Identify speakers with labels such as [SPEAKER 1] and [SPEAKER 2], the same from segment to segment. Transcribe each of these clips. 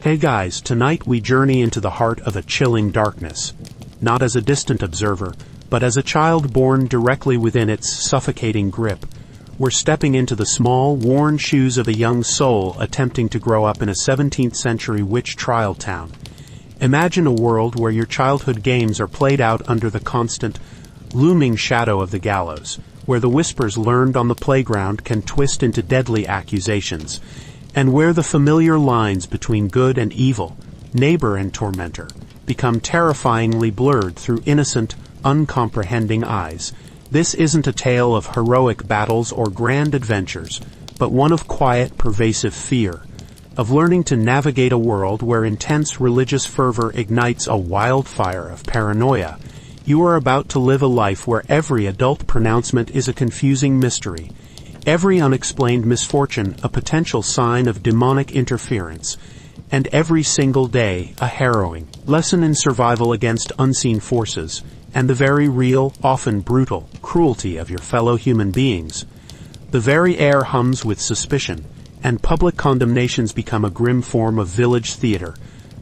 [SPEAKER 1] Hey guys, tonight we journey into the heart of a chilling darkness. Not as a distant observer, but as a child born directly within its suffocating grip. We're stepping into the small, worn shoes of a young soul attempting to grow up in a 17th century witch trial town. Imagine a world where your childhood games are played out under the constant, looming shadow of the gallows, where the whispers learned on the playground can twist into deadly accusations, and where the familiar lines between good and evil, neighbor and tormentor, become terrifyingly blurred through innocent, uncomprehending eyes. This isn't a tale of heroic battles or grand adventures, but one of quiet, pervasive fear, of learning to navigate a world where intense religious fervor ignites a wildfire of paranoia. You are about to live a life where every adult pronouncement is a confusing mystery, every unexplained misfortune a potential sign of demonic interference, and every single day a harrowing lesson in survival against unseen forces, and the very real, often brutal, cruelty of your fellow human beings. The very air hums with suspicion, and public condemnations become a grim form of village theater.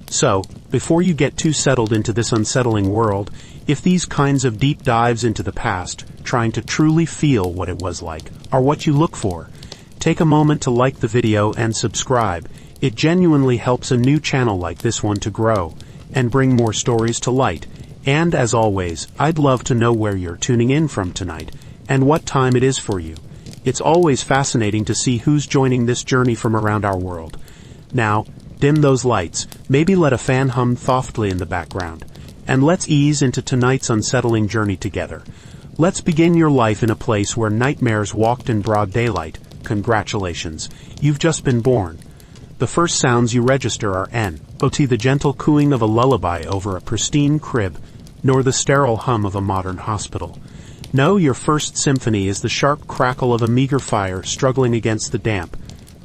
[SPEAKER 1] So, before you get too settled into this unsettling world, if these kinds of deep dives into the past, trying to truly feel what it was like, are what you look for, take a moment to like the video and subscribe. It genuinely helps a new channel like this one to grow, and bring more stories to light. And as always, I'd love to know where you're tuning in from tonight, and what time it is for you. It's always fascinating to see who's joining this journey from around our world. Now, dim those lights, maybe let a fan hum softly in the background, and let's ease into tonight's unsettling journey together. Let's begin your life in a place where nightmares walked in broad daylight. Congratulations, you've just been born. The first sounds you register are not the gentle cooing of a lullaby over a pristine crib, nor the sterile hum of a modern hospital. No, your first symphony is the sharp crackle of a meager fire struggling against the damp,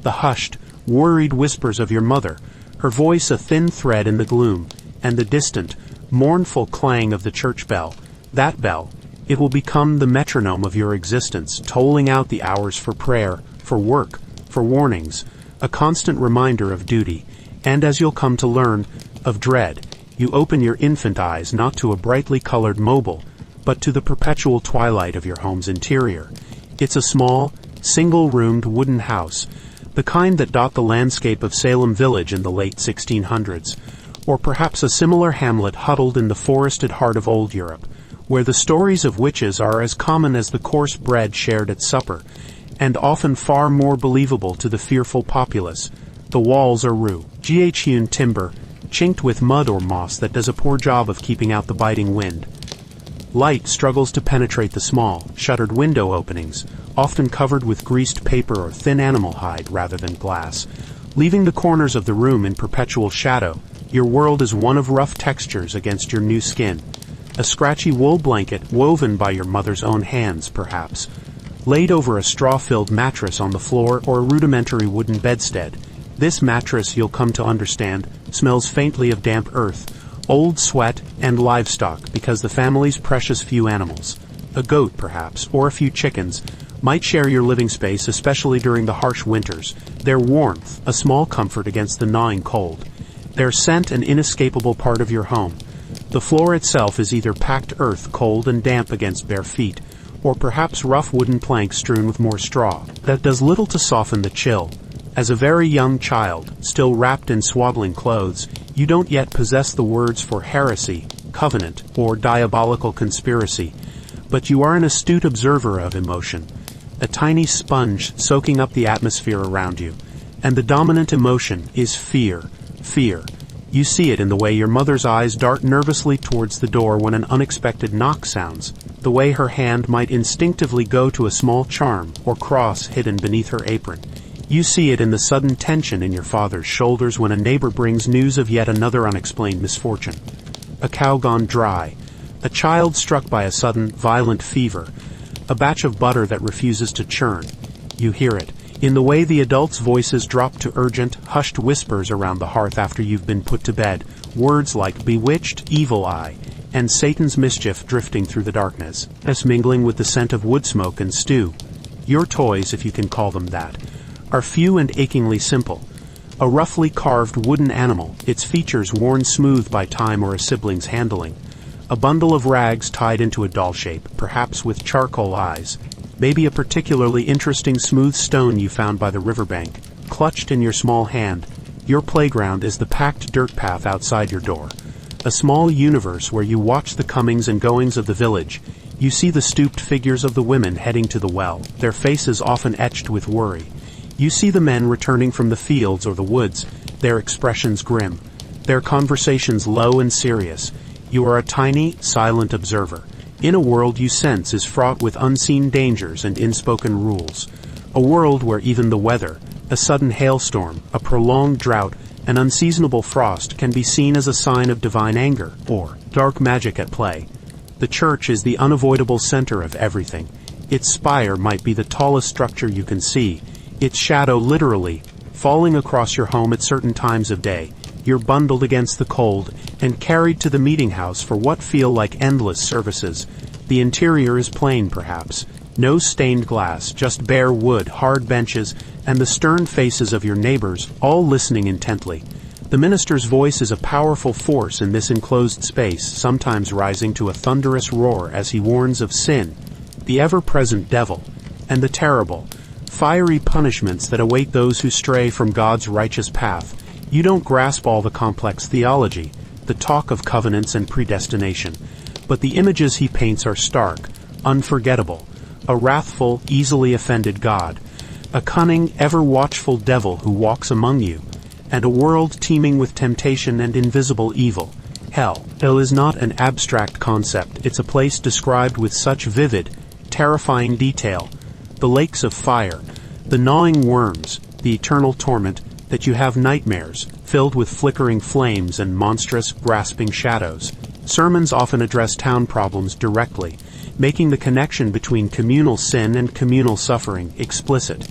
[SPEAKER 1] the hushed, worried whispers of your mother, her voice a thin thread in the gloom, and the distant, mournful clang of the church bell. That bell, it will become the metronome of your existence, tolling out the hours for prayer, for work, for warnings, a constant reminder of duty, and as you'll come to learn, of dread. You open your infant eyes not to a brightly colored mobile, but to the perpetual twilight of your home's interior. It's a small, single-roomed wooden house, the kind that dot the landscape of Salem Village in the late 1600s, or perhaps a similar hamlet huddled in the forested heart of old Europe, where the stories of witches are as common as the coarse bread shared at supper, and often far more believable to the fearful populace. The walls are hewn timber, chinked with mud or moss that does a poor job of keeping out the biting wind. Light struggles to penetrate the small, shuttered window openings, often covered with greased paper or thin animal hide rather than glass, leaving the corners of the room in perpetual shadow. Your world is one of rough textures against your new skin. A scratchy wool blanket woven by your mother's own hands, perhaps, laid over a straw-filled mattress on the floor or a rudimentary wooden bedstead. This mattress, you'll come to understand, smells faintly of damp earth, old sweat, and livestock because the family's precious few animals, a goat perhaps, or a few chickens, might share your living space, especially during the harsh winters. Their warmth, a small comfort against the gnawing cold. Their scent, an inescapable part of your home. The floor itself is either packed earth, cold and damp against bare feet, or perhaps rough wooden planks strewn with more straw. That does little to soften the chill. As a very young child, still wrapped in swaddling clothes, you don't yet possess the words for heresy, covenant, or diabolical conspiracy, but you are an astute observer of emotion, a tiny sponge soaking up the atmosphere around you, and the dominant emotion is fear. Fear. You see it in the way your mother's eyes dart nervously towards the door when an unexpected knock sounds, the way her hand might instinctively go to a small charm or cross hidden beneath her apron. You see it in the sudden tension in your father's shoulders when a neighbor brings news of yet another unexplained misfortune. A cow gone dry, a child struck by a sudden, violent fever, a batch of butter that refuses to churn. You hear it in the way the adults' voices drop to urgent, hushed whispers around the hearth after you've been put to bed, words like bewitched, evil eye, and Satan's mischief drifting through the darkness, as mingling with the scent of wood smoke and stew. Your toys, if you can call them that, are few and achingly simple. A roughly carved wooden animal, its features worn smooth by time or a sibling's handling. A bundle of rags tied into a doll shape, perhaps with charcoal eyes. Maybe a particularly interesting smooth stone you found by the riverbank, clutched in your small hand. Your playground is the packed dirt path outside your door. A small universe where you watch the comings and goings of the village. You see the stooped figures of the women heading to the well, their faces often etched with worry. You see the men returning from the fields or the woods, their expressions grim, their conversations low and serious. You are a tiny, silent observer, in a world you sense is fraught with unseen dangers and unspoken rules. A world where even the weather, a sudden hailstorm, a prolonged drought, an unseasonable frost can be seen as a sign of divine anger or dark magic at play. The church is the unavoidable center of everything. Its spire might be the tallest structure you can see, its shadow literally falling across your home at certain times of day. You're bundled against the cold and carried to the meeting house for what feel like endless services. The interior is plain, perhaps. No stained glass, just bare wood, hard benches, and the stern faces of your neighbors, all listening intently. The minister's voice is a powerful force in this enclosed space, sometimes rising to a thunderous roar as he warns of sin, the ever-present devil, and the terrible, fiery punishments that await those who stray from God's righteous path. You don't grasp all the complex theology, the talk of covenants and predestination, but the images he paints are stark, unforgettable. A wrathful, easily offended God, a cunning, ever-watchful devil who walks among you, and a world teeming with temptation and invisible evil. Hell is not an abstract concept, it's a place described with such vivid, terrifying detail. The lakes of fire, the gnawing worms, the eternal torment, that you have nightmares, filled with flickering flames and monstrous, grasping shadows. Sermons often address town problems directly, making the connection between communal sin and communal suffering explicit.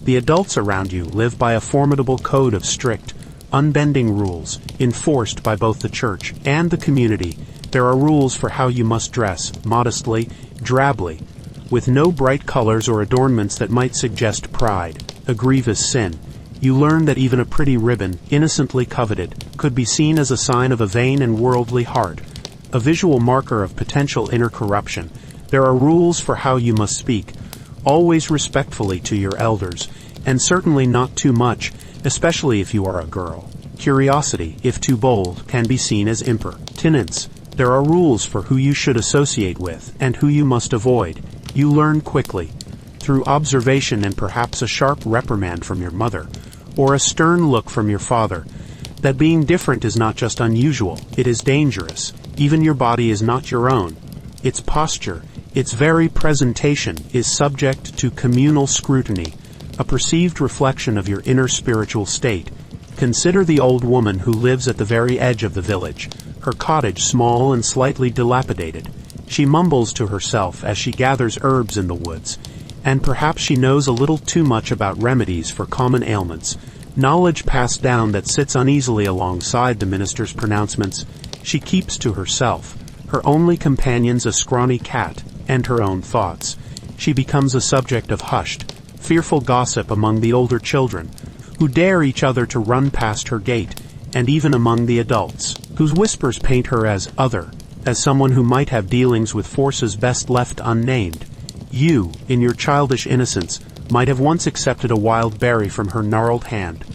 [SPEAKER 1] The adults around you live by a formidable code of strict, unbending rules, enforced by both the church and the community. There are rules for how you must dress, modestly, drably, with no bright colors or adornments that might suggest pride, a grievous sin. You learn that even a pretty ribbon, innocently coveted, could be seen as a sign of a vain and worldly heart, a visual marker of potential inner corruption. There are rules for how you must speak, always respectfully to your elders, and certainly not too much, especially if you are a girl. Curiosity, if too bold, can be seen as impertinence. There are rules for who you should associate with and who you must avoid. You learn quickly, through observation and perhaps a sharp reprimand from your mother, or a stern look from your father, that being different is not just unusual, it is dangerous. Even your body is not your own. Its posture, its very presentation, is subject to communal scrutiny, a perceived reflection of your inner spiritual state. Consider the old woman who lives at the very edge of the village, her cottage small and slightly dilapidated. She mumbles to herself as she gathers herbs in the woods, and perhaps she knows a little too much about remedies for common ailments, knowledge passed down that sits uneasily alongside the minister's pronouncements. She keeps to herself, her only companions a scrawny cat, and her own thoughts. She becomes a subject of hushed, fearful gossip among the older children, who dare each other to run past her gate, and even among the adults, whose whispers paint her as other, as someone who might have dealings with forces best left unnamed. You, in your childish innocence, might have once accepted a wild berry from her gnarled hand,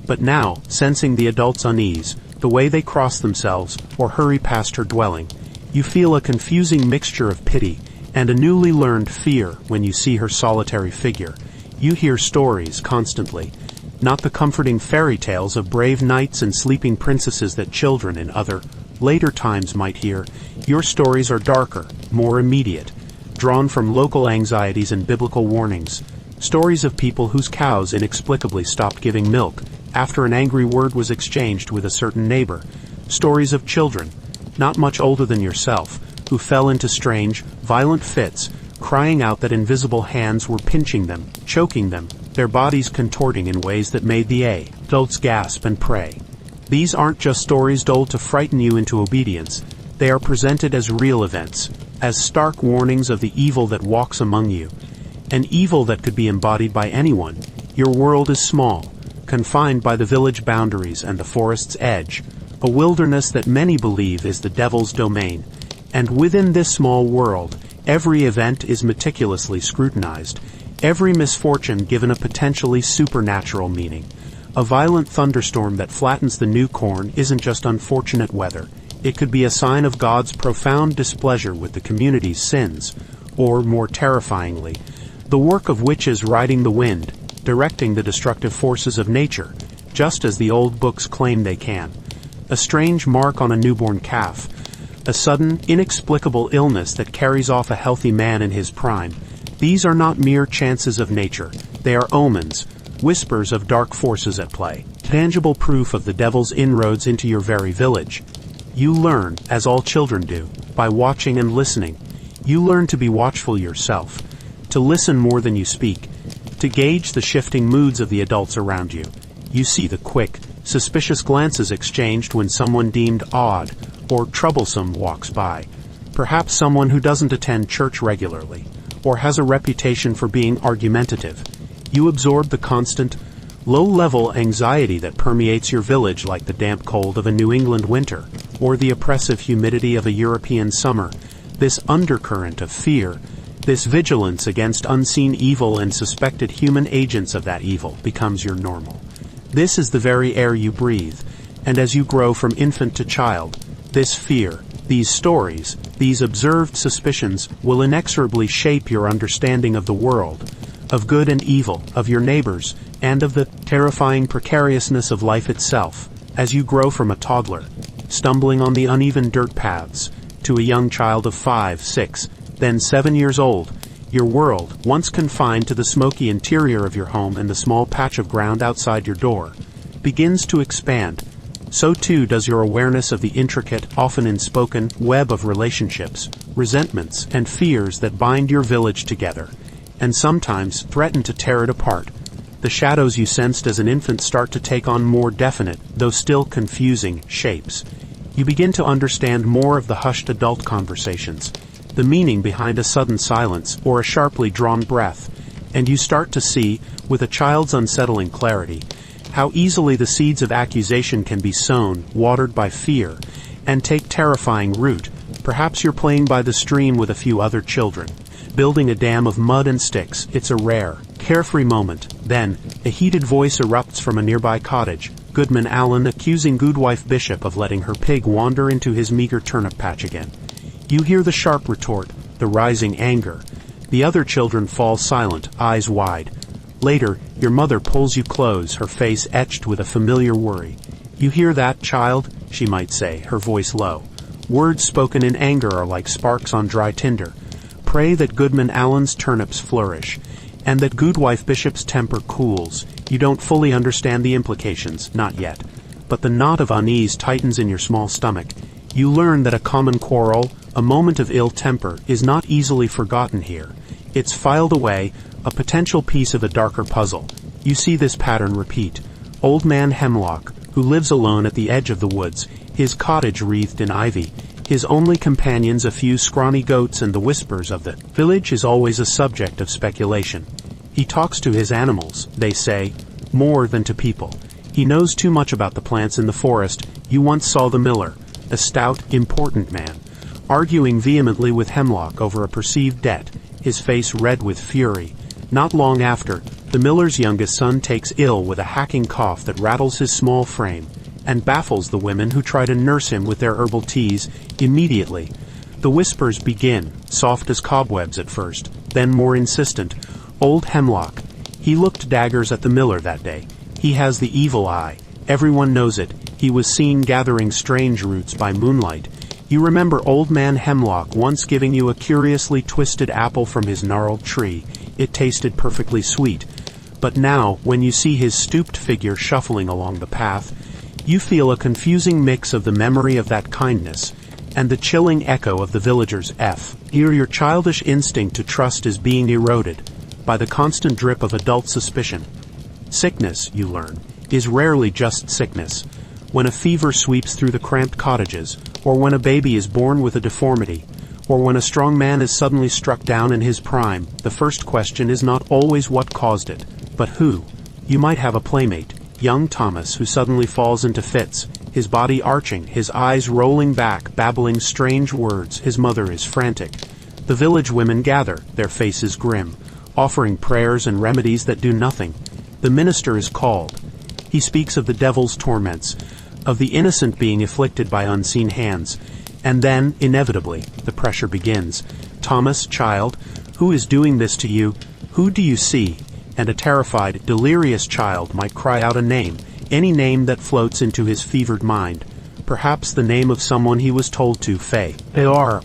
[SPEAKER 1] but now, sensing the adults' unease, the way they cross themselves or hurry past her dwelling, you feel a confusing mixture of pity and a newly learned fear when you see her solitary figure. You hear stories constantly, not the comforting fairy tales of brave knights and sleeping princesses that children in other, later times might hear. Your stories are darker, more immediate, drawn from local anxieties and biblical warnings. Stories of people whose cows inexplicably stopped giving milk after an angry word was exchanged with a certain neighbor. Stories of children, not much older than yourself, who fell into strange, violent fits, crying out that invisible hands were pinching them, choking them, their bodies contorting in ways that made the adults gasp and pray. These aren't just stories told to frighten you into obedience. They are presented as real events, as stark warnings of the evil that walks among you, an evil that could be embodied by anyone. Your world is small, confined by the village boundaries and the forest's edge, a wilderness that many believe is the devil's domain. And within this small world, every event is meticulously scrutinized, every misfortune given a potentially supernatural meaning. A violent thunderstorm that flattens the new corn isn't just unfortunate weather. It could be a sign of God's profound displeasure with the community's sins, or, more terrifyingly, the work of witches riding the wind, directing the destructive forces of nature, just as the old books claim they can. A strange mark on a newborn calf, a sudden, inexplicable illness that carries off a healthy man in his prime. These are not mere chances of nature. They are omens, whispers of dark forces at play, tangible proof of the devil's inroads into your very village. You learn, as all children do, by watching and listening. You learn to be watchful yourself, to listen more than you speak, to gauge the shifting moods of the adults around you. You see the quick, suspicious glances exchanged when someone deemed odd or troublesome walks by. Perhaps someone who doesn't attend church regularly, or has a reputation for being argumentative. You absorb the constant, low-level anxiety that permeates your village like the damp cold of a New England winter, or the oppressive humidity of a European summer. This undercurrent of fear, this vigilance against unseen evil and suspected human agents of that evil becomes your normal. This is the very air you breathe, and as you grow from infant to child, this fear, these stories, these observed suspicions will inexorably shape your understanding of the world, of good and evil, of your neighbors, and of the terrifying precariousness of life itself, as you grow from a toddler, stumbling on the uneven dirt paths, to a young child of 5, 6, then 7 years old. Your world, once confined to the smoky interior of your home and the small patch of ground outside your door, begins to expand. So too does your awareness of the intricate, often unspoken, web of relationships, resentments, and fears that bind your village together, and sometimes threaten to tear it apart. The shadows you sensed as an infant start to take on more definite, though still confusing, shapes. You begin to understand more of the hushed adult conversations, the meaning behind a sudden silence or a sharply drawn breath, and you start to see, with a child's unsettling clarity, how easily the seeds of accusation can be sown, watered by fear, and take terrifying root. Perhaps you're playing by the stream with a few other children, building a dam of mud and sticks. It's a rare, carefree moment. Then, a heated voice erupts from a nearby cottage, Goodman Allen accusing Goodwife Bishop of letting her pig wander into his meager turnip patch again. You hear the sharp retort, the rising anger. The other children fall silent, eyes wide. Later, your mother pulls you close, her face etched with a familiar worry. "You hear that, child?" she might say, her voice low. Words spoken in anger are like sparks on dry tinder. Pray that Goodman Allen's turnips flourish, and that Goodwife Bishop's temper cools. You don't fully understand the implications, not yet. But the knot of unease tightens in your small stomach. You learn that a common quarrel, a moment of ill temper, is not easily forgotten here. It's filed away, a potential piece of a darker puzzle. You see this pattern repeat. Old Man Hemlock, who lives alone at the edge of the woods, his cottage wreathed in ivy, his only companions a few scrawny goats and the whispers of the village, is always a subject of speculation. He talks to his animals, they say, more than to people. He knows too much about the plants in the forest. You once saw the miller, a stout, important man, arguing vehemently with Hemlock over a perceived debt, his face red with fury. Not long after, the miller's youngest son takes ill with a hacking cough that rattles his small frame, and baffles the women who try to nurse him with their herbal teas. Immediately, the whispers begin, soft as cobwebs at first, then more insistent. Old Hemlock. He looked daggers at the miller that day. He has the evil eye. Everyone knows it. He was seen gathering strange roots by moonlight. You remember Old Man Hemlock once giving you a curiously twisted apple from his gnarled tree. It tasted perfectly sweet. But now, when you see his stooped figure shuffling along the path, you feel a confusing mix of the memory of that kindness and the chilling echo of the villager's F. Here your childish instinct to trust is being eroded by the constant drip of adult suspicion. Sickness, you learn, is rarely just sickness. When a fever sweeps through the cramped cottages, or when a baby is born with a deformity, or when a strong man is suddenly struck down in his prime, the first question is not always what caused it, but who. You might have a playmate. young Thomas, who suddenly falls into fits, his body arching, his eyes rolling back, babbling strange words. His mother is frantic. The village women gather, their faces grim, offering prayers and remedies that do nothing. The minister is called. He speaks of the devil's torments, of the innocent being afflicted by unseen hands. And then, inevitably, the pressure begins. Thomas, child, who is doing this to you? Who do you see? And a terrified, delirious child might cry out a name, any name that floats into his fevered mind. Perhaps the name of someone he was told to, Faye,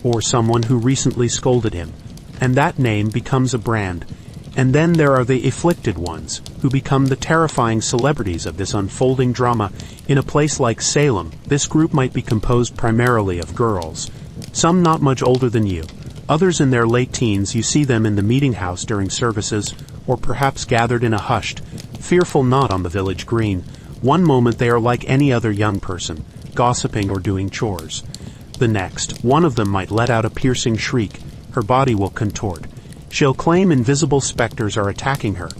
[SPEAKER 1] or someone who recently scolded him. And that name becomes a brand. And then there are the afflicted ones, who become the terrifying celebrities of this unfolding drama. In a place like Salem, this group might be composed primarily of girls, some not much older than you. Others in their late teens. You see them in the meeting house during services, or perhaps gathered in a hushed, fearful knot on the village green. One moment they are like any other young person, gossiping or doing chores. The next, one of them might let out a piercing shriek. Her body will contort. She'll claim invisible specters are attacking her,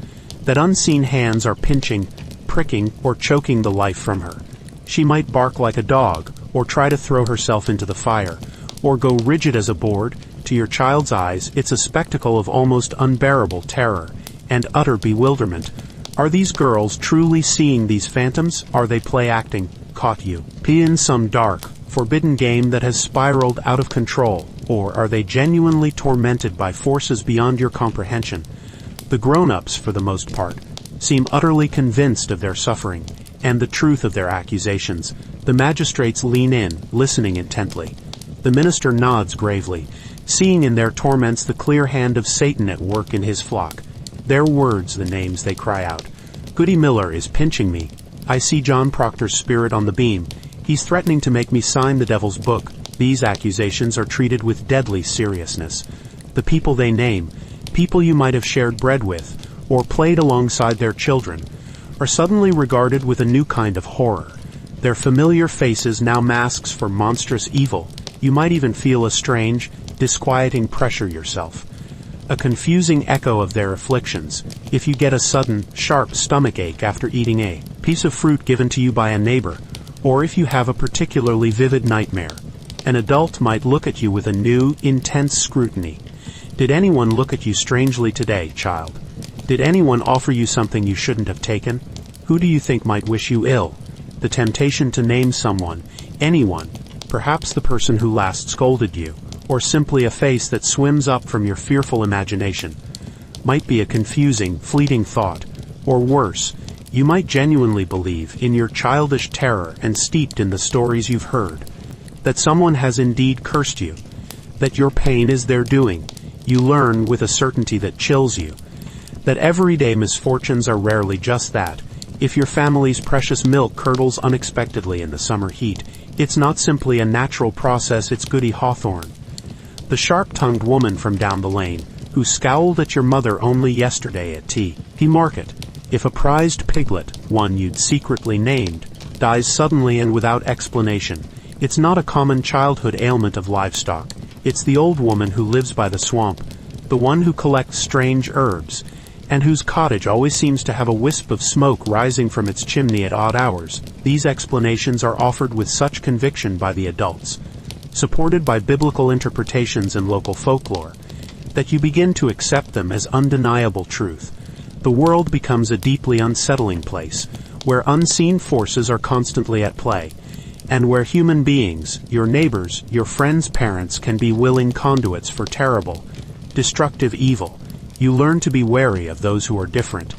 [SPEAKER 1] that unseen hands are pinching, pricking, or choking the life from her. She might bark like a dog, or try to throw herself into the fire, or go rigid as a board. To your child's eyes, it's a spectacle of almost unbearable terror and utter bewilderment. Are these girls truly seeing these phantoms? Are they play-acting? Caught you in some dark, forbidden game that has spiraled out of control? Or are they genuinely tormented by forces beyond your comprehension? The grown-ups, for the most part, seem utterly convinced of their suffering and the truth of their accusations. The magistrates lean in, listening intently. The minister nods gravely, seeing in their torments the clear hand of Satan at work in his flock. Their words, the names they cry out. Goody Miller is pinching me. I see John Proctor's spirit on the beam. He's threatening to make me sign the devil's book. These accusations are treated with deadly seriousness. The people they name, people you might have shared bread with, or played alongside their children, are suddenly regarded with a new kind of horror. Their familiar faces now masks for monstrous evil. You might even feel a strange, disquieting pressure yourself. A confusing echo of their afflictions. If you get a sudden, sharp stomach ache after eating a piece of fruit given to you by a neighbor, or if you have a particularly vivid nightmare, an adult might look at you with a new, intense scrutiny. Did anyone look at you strangely today, child? Did anyone offer you something you shouldn't have taken? Who do you think might wish you ill? The temptation to name someone, anyone, perhaps the person who last scolded you, or simply a face that swims up from your fearful imagination, might be a confusing, fleeting thought. Or worse, you might genuinely believe, in your childish terror and steeped in the stories you've heard, that someone has indeed cursed you, that your pain is their doing. You learn with a certainty that chills you, that everyday misfortunes are rarely just that. If your family's precious milk curdles unexpectedly in the summer heat, it's not simply a natural process, it's Goody Hawthorne, the sharp-tongued woman from down the lane, who scowled at your mother only yesterday at tea market. If a prized piglet, one you'd secretly named, dies suddenly and without explanation, it's not a common childhood ailment of livestock. It's the old woman who lives by the swamp, the one who collects strange herbs, and whose cottage always seems to have a wisp of smoke rising from its chimney at odd hours. These explanations are offered with such conviction by the adults, supported by biblical interpretations and local folklore, that you begin to accept them as undeniable truth. The world becomes a deeply unsettling place, where unseen forces are constantly at play, and where human beings, your neighbors, your friends' parents, can be willing conduits for terrible, destructive evil. You learn to be wary of those who are different,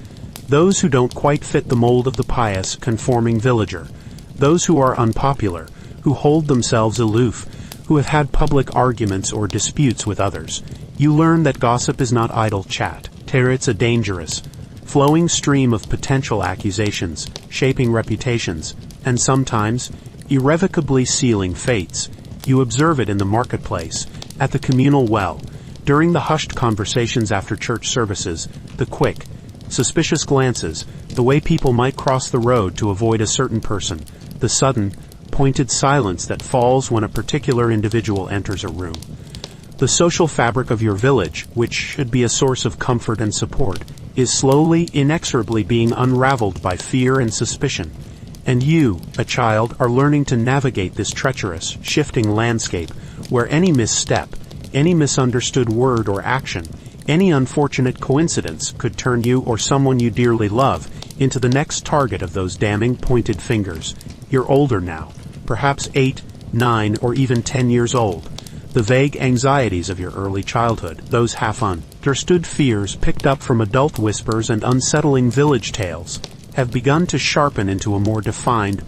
[SPEAKER 1] those who don't quite fit the mold of the pious, conforming villager, those who are unpopular, who hold themselves aloof, who have had public arguments or disputes with others. You learn that gossip is not idle chat. It's a dangerous, flowing stream of potential accusations, shaping reputations, and sometimes irrevocably sealing fates. You observe it in the marketplace, at the communal well, during the hushed conversations after church services, the quick, suspicious glances, the way people might cross the road to avoid a certain person, the sudden, pointed silence that falls when a particular individual enters a room. The social fabric of your village, which should be a source of comfort and support, is slowly, inexorably being unraveled by fear and suspicion. And you, a child, are learning to navigate this treacherous, shifting landscape where any misstep, any misunderstood word or action, any unfortunate coincidence could turn you or someone you dearly love into the next target of those damning pointed fingers. You're older now, perhaps 8, 9, or even 10 years old. The vague anxieties of your early childhood, those half-understood fears picked up from adult whispers and unsettling village tales, have begun to sharpen into a more defined,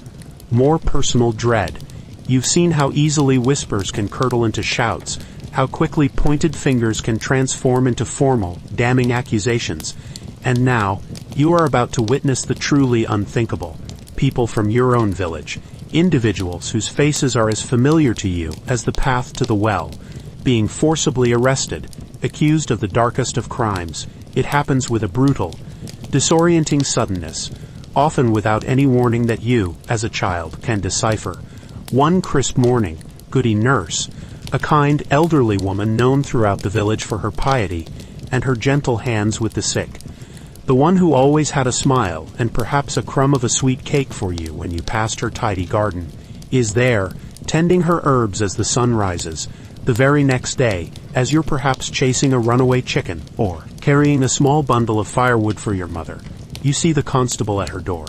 [SPEAKER 1] more personal dread. You've seen how easily whispers can curdle into shouts, how quickly pointed fingers can transform into formal, damning accusations. And now, you are about to witness the truly unthinkable. People from your own village, individuals whose faces are as familiar to you as the path to the well, being forcibly arrested, accused of the darkest of crimes. It happens with a brutal, disorienting suddenness, often without any warning that you, as a child, can decipher. One crisp morning, Goody Nurse, a kind, elderly woman known throughout the village for her piety and her gentle hands with the sick, the one who always had a smile and perhaps a crumb of a sweet cake for you when you passed her tidy garden, is there, tending her herbs as the sun rises, the very next day, as you're perhaps chasing a runaway chicken or carrying a small bundle of firewood for your mother. You see the constable at her door.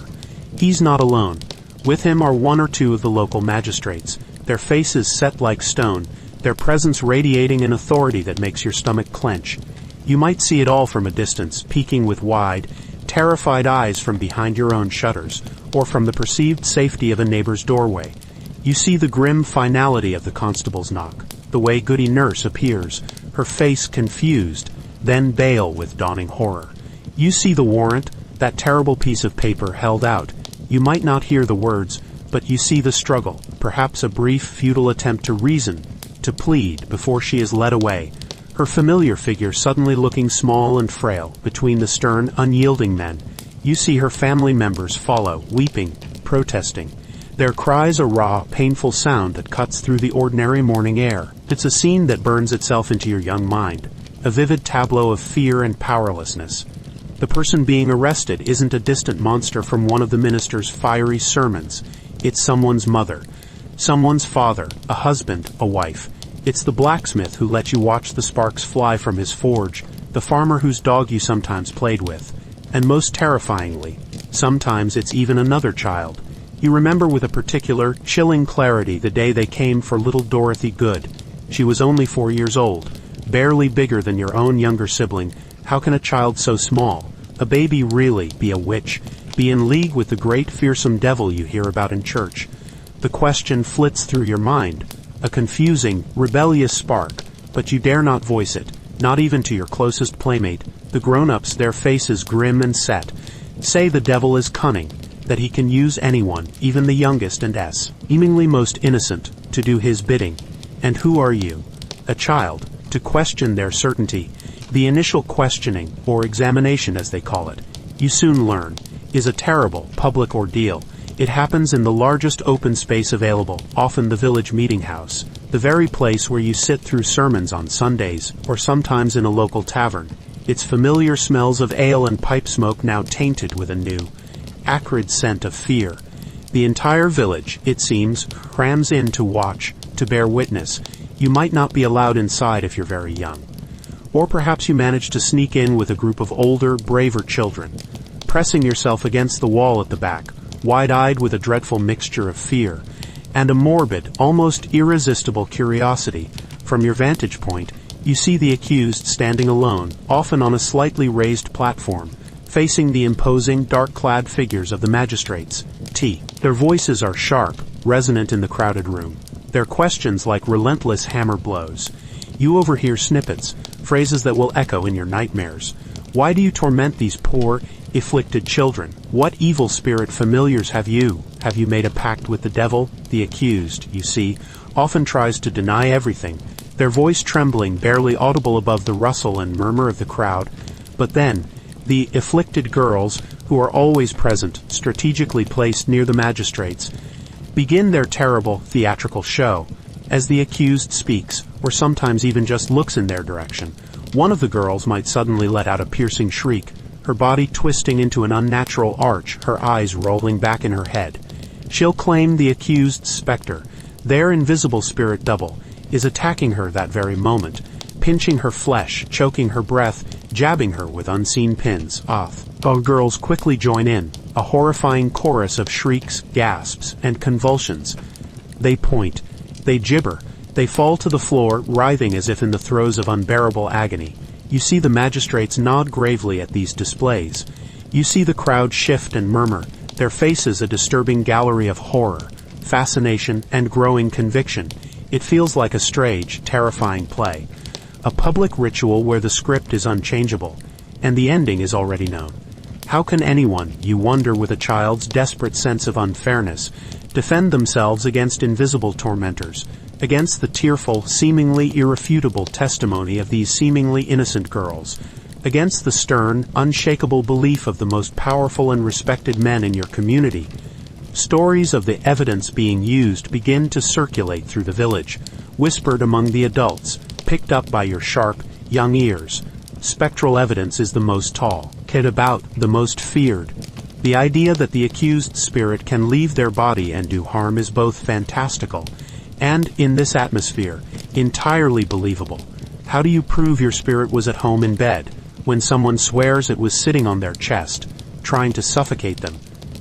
[SPEAKER 1] He's not alone. With him are one or two of the local magistrates, their faces set like stone, their presence radiating an authority that makes your stomach clench. You might see it all from a distance, peeking with wide, terrified eyes from behind your own shutters, or from the perceived safety of a neighbor's doorway. You see the grim finality of the constable's knock, the way Goody Nurse appears, her face confused, then pale with dawning horror. You see the warrant, that terrible piece of paper held out. You might not hear the words, but you see the struggle, perhaps a brief, futile attempt to reason, to plead before she is led away, her familiar figure suddenly looking small and frail between the stern, unyielding men. You see her family members follow, weeping, protesting, their cries a raw, painful sound that cuts through the ordinary morning air. It's a scene that burns itself into your young mind, a vivid tableau of fear and powerlessness. The person being arrested isn't a distant monster from one of the minister's fiery sermons. It's someone's mother, someone's father, a husband, a wife. It's the blacksmith who let you watch the sparks fly from his forge, the farmer whose dog you sometimes played with, and most terrifyingly, sometimes it's even another child. You remember with a particular, chilling clarity the day they came for little Dorothy Good. She was only 4 years old, barely bigger than your own younger sibling. How can a child so small, a baby really, be a witch, be in league with the great fearsome devil you hear about in church? The question flits through your mind, a confusing, rebellious spark, but you dare not voice it, not even to your closest playmate. The grown-ups, their faces grim and set, say the devil is cunning, that he can use anyone, even the youngest and seemingly most innocent, to do his bidding. And who are you, a child, to question their certainty? The initial questioning, or examination as they call it, you soon learn, is a terrible public ordeal. It happens in the largest open space available, often the village meeting house, the very place where you sit through sermons on Sundays, or sometimes in a local tavern, its familiar smells of ale and pipe smoke now tainted with a new, acrid scent of fear. The entire village, it seems, crams in to watch, to bear witness. You might not be allowed inside if you're very young. Or perhaps you manage to sneak in with a group of older, braver children, pressing yourself against the wall at the back, wide-eyed with a dreadful mixture of fear and a morbid, almost irresistible curiosity. From your vantage point, you see the accused standing alone, often on a slightly raised platform, facing the imposing, dark-clad figures of the magistrates. Their voices are sharp, resonant in the crowded room, their questions like relentless hammer blows. You overhear snippets, phrases that will echo in your nightmares. Why do you torment these poor, afflicted children? What evil spirit familiars have you? Have you made a pact with the devil? The accused, you see, often tries to deny everything, their voice trembling, barely audible above the rustle and murmur of the crowd. But then, the afflicted girls, who are always present, strategically placed near the magistrates, begin their terrible theatrical show. As the accused speaks, or sometimes even just looks in their direction, one of the girls might suddenly let out a piercing shriek, her body twisting into an unnatural arch, her eyes rolling back in her head. She'll claim the accused specter, their invisible spirit double, is attacking her that very moment, pinching her flesh, choking her breath, jabbing her with unseen pins. The girls quickly join in, a horrifying chorus of shrieks, gasps, and convulsions. They point, they gibber, they fall to the floor, writhing as if in the throes of unbearable agony. You see the magistrates nod gravely at these displays. You see the crowd shift and murmur, their faces a disturbing gallery of horror, fascination, and growing conviction. It feels like a strange, terrifying play. A public ritual where the script is unchangeable, and the ending is already known. How can anyone, you wonder with a child's desperate sense of unfairness, defend themselves against invisible tormentors, against the tearful, seemingly irrefutable testimony of these seemingly innocent girls, against the stern, unshakable belief of the most powerful and respected men in your community? Stories of the evidence being used begin to circulate through the village, whispered among the adults, picked up by your sharp, young ears. Spectral evidence is the most talked about, the most feared. The idea that the accused spirit can leave their body and do harm is both fantastical and, in this atmosphere, entirely believable. How do you prove your spirit was at home in bed, when someone swears it was sitting on their chest, trying to suffocate them?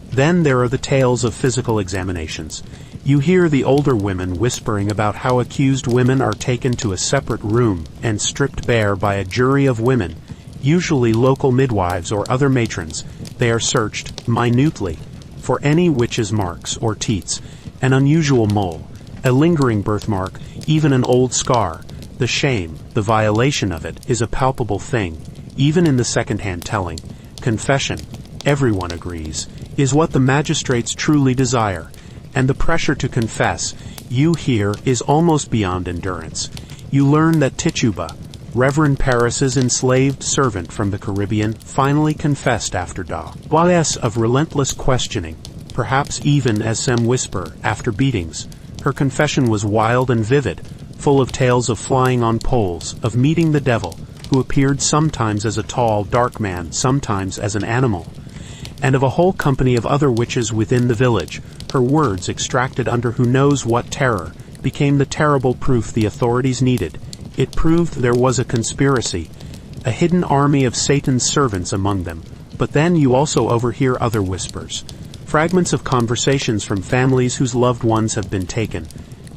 [SPEAKER 1] Then there are the tales of physical examinations. You hear the older women whispering about how accused women are taken to a separate room and stripped bare by a jury of women, usually local midwives or other matrons. They are searched, minutely, for any witches' marks or teats, an unusual mole, a lingering birthmark, even an old scar. The shame, the violation of it, is a palpable thing, even in the second-hand telling. Confession, everyone agrees, is what the magistrates truly desire, and the pressure to confess, you hear, is almost beyond endurance. You learn that Tituba, Reverend Paris's enslaved servant from the Caribbean, finally confessed after days of relentless questioning, perhaps even as some whisper, after beatings. Her confession was wild and vivid, full of tales of flying on poles, of meeting the devil, who appeared sometimes as a tall, dark man, sometimes as an animal, and of a whole company of other witches within the village. Her words, extracted under who knows what terror, became the terrible proof the authorities needed. It proved there was a conspiracy, a hidden army of Satan's servants among them. But then you also overhear other whispers, fragments of conversations from families whose loved ones have been taken.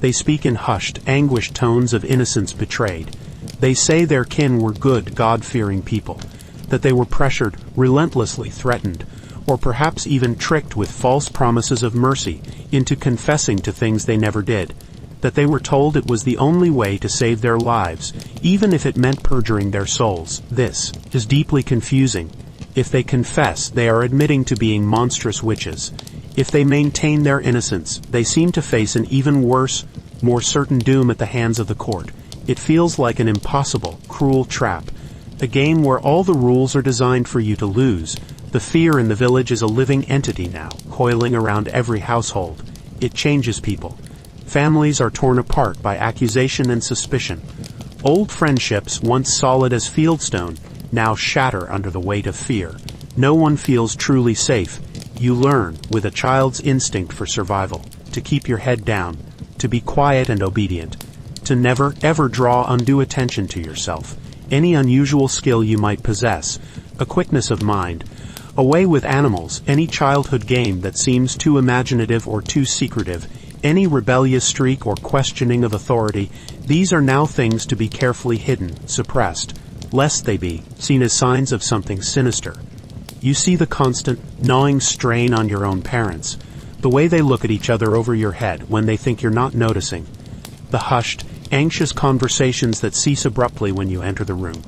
[SPEAKER 1] They speak in hushed, anguished tones of innocence betrayed. They say their kin were good, God-fearing people, that they were pressured, relentlessly threatened, or perhaps even tricked with false promises of mercy into confessing to things they never did, that they were told it was the only way to save their lives, even if it meant perjuring their souls. This is deeply confusing. If they confess, they are admitting to being monstrous witches. If they maintain their innocence, they seem to face an even worse, more certain doom at the hands of the court. It feels like an impossible, cruel trap, a game where all the rules are designed for you to lose. The fear in the village is a living entity now, coiling around every household. It changes people. Families are torn apart by accusation and suspicion. Old friendships, once solid as fieldstone, now shatter under the weight of fear. No one feels truly safe. You learn, with a child's instinct for survival, to keep your head down, to be quiet and obedient, to never, ever draw undue attention to yourself. Any unusual skill you might possess, a quickness of mind, a way with animals, any childhood game that seems too imaginative or too secretive, any rebellious streak or questioning of authority, these are now things to be carefully hidden, suppressed, lest they be seen as signs of something sinister. You see the constant, gnawing strain on your own parents, the way they look at each other over your head when they think you're not noticing, the hushed, anxious conversations that cease abruptly when you enter the room.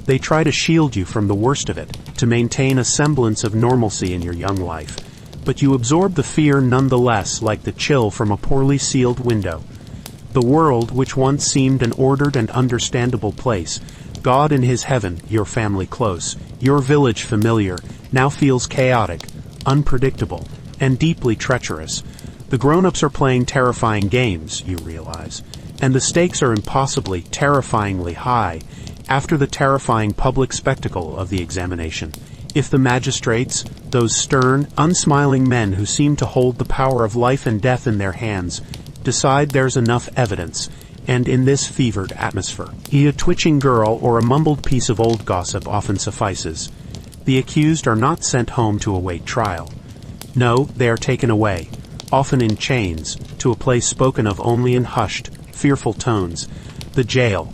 [SPEAKER 1] They try to shield you from the worst of it, to maintain a semblance of normalcy in your young life. But you absorb the fear nonetheless, like the chill from a poorly sealed window. The world, which once seemed an ordered and understandable place, God in his heaven, your family close, your village familiar, now feels chaotic, unpredictable, and deeply treacherous. The grown-ups are playing terrifying games, you realize, and the stakes are impossibly, terrifyingly high. After the terrifying public spectacle of the examination, If the magistrates, those stern, unsmiling men who seem to hold the power of life and death in their hands, decide there's enough evidence, and in this fevered atmosphere, a twitching girl or a mumbled piece of old gossip often suffices. The accused are not sent home to await trial. No, they are taken away, often in chains, to a place spoken of only in hushed, fearful tones. The jail,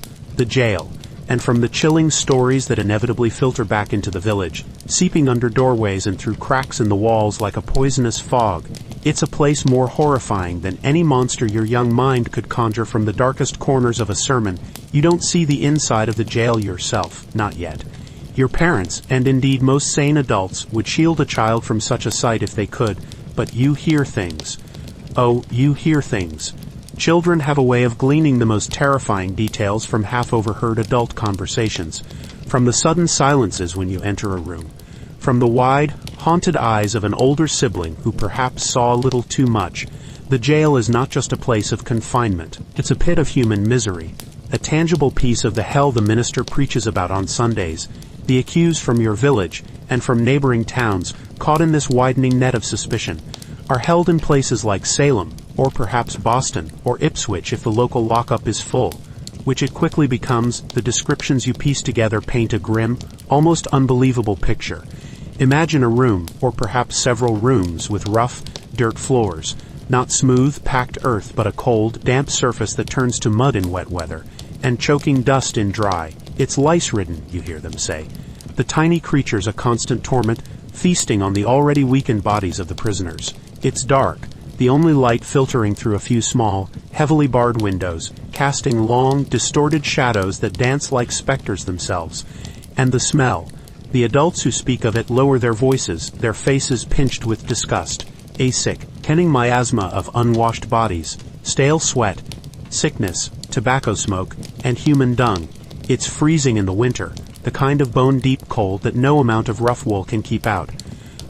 [SPEAKER 1] and from the chilling stories that inevitably filter back into the village, seeping under doorways and through cracks in the walls like a poisonous fog, it's a place more horrifying than any monster your young mind could conjure from the darkest corners of a sermon. You don't see the inside of the jail yourself, not yet. Your parents, and indeed most sane adults, would shield a child from such a sight if they could, but you hear things. Oh, you hear things. Children have a way of gleaning the most terrifying details from half-overheard adult conversations, from the sudden silences when you enter a room, from the wide, haunted eyes of an older sibling who perhaps saw a little too much. The jail is not just a place of confinement. It's a pit of human misery, a tangible piece of the hell the minister preaches about on Sundays. The accused from your village, and from neighboring towns, caught in this widening net of suspicion, are held in places like Salem, or perhaps Boston, or Ipswich if the local lockup is full, which it quickly becomes. The descriptions you piece together paint a grim, almost unbelievable picture. Imagine a room, or perhaps several rooms, with rough, dirt floors, not smooth, packed earth but a cold, damp surface that turns to mud in wet weather, and choking dust in dry. It's lice-ridden, you hear them say. The tiny creatures a constant torment, feasting on the already weakened bodies of the prisoners. It's dark, the only light filtering through a few small, heavily barred windows, casting long, distorted shadows that dance like specters themselves. And the smell. The adults who speak of it lower their voices, their faces pinched with disgust. A sick, kenning miasma of unwashed bodies, stale sweat, sickness, tobacco smoke, and human dung. It's freezing in the winter, the kind of bone-deep cold that no amount of rough wool can keep out.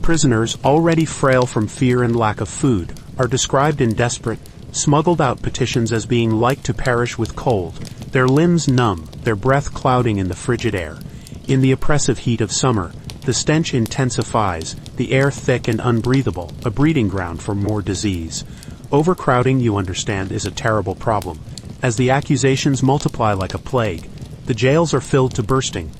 [SPEAKER 1] Prisoners, already frail from fear and lack of food, are described in desperate, smuggled-out petitions as being like to perish with cold, their limbs numb, their breath clouding in the frigid air. In the oppressive heat of summer, the stench intensifies, the air thick and unbreathable, a breeding ground for more disease. Overcrowding, you understand, is a terrible problem. As the accusations multiply like a plague, the jails are filled to bursting.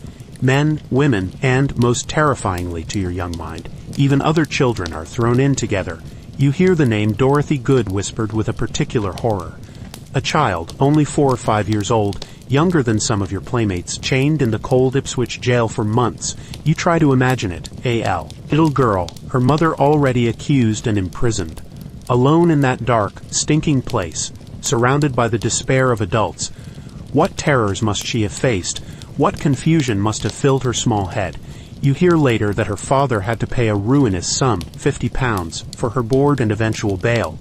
[SPEAKER 1] Men, women, and, most terrifyingly to your young mind, even other children are thrown in together. You hear the name Dorothy Good whispered with a particular horror. A child, only 4 or 5 years old, younger than some of your playmates, chained in the cold Ipswich jail for months. You try to imagine it. A.L. Little girl, her mother already accused and imprisoned. Alone in that dark, stinking place, surrounded by the despair of adults. What terrors must she have faced? What confusion must have filled her small head? You hear later that her father had to pay a ruinous sum, £50, for her board and eventual bail,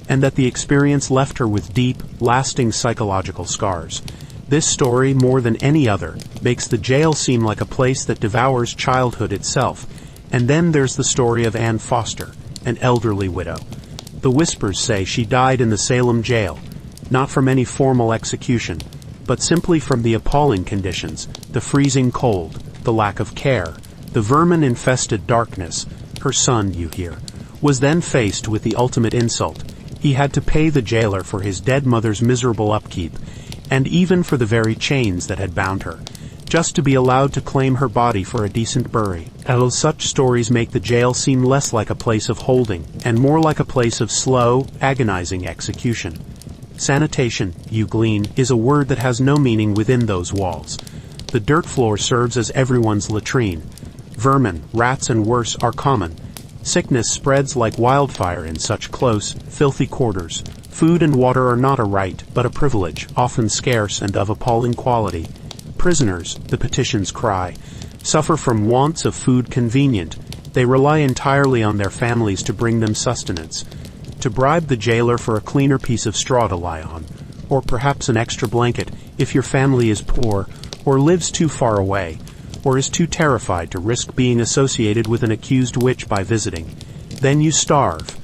[SPEAKER 1] and that the experience left her with deep, lasting psychological scars. This story, more than any other, makes the jail seem like a place that devours childhood itself. And then there's the story of Anne Foster, an elderly widow. The whispers say she died in the Salem jail, not from any formal execution, but simply from the appalling conditions, the freezing cold, the lack of care, the vermin-infested darkness. Her son, you hear, was then faced with the ultimate insult. He had to pay the jailer for his dead mother's miserable upkeep, and even for the very chains that had bound her, just to be allowed to claim her body for a decent burial. Such stories make the jail seem less like a place of holding, and more like a place of slow, agonizing execution. Sanitation, you glean, is a word that has no meaning within those walls. The dirt floor serves as everyone's latrine. Vermin, rats, and worse are common. Sickness spreads like wildfire in such close, filthy quarters. Food and water are not a right, but a privilege, often scarce and of appalling quality. Prisoners, the petitions cry, suffer from wants of food convenient. They rely entirely on their families to bring them sustenance. To bribe the jailer for a cleaner piece of straw to lie on, or perhaps an extra blanket if your family is poor, or lives too far away, or is too terrified to risk being associated with an accused witch by visiting. Then you starve,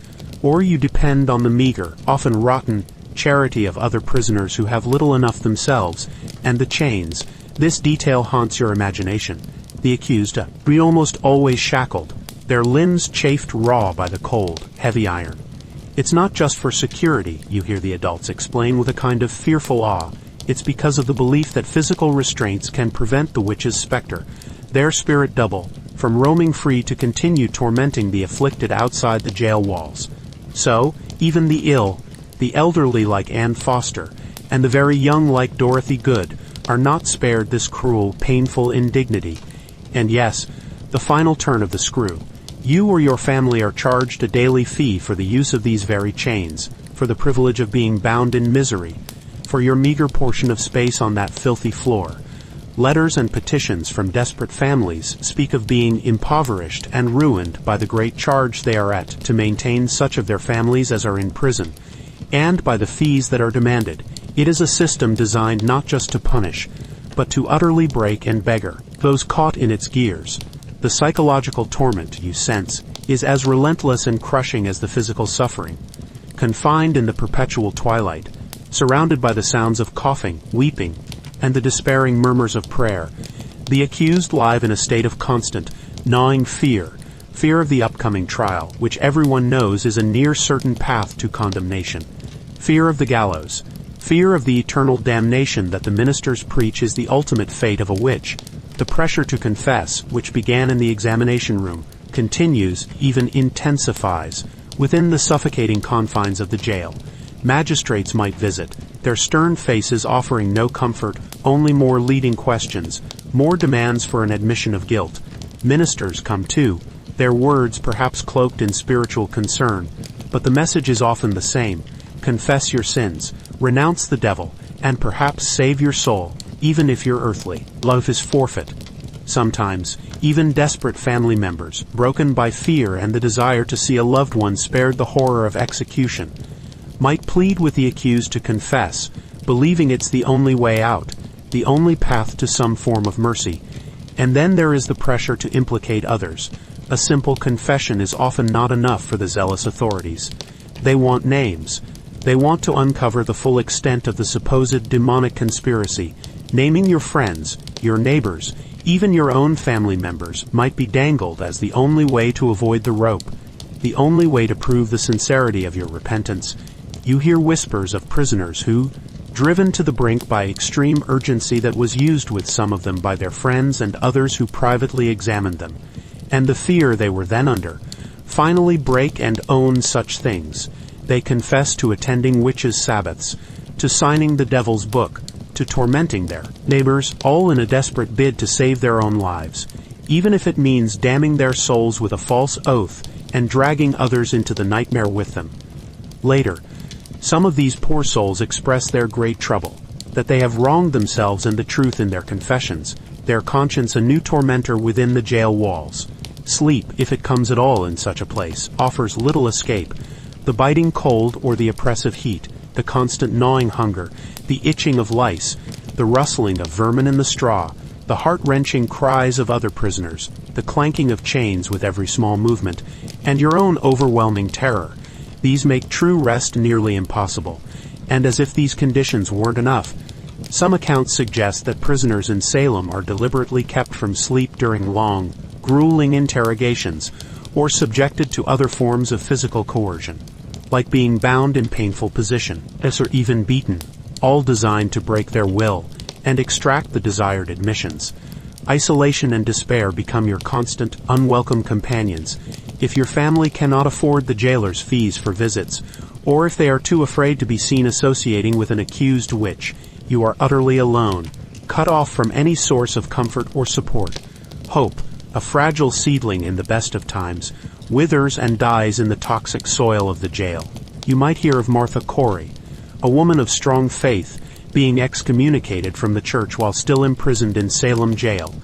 [SPEAKER 1] or you depend on the meager, often rotten, charity of other prisoners who have little enough themselves, and the chains. This detail haunts your imagination. The accused be almost always shackled, their limbs chafed raw by the cold, heavy iron. It's not just for security, you hear the adults explain with a kind of fearful awe. It's because of the belief that physical restraints can prevent the witch's specter, their spirit double, from roaming free to continue tormenting the afflicted outside the jail walls. So, even the ill, the elderly like Anne Foster, and the very young like Dorothy Good, are not spared this cruel, painful indignity. And yes, the final turn of the screw. You or your family are charged a daily fee for the use of these very chains, for the privilege of being bound in misery, for your meager portion of space on that filthy floor. Letters and petitions from desperate families speak of being impoverished and ruined by the great charge they are at to maintain such of their families as are in prison, and by the fees that are demanded. It is a system designed not just to punish, but to utterly break and beggar those caught in its gears. The psychological torment, you sense, is as relentless and crushing as the physical suffering. Confined in the perpetual twilight, surrounded by the sounds of coughing, weeping, and the despairing murmurs of prayer, the accused live in a state of constant, gnawing fear of the upcoming trial, which everyone knows is a near certain path to condemnation. Fear of the gallows, fear of the eternal damnation that the ministers preach is the ultimate fate of a witch. The pressure to confess, which began in the examination room, continues, even intensifies, within the suffocating confines of the jail. Magistrates might visit, their stern faces offering no comfort, only more leading questions, more demands for an admission of guilt. Ministers come too, their words perhaps cloaked in spiritual concern, but the message is often the same. Confess your sins, renounce the devil, and perhaps save your soul, even if your earthly life is forfeit. Sometimes, even desperate family members, broken by fear and the desire to see a loved one spared the horror of execution, might plead with the accused to confess, believing it's the only way out, the only path to some form of mercy. And then there is the pressure to implicate others. A simple confession is often not enough for the zealous authorities. They want names. They want to uncover the full extent of the supposed demonic conspiracy. Naming your friends, your neighbors, even your own family members might be dangled as the only way to avoid the rope, the only way to prove the sincerity of your repentance. You hear whispers of prisoners who, driven to the brink by extreme urgency that was used with some of them by their friends and others who privately examined them, and the fear they were then under, finally break and own such things. They confess to attending witches' sabbaths, to signing the devil's book, to tormenting their neighbors, all in a desperate bid to save their own lives, even if it means damning their souls with a false oath and dragging others into the nightmare with them. Later, some of these poor souls express their great trouble, that they have wronged themselves and the truth in their confessions, their conscience a new tormentor within the jail walls. Sleep, if it comes at all in such a place, offers little escape. The biting cold or the oppressive heat, the constant gnawing hunger, the itching of lice, the rustling of vermin in the straw, the heart-wrenching cries of other prisoners, the clanking of chains with every small movement, and your own overwhelming terror. These make true rest nearly impossible, and as if these conditions weren't enough, some accounts suggest that prisoners in Salem are deliberately kept from sleep during long, grueling interrogations, or subjected to other forms of physical coercion, like being bound in painful position, or even beaten, all designed to break their will and extract the desired admissions. Isolation and despair become your constant, unwelcome companions. If your family cannot afford the jailer's fees for visits, or if they are too afraid to be seen associating with an accused witch, you are utterly alone, cut off from any source of comfort or support. Hope, a fragile seedling in the best of times, withers and dies in the toxic soil of the jail. You might hear of Martha Corey, a woman of strong faith, being excommunicated from the church while still imprisoned in Salem jail,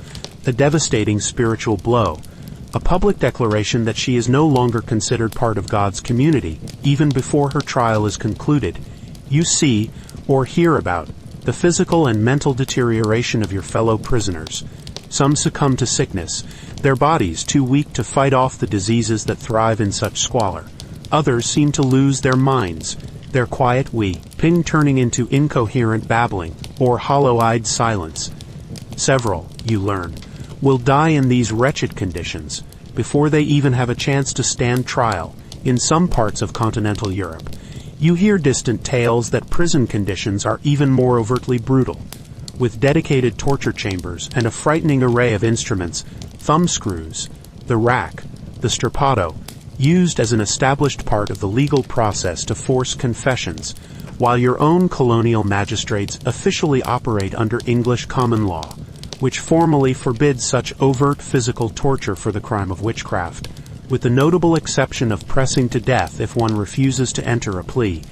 [SPEAKER 1] a devastating spiritual blow, a public declaration that she is no longer considered part of God's community, even before her trial is concluded. You see, or hear about, the physical and mental deterioration of your fellow prisoners. Some succumb to sickness, their bodies too weak to fight off the diseases that thrive in such squalor. Others seem to lose their minds, their quiet weeping turning into incoherent babbling or hollow-eyed silence. Several, you learn, will die in these wretched conditions before they even have a chance to stand trial. In some parts of continental Europe, you hear distant tales that prison conditions are even more overtly brutal, with dedicated torture chambers and a frightening array of instruments, thumbscrews, the rack, the strappado, used as an established part of the legal process to force confessions, while your own colonial magistrates officially operate under English common law, which formally forbids such overt physical torture for the crime of witchcraft, with the notable exception of pressing to death if one refuses to enter a plea.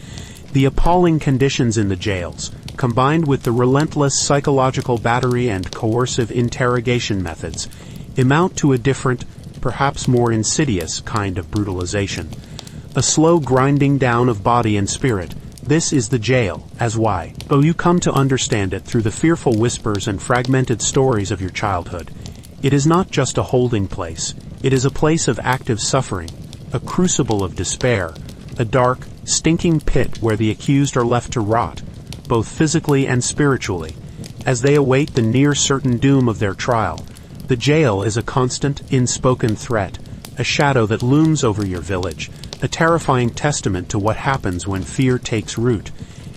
[SPEAKER 1] The appalling conditions in the jails, combined with the relentless psychological battery and coercive interrogation methods, amount to a different, perhaps more insidious kind of brutalization. A slow grinding down of body and spirit. This is the jail, as why, though you come to understand it through the fearful whispers and fragmented stories of your childhood. It is not just a holding place. It is a place of active suffering, a crucible of despair, a dark, stinking pit where the accused are left to rot, both physically and spiritually, as they await the near-certain doom of their trial. The jail is a constant, unspoken threat, a shadow that looms over your village, a terrifying testament to what happens when fear takes root,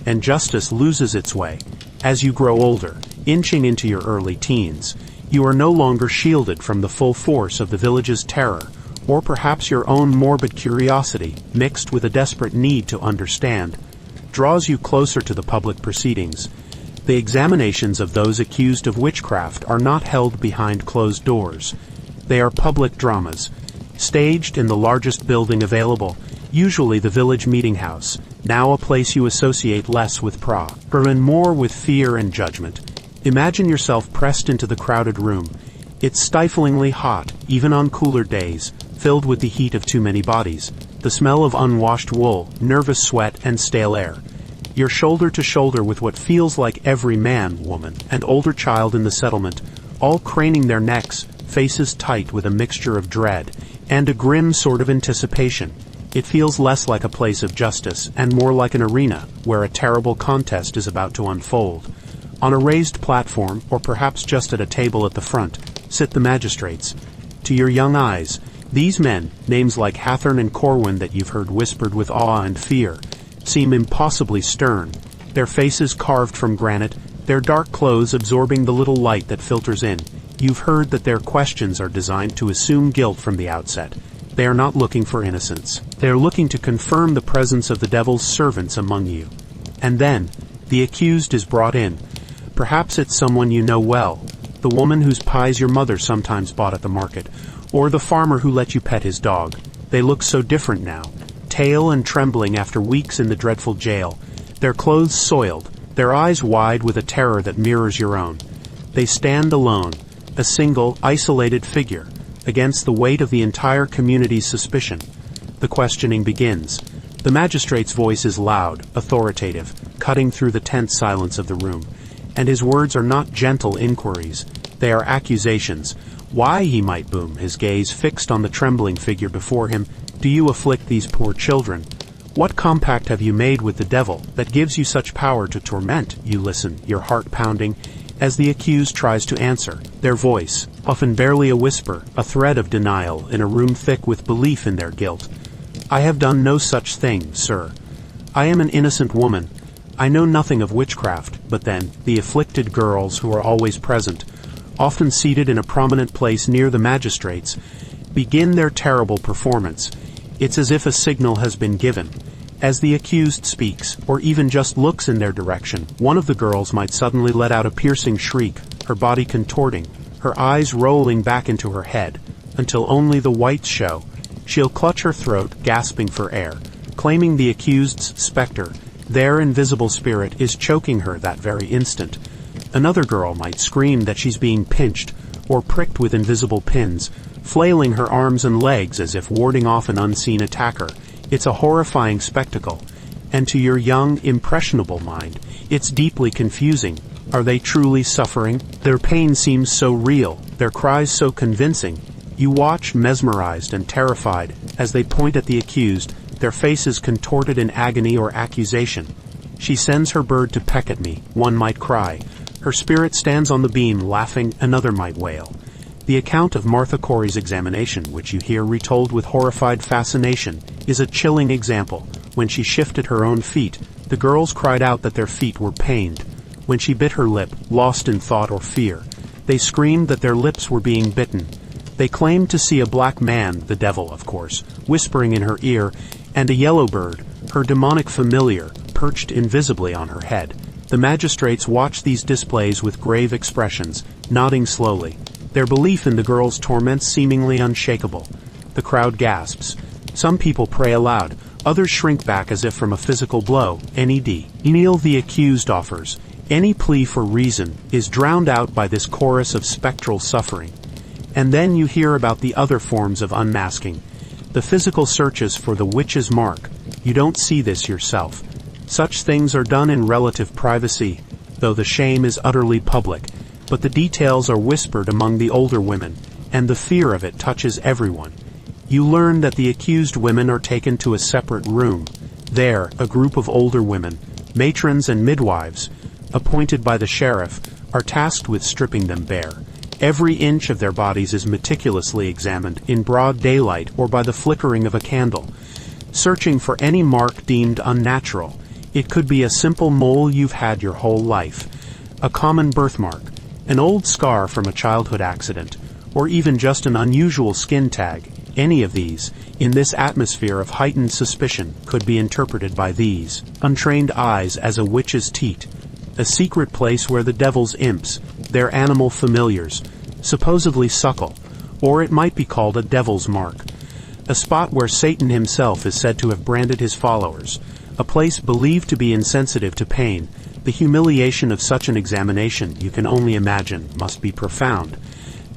[SPEAKER 1] and justice loses its way. As you grow older, inching into your early teens, you are no longer shielded from the full force of the village's terror, or perhaps your own morbid curiosity, mixed with a desperate need to understand, draws you closer to the public proceedings. The examinations of those accused of witchcraft are not held behind closed doors. They are public dramas, staged in the largest building available, usually the village meeting house, now a place you associate less with and more with fear and judgment. Imagine yourself pressed into the crowded room. It's stiflingly hot, even on cooler days, filled with the heat of too many bodies, the smell of unwashed wool, nervous sweat, and stale air. You're shoulder to shoulder with what feels like every man, woman, and older child in the settlement, all craning their necks, faces tight with a mixture of dread and a grim sort of anticipation. It feels less like a place of justice and more like an arena where a terrible contest is about to unfold. On a raised platform, or perhaps just at a table at the front, sit the magistrates. To your young eyes, these men, names like Hathorne and Corwin that you've heard whispered with awe and fear, seem impossibly stern, their faces carved from granite, their dark clothes absorbing the little light that filters in. You've heard that their questions are designed to assume guilt from the outset. They are not looking for innocence. They are looking to confirm the presence of the devil's servants among you. And then, the accused is brought in. Perhaps it's someone you know well, the woman whose pies your mother sometimes bought at the market, or the farmer who let you pet his dog. They look so different now, pale and trembling after weeks in the dreadful jail, their clothes soiled, their eyes wide with a terror that mirrors your own. They stand alone, a single, isolated figure, against the weight of the entire community's suspicion. The questioning begins. The magistrate's voice is loud, authoritative, cutting through the tense silence of the room. And his words are not gentle inquiries. They are accusations. Why, he might boom, his gaze fixed on the trembling figure before him, do you afflict these poor children? What compact have you made with the devil that gives you such power to torment? You listen, your heart pounding, as the accused tries to answer, their voice, often barely a whisper, a thread of denial in a room thick with belief in their guilt. I have done no such thing, sir. I am an innocent woman. I know nothing of witchcraft. But then, the afflicted girls who are always present, often seated in a prominent place near the magistrates, begin their terrible performance. It's as if a signal has been given. As the accused speaks, or even just looks in their direction, one of the girls might suddenly let out a piercing shriek, her body contorting, her eyes rolling back into her head, until only the whites show. She'll clutch her throat, gasping for air, claiming the accused's specter, their invisible spirit, is choking her that very instant. Another girl might scream that she's being pinched, or pricked with invisible pins, flailing her arms and legs as if warding off an unseen attacker. It's a horrifying spectacle, and to your young, impressionable mind, it's deeply confusing. Are they truly suffering? Their pain seems so real, their cries so convincing. You watch, mesmerized and terrified, as they point at the accused, their faces contorted in agony or accusation. She sends her bird to peck at me, one might cry. Her spirit stands on the beam, laughing, another might wail. The account of Martha Corey's examination, which you hear retold with horrified fascination, is a chilling example. When she shifted her own feet, the girls cried out that their feet were pained. When she bit her lip, lost in thought or fear, they screamed that their lips were being bitten. They claimed to see a black man, the devil, of course, whispering in her ear, and a yellow bird, her demonic familiar, perched invisibly on her head. The magistrates watched these displays with grave expressions, nodding slowly, their belief in the girl's torments seemingly unshakable. The crowd gasps. Some people pray aloud, others shrink back as if from a physical blow. Kneel the accused offers. Any plea for reason is drowned out by this chorus of spectral suffering. And then you hear about the other forms of unmasking. The physical searches for the witch's mark. You don't see this yourself. Such things are done in relative privacy, though the shame is utterly public. But the details are whispered among the older women, and the fear of it touches everyone. You learn that the accused women are taken to a separate room. There, a group of older women, matrons and midwives, appointed by the sheriff, are tasked with stripping them bare. Every inch of their bodies is meticulously examined in broad daylight or by the flickering of a candle, searching for any mark deemed unnatural. It could be a simple mole you've had your whole life, a common birthmark, an old scar from a childhood accident, or even just an unusual skin tag. Any of these, in this atmosphere of heightened suspicion, could be interpreted by these untrained eyes as a witch's teat, a secret place where the devil's imps, their animal familiars, supposedly suckle, or it might be called a devil's mark, a spot where Satan himself is said to have branded his followers, a place believed to be insensitive to pain. The humiliation of such an examination, you can only imagine, must be profound,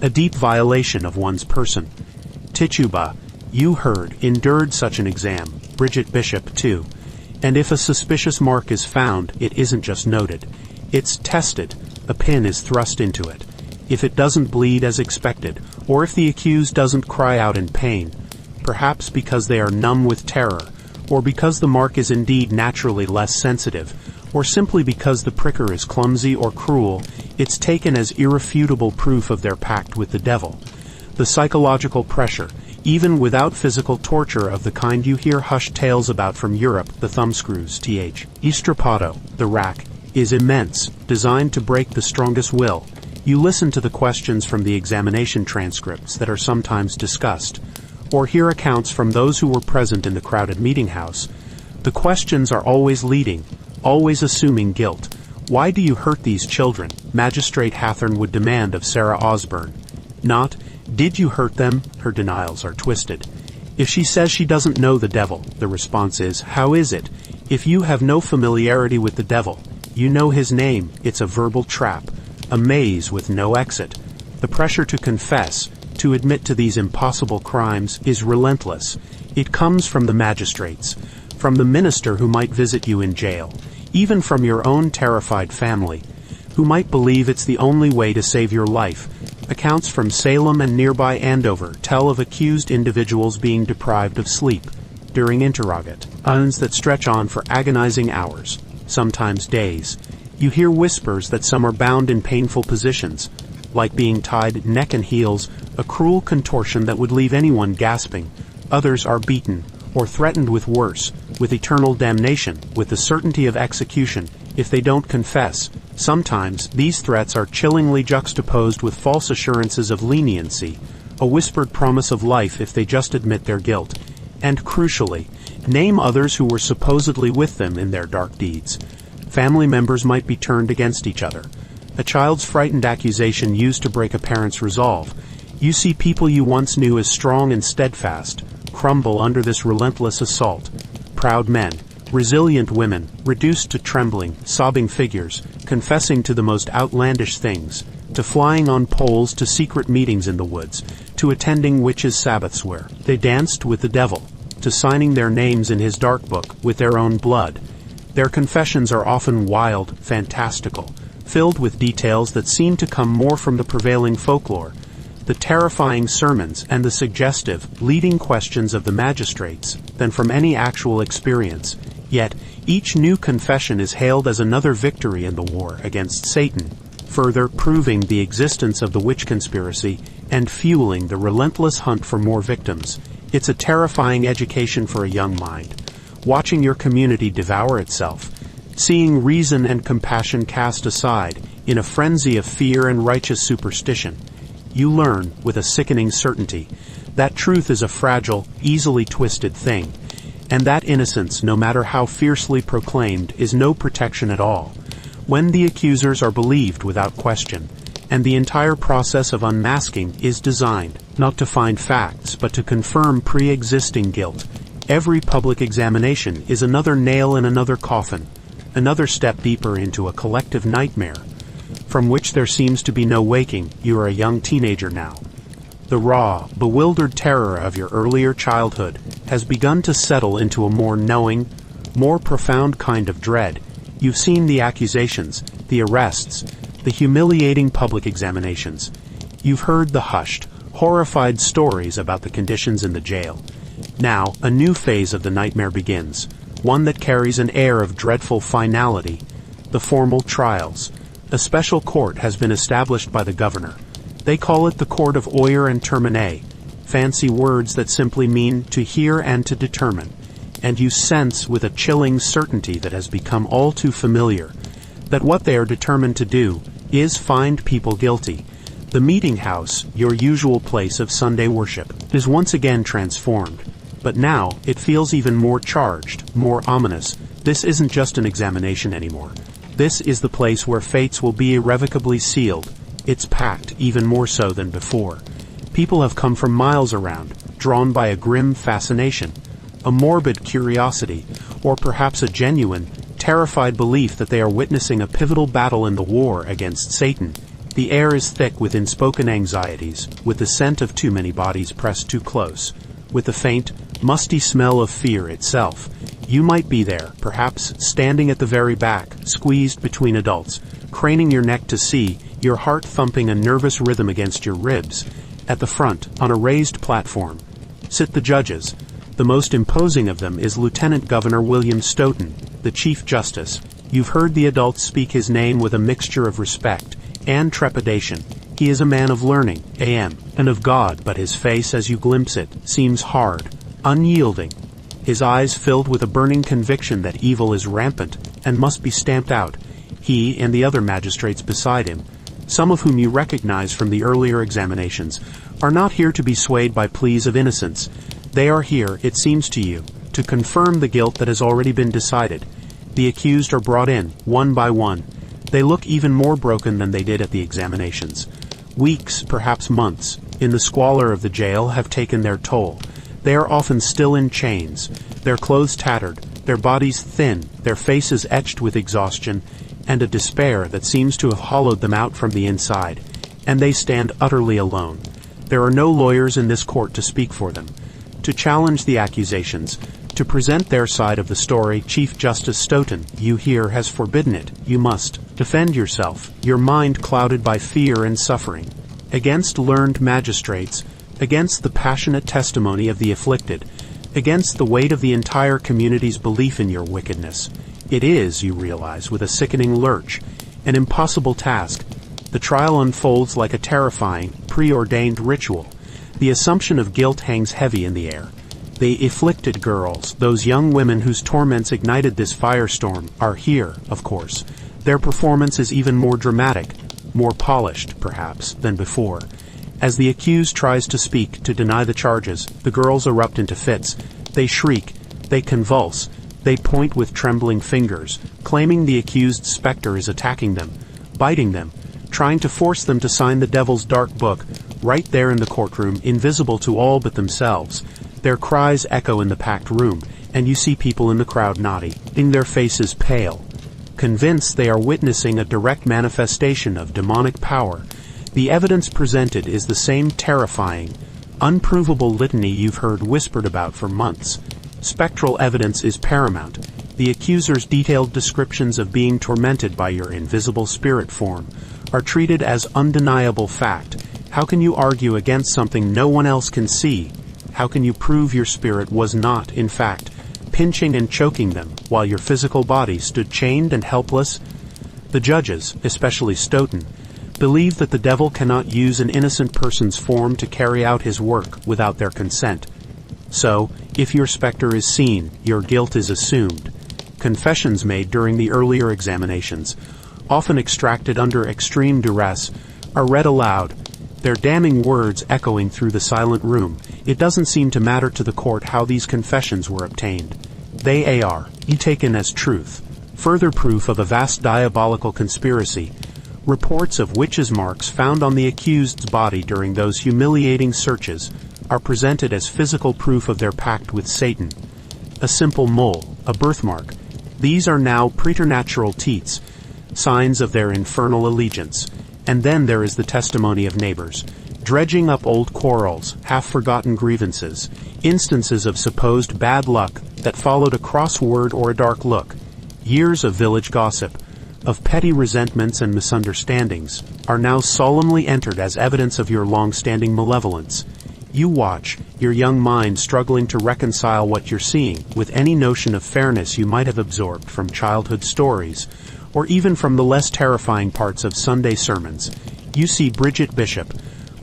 [SPEAKER 1] a deep violation of one's person. Tituba, you heard, endured such an exam, Bridget Bishop too. And if a suspicious mark is found, it isn't just noted. It's tested. A pin is thrust into it. If it doesn't bleed as expected, or if the accused doesn't cry out in pain, perhaps because they are numb with terror, or because the mark is indeed naturally less sensitive, or simply because the pricker is clumsy or cruel, it's taken as irrefutable proof of their pact with the devil. The psychological pressure, even without physical torture of the kind you hear hushed tales about from Europe, the thumbscrews, Estrapado, the rack, is immense, designed to break the strongest will. You listen to the questions from the examination transcripts that are sometimes discussed, or hear accounts from those who were present in the crowded meeting house. The questions are always leading, always assuming guilt. Why do you hurt these children? Magistrate Hathorne would demand of Sarah Osborne. Not, did you hurt them? Her denials are twisted. If she says she doesn't know the devil, the response is, how is it? If you have no familiarity with the devil, you know his name. It's a verbal trap, a maze with no exit. The pressure to confess, to admit to these impossible crimes, is relentless. It comes from the magistrates, from the minister who might visit you in jail, even from your own terrified family, who might believe it's the only way to save your life. Accounts from Salem and nearby Andover tell of accused individuals being deprived of sleep during interrogate, that stretch on for agonizing hours, sometimes days. You hear whispers that some are bound in painful positions, like being tied neck and heels, a cruel contortion that would leave anyone gasping. Others are beaten, or threatened with worse, with eternal damnation, with the certainty of execution, if they don't confess. Sometimes, these threats are chillingly juxtaposed with false assurances of leniency, a whispered promise of life if they just admit their guilt. And crucially, name others who were supposedly with them in their dark deeds. Family members might be turned against each other. A child's frightened accusation used to break a parent's resolve. You see people you once knew as strong and steadfast crumble under this relentless assault. Proud men, resilient women, reduced to trembling, sobbing figures, confessing to the most outlandish things, to flying on poles to secret meetings in the woods, to attending witches' Sabbaths where they danced with the devil, to signing their names in his dark book with their own blood. Their confessions are often wild, fantastical, filled with details that seem to come more from the prevailing folklore, the terrifying sermons and the suggestive, leading questions of the magistrates, than from any actual experience. Yet, each new confession is hailed as another victory in the war against Satan. further proving the existence of the witch conspiracy and fueling the relentless hunt for more victims. It's a terrifying education for a young mind. Watching your community devour itself, seeing reason and compassion cast aside in a frenzy of fear and righteous superstition, you learn with a sickening certainty that truth is a fragile, easily twisted thing, and that innocence, no matter how fiercely proclaimed, is no protection at all. When the accusers are believed without question, and the entire process of unmasking is designed not to find facts but to confirm pre-existing guilt, every public examination is another nail in another coffin, another step deeper into a collective nightmare, from which there seems to be no waking. You are a young teenager now. The raw, bewildered terror of your earlier childhood has begun to settle into a more knowing, more profound kind of dread. You've seen the accusations, the arrests, the humiliating public examinations. You've heard the hushed, horrified stories about the conditions in the jail. Now, a new phase of the nightmare begins, one that carries an air of dreadful finality. The formal trials. A special court has been established by the governor. They call it the Court of Oyer and Termine, fancy words that simply mean to hear and to determine. And you sense with a chilling certainty that has become all too familiar, that what they are determined to do is find people guilty. The meeting house, your usual place of Sunday worship, is once again transformed. But now, it feels even more charged, more ominous. This isn't just an examination anymore. This is the place where fates will be irrevocably sealed. It's packed, even more so than before. People have come from miles around, drawn by a grim fascination, a morbid curiosity, or perhaps a genuine, terrified belief that they are witnessing a pivotal battle in the war against Satan. The air is thick with unspoken anxieties, with the scent of too many bodies pressed too close, with the faint, musty smell of fear itself. You might be there, perhaps standing at the very back, squeezed between adults, craning your neck to see, your heart thumping a nervous rhythm against your ribs. At the front, on a raised platform, sit the judges. The most imposing of them is Lieutenant Governor William Stoughton, the Chief Justice. You've heard the adults speak his name with a mixture of respect and trepidation. He is a man of learning, and of God, but his face, as you glimpse it, seems hard, unyielding. His eyes filled with a burning conviction that evil is rampant and must be stamped out. He and the other magistrates beside him, some of whom you recognize from the earlier examinations, are not here to be swayed by pleas of innocence. They are here, it seems to you, to confirm the guilt that has already been decided. The accused are brought in, one by one. They look even more broken than they did at the examinations. Weeks, perhaps months, in the squalor of the jail have taken their toll. They are often still in chains, their clothes tattered, their bodies thin, their faces etched with exhaustion, and a despair that seems to have hollowed them out from the inside, and they stand utterly alone. There are no lawyers in this court to speak for them, to challenge the accusations, to present their side of the story. Chief Justice Stoughton, you hear, has forbidden it. You must defend yourself, your mind clouded by fear and suffering, against learned magistrates, against the passionate testimony of the afflicted, against the weight of the entire community's belief in your wickedness. It is, you realize, with a sickening lurch, an impossible task. The trial unfolds like a terrifying, preordained ritual. The assumption of guilt hangs heavy in the air. The afflicted girls, those young women whose torments ignited this firestorm, are here, of course. Their performance is even more dramatic, more polished, perhaps, than before. As the accused tries to speak, to deny the charges, the girls erupt into fits. They shriek, they convulse, they point with trembling fingers, claiming the accused's specter is attacking them, biting them, trying to force them to sign the devil's dark book, right there in the courtroom, invisible to all but themselves. Their cries echo in the packed room, and you see people in the crowd nodding, their faces pale, convinced they are witnessing a direct manifestation of demonic power. The evidence presented is the same terrifying, unprovable litany you've heard whispered about for months. Spectral evidence is paramount. The accuser's detailed descriptions of being tormented by your invisible spirit form are treated as undeniable fact. How can you argue against something no one else can see? How can you prove your spirit was not, in fact, pinching and choking them while your physical body stood chained and helpless? The judges, especially Stoughton, believe that the devil cannot use an innocent person's form to carry out his work without their consent. So, if your specter is seen, your guilt is assumed. Confessions made during the earlier examinations, often extracted under extreme duress, are read aloud, their damning words echoing through the silent room. It doesn't seem to matter to the court how these confessions were obtained. They are taken as truth. Further proof of a vast diabolical conspiracy. Reports of witches' marks found on the accused's body during those humiliating searches are presented as physical proof of their pact with Satan. A simple mole, a birthmark. These are now preternatural teats, signs of their infernal allegiance. And then there is the testimony of neighbors, dredging up old quarrels, half-forgotten grievances, instances of supposed bad luck that followed a cross word or a dark look. Years of village gossip, of petty resentments and misunderstandings, are now solemnly entered as evidence of your long-standing malevolence. You watch, your young mind struggling to reconcile what you're seeing with any notion of fairness you might have absorbed from childhood stories, or even from the less terrifying parts of Sunday sermons. You see Bridget Bishop,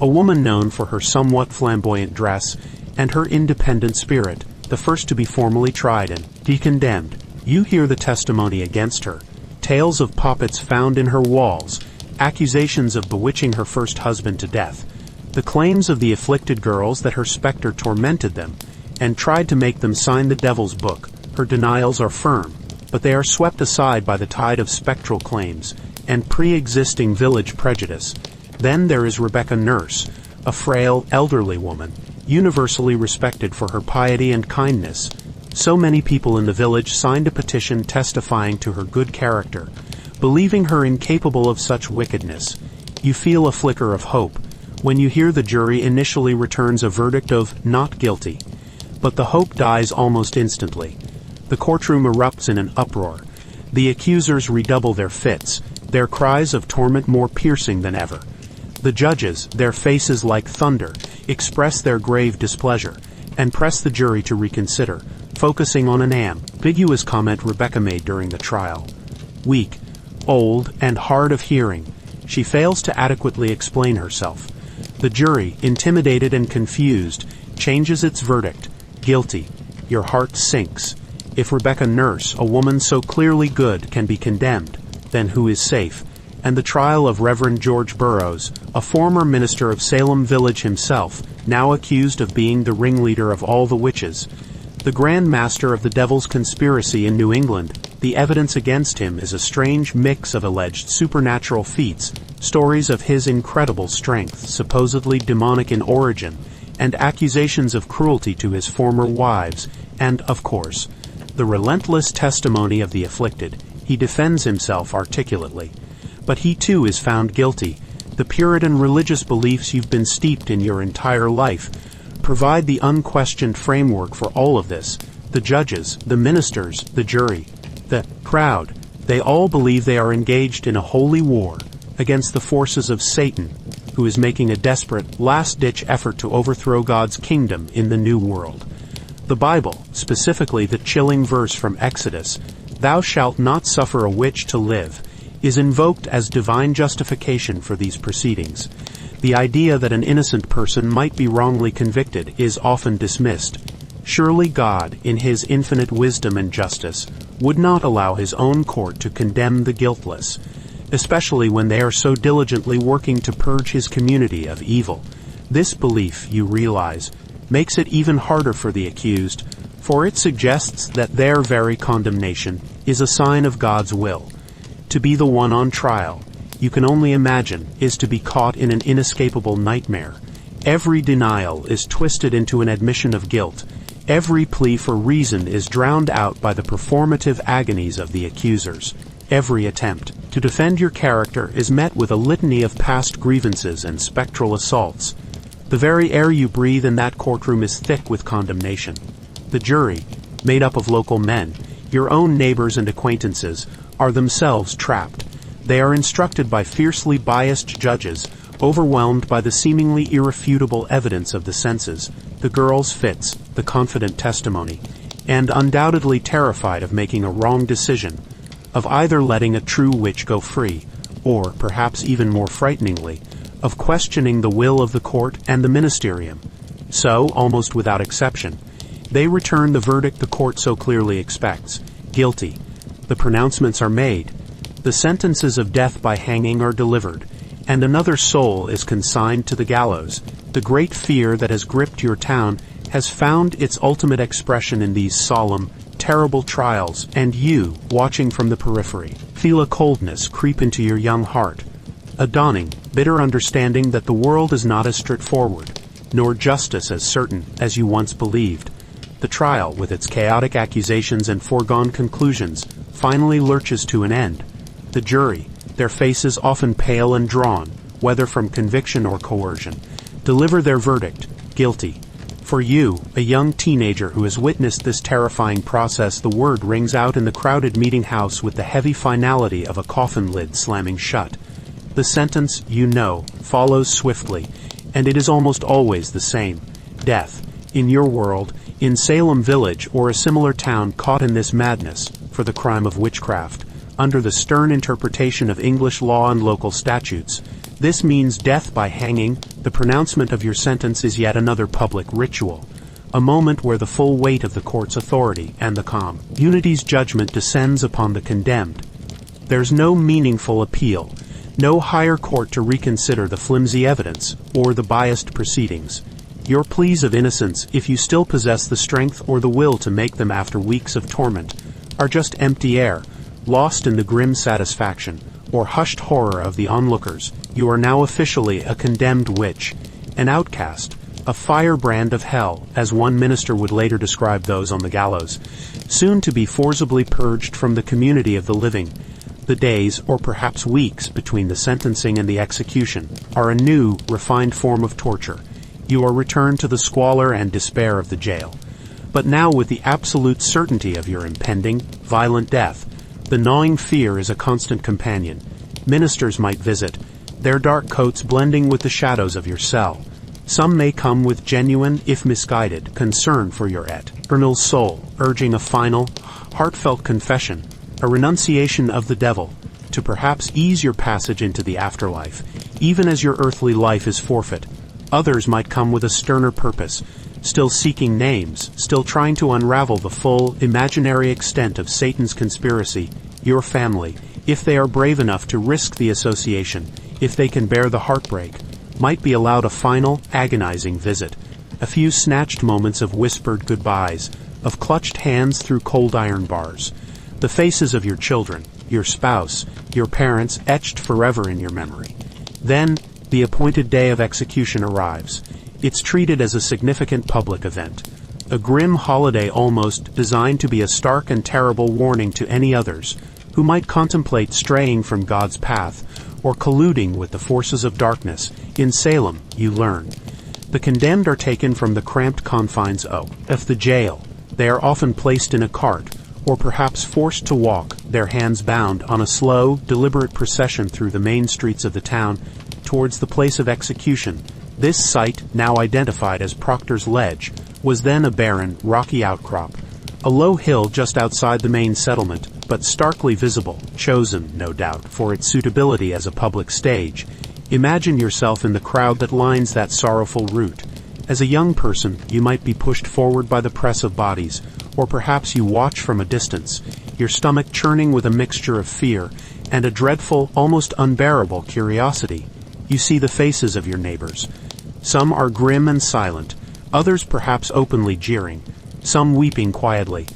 [SPEAKER 1] a woman known for her somewhat flamboyant dress and her independent spirit, the first to be formally tried and be condemned. You hear the testimony against her, tales of poppets found in her walls, accusations of bewitching her first husband to death, the claims of the afflicted girls that her specter tormented them and tried to make them sign the devil's book. Her denials are firm, but they are swept aside by the tide of spectral claims and pre-existing village prejudice. Then there is Rebecca Nurse, a frail, elderly woman, universally respected for her piety and kindness. So many people in the village signed a petition testifying to her good character, believing her incapable of such wickedness. You feel a flicker of hope when you hear the jury initially returns a verdict of not guilty. But the hope dies almost instantly. The courtroom erupts in an uproar. The accusers redouble their fits, their cries of torment more piercing than ever. The judges, their faces like thunder, express their grave displeasure, and press the jury to reconsider, focusing on an ambiguous comment Rebecca made during the trial. Weak, old, and hard of hearing, she fails to adequately explain herself. The jury, intimidated and confused, changes its verdict. Guilty. Your heart sinks. If Rebecca Nurse, a woman so clearly good, can be condemned, then who is safe? And the trial of Reverend George Burroughs, a former minister of Salem Village himself, now accused of being the ringleader of all the witches, the grand master of the devil's conspiracy in New England. The evidence against him is a strange mix of alleged supernatural feats, stories of his incredible strength, supposedly demonic in origin, and accusations of cruelty to his former wives, and, of course, the relentless testimony of the afflicted. He defends himself articulately. But he too is found guilty. The Puritan religious beliefs you've been steeped in your entire life provide the unquestioned framework for all of this. The judges, the ministers, the jury, the crowd, they all believe they are engaged in a holy war against the forces of Satan, who is making a desperate, last-ditch effort to overthrow God's kingdom in the New World. The Bible, specifically the chilling verse from Exodus, "Thou shalt not suffer a witch to live," is invoked as divine justification for these proceedings. The idea that an innocent person might be wrongly convicted is often dismissed. Surely God, in his infinite wisdom and justice, would not allow his own court to condemn the guiltless, especially when they are so diligently working to purge his community of evil. This belief, you realize, makes it even harder for the accused, for it suggests that their very condemnation is a sign of God's will. To be the one on trial, you can only imagine, is to be caught in an inescapable nightmare. Every denial is twisted into an admission of guilt. Every plea for reason is drowned out by the performative agonies of the accusers. Every attempt to defend your character is met with a litany of past grievances and spectral assaults. The very air you breathe in that courtroom is thick with condemnation. The jury, made up of local men, your own neighbors and acquaintances, are themselves trapped. They are instructed by fiercely biased judges, overwhelmed by the seemingly irrefutable evidence of the senses, the girl's fits, the confident testimony, and undoubtedly terrified of making a wrong decision. of either letting a true witch go free, or, perhaps even more frighteningly, of questioning the will of the court and the ministerium. So, almost without exception, they return the verdict the court so clearly expects: guilty. The pronouncements are made. The sentences of death by hanging are delivered, and another soul is consigned to the gallows. The great fear that has gripped your town has found its ultimate expression in these solemn, terrible trials, and you, watching from the periphery, feel a coldness creep into your young heart, a dawning, bitter understanding that the world is not as straightforward, nor justice as certain as you once believed. The trial, with its chaotic accusations and foregone conclusions, finally lurches to an end. The jury, their faces often pale and drawn, whether from conviction or coercion, deliver their verdict: guilty. For you, a young teenager who has witnessed this terrifying process, the word rings out in the crowded meeting house with the heavy finality of a coffin lid slamming shut. The sentence, you know, follows swiftly, and it is almost always the same: death. In your world, in Salem Village or a similar town caught in this madness, for the crime of witchcraft, under the stern interpretation of English law and local statutes, this means death by hanging. The pronouncement of your sentence is yet another public ritual, a moment where the full weight of the court's authority and the community's judgment descends upon the condemned. There's no meaningful appeal, no higher court to reconsider the flimsy evidence or the biased proceedings. Your pleas of innocence, if you still possess the strength or the will to make them after weeks of torment, are just empty air, lost in the grim satisfaction or hushed horror of the onlookers. You are now officially a condemned witch, an outcast, a firebrand of hell, as one minister would later describe those on the gallows, soon to be forcibly purged from the community of the living. The days, or perhaps weeks, between the sentencing and the execution are a new, refined form of torture. You are returned to the squalor and despair of the jail, but now with the absolute certainty of your impending, violent death. The gnawing fear is a constant companion. Ministers might visit, their dark coats blending with the shadows of your cell. Some may come with genuine, if misguided, concern for your eternal soul, urging a final, heartfelt confession, a renunciation of the devil, to perhaps ease your passage into the afterlife, even as your earthly life is forfeit. Others might come with a sterner purpose, still seeking names, still trying to unravel the full, imaginary extent of Satan's conspiracy. Your family, if they are brave enough to risk the association, if they can bear the heartbreak, might be allowed a final, agonizing visit, a few snatched moments of whispered goodbyes, of clutched hands through cold iron bars, the faces of your children, your spouse, your parents etched forever in your memory. Then, the appointed day of execution arrives. It's treated as a significant public event, a grim holiday almost, designed to be a stark and terrible warning to any others who might contemplate straying from God's path or colluding with the forces of darkness. In Salem, you learn, the condemned are taken from the cramped confines of the jail. They are often placed in a cart, or perhaps forced to walk, their hands bound, on a slow, deliberate procession through the main streets of the town towards the place of execution. This site, now identified as Proctor's Ledge, was then a barren, rocky outcrop, a low hill just outside the main settlement, but starkly visible, chosen, no doubt, for its suitability as a public stage. Imagine yourself in the crowd that lines that sorrowful route. As a young person, you might be pushed forward by the press of bodies, or perhaps you watch from a distance, your stomach churning with a mixture of fear and a dreadful, almost unbearable curiosity. You see the faces of your neighbors. Some are grim and silent, others perhaps openly jeering, some weeping quietly,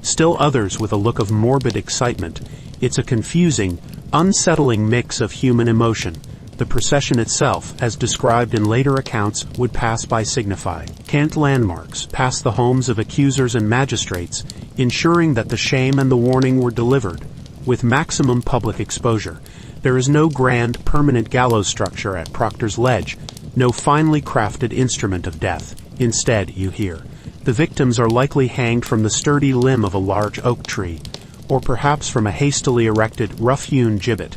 [SPEAKER 1] still others with a look of morbid excitement. It's a confusing, unsettling mix of human emotion. The procession itself, as described in later accounts, would pass by significant landmarks, past the homes of accusers and magistrates, ensuring that the shame and the warning were delivered with maximum public exposure. There is no grand, permanent gallows structure at Proctor's Ledge, no finely crafted instrument of death. Instead, you hear, the victims are likely hanged from the sturdy limb of a large oak tree, or perhaps from a hastily erected, rough-hewn gibbet.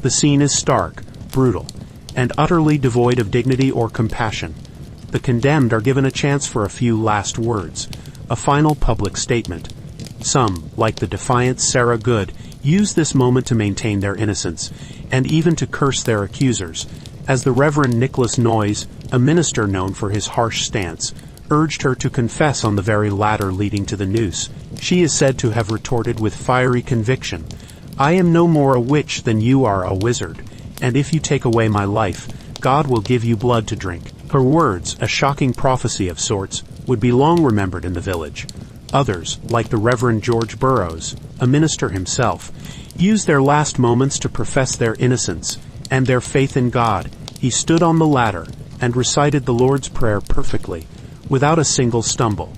[SPEAKER 1] The scene is stark, brutal, and utterly devoid of dignity or compassion. The condemned are given a chance for a few last words, a final public statement. Some, like the defiant Sarah Good, use this moment to maintain their innocence, and even to curse their accusers, as the Reverend Nicholas Noyes, a minister known for his harsh stance, urged her to confess on the very ladder leading to the noose. She is said to have retorted with fiery conviction, "I am no more a witch than you are a wizard, and if you take away my life, God will give you blood to drink." Her words, a shocking prophecy of sorts, would be long remembered in the village. Others, like the Reverend George Burroughs, a minister himself, used their last moments to profess their innocence and their faith in God. He stood on the ladder and recited the Lord's Prayer perfectly, without a single stumble,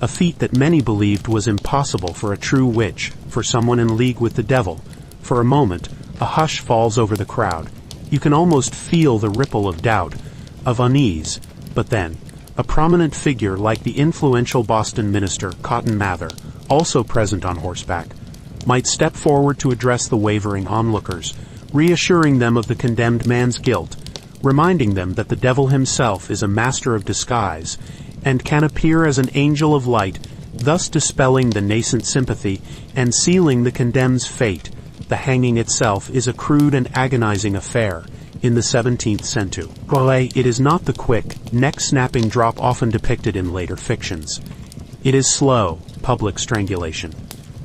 [SPEAKER 1] a feat that many believed was impossible for a true witch, for someone in league with the devil. For a moment, a hush falls over the crowd. You can almost feel the ripple of doubt, of unease, but then, a prominent figure like the influential Boston minister Cotton Mather, also present on horseback, might step forward to address the wavering onlookers, reassuring them of the condemned man's guilt, reminding them that the devil himself is a master of disguise, and can appear as an angel of light, thus dispelling the nascent sympathy and sealing the condemned's fate. The hanging itself is a crude and agonizing affair. In the 17th century, it is not the quick, neck-snapping drop often depicted in later fictions. It is slow, public strangulation,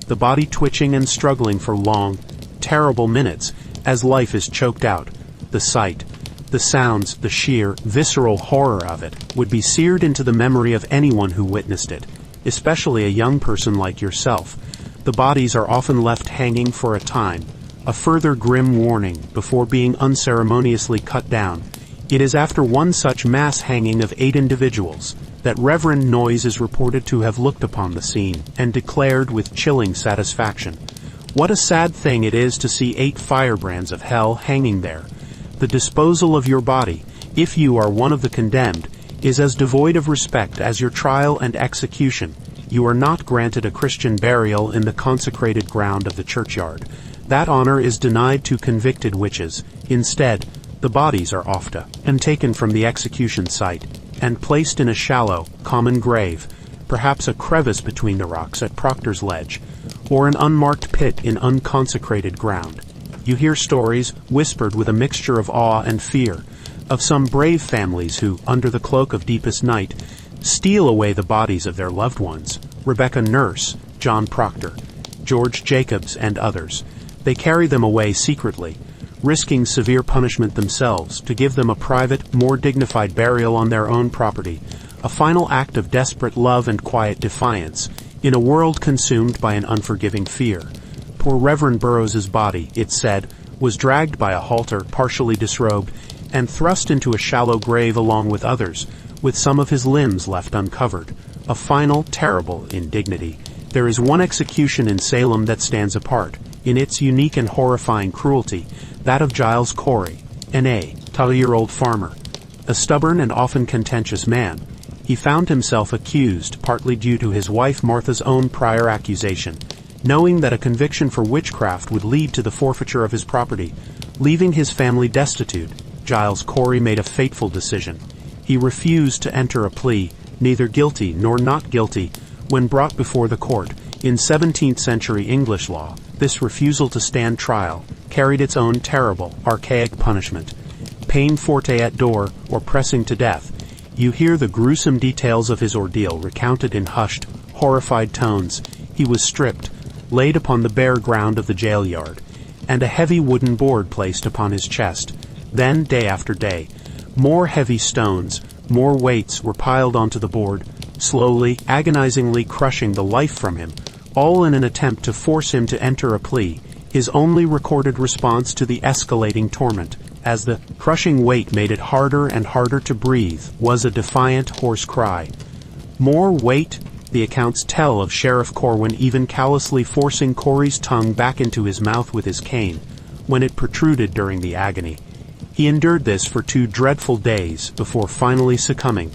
[SPEAKER 1] the body twitching and struggling for long, terrible minutes as life is choked out. The sight, the sounds, the sheer, visceral horror of it would be seared into the memory of anyone who witnessed it, especially a young person like yourself. The bodies are often left hanging for a time, a further grim warning before being unceremoniously cut down. It is after one such mass hanging of 8 individuals that Reverend Noyes is reported to have looked upon the scene and declared with chilling satisfaction, "What a sad thing it is to see 8 firebrands of hell hanging there. The disposal of your body, if you are one of the condemned, is as devoid of respect as your trial and execution. You are not granted a Christian burial in the consecrated ground of the churchyard. That honor is denied to convicted witches. Instead, the bodies are offed and taken from the execution site and placed in a shallow, common grave, perhaps a crevice between the rocks at Proctor's Ledge, or an unmarked pit in unconsecrated ground." You hear stories, whispered with a mixture of awe and fear, of some brave families who, under the cloak of deepest night, steal away the bodies of their loved ones. Rebecca Nurse, John Proctor, George Jacobs, and others. They carry them away secretly, risking severe punishment themselves to give them a private, more dignified burial on their own property, a final act of desperate love and quiet defiance, in a world consumed by an unforgiving fear. Poor Reverend Burroughs's body, it said, was dragged by a halter, partially disrobed, and thrust into a shallow grave along with others, with some of his limbs left uncovered. A final, terrible indignity. There is one execution in Salem that stands apart, in its unique and horrifying cruelty, that of Giles Corey, an 80-year-old farmer. A stubborn and often contentious man, he found himself accused, partly due to his wife Martha's own prior accusation, knowing that a conviction for witchcraft would lead to the forfeiture of his property, leaving his family destitute. Giles Corey made a fateful decision. He refused to enter a plea, neither guilty nor not guilty, when brought before the court. In 17th century English law, this refusal to stand trial carried its own terrible, archaic punishment. Pain forte at door, or pressing to death. You hear the gruesome details of his ordeal recounted in hushed, horrified tones. He was stripped, laid upon the bare ground of the jail yard, and a heavy wooden board placed upon his chest. Then, day after day, more heavy stones, more weights were piled onto the board, slowly, agonizingly crushing the life from him, all in an attempt to force him to enter a plea, his only recorded response to the escalating torment, as the crushing weight made it harder and harder to breathe, was a defiant, hoarse cry. More weight? The accounts tell of Sheriff Corwin even callously forcing Corey's tongue back into his mouth with his cane, when it protruded during the agony. He endured this for 2 dreadful days before finally succumbing,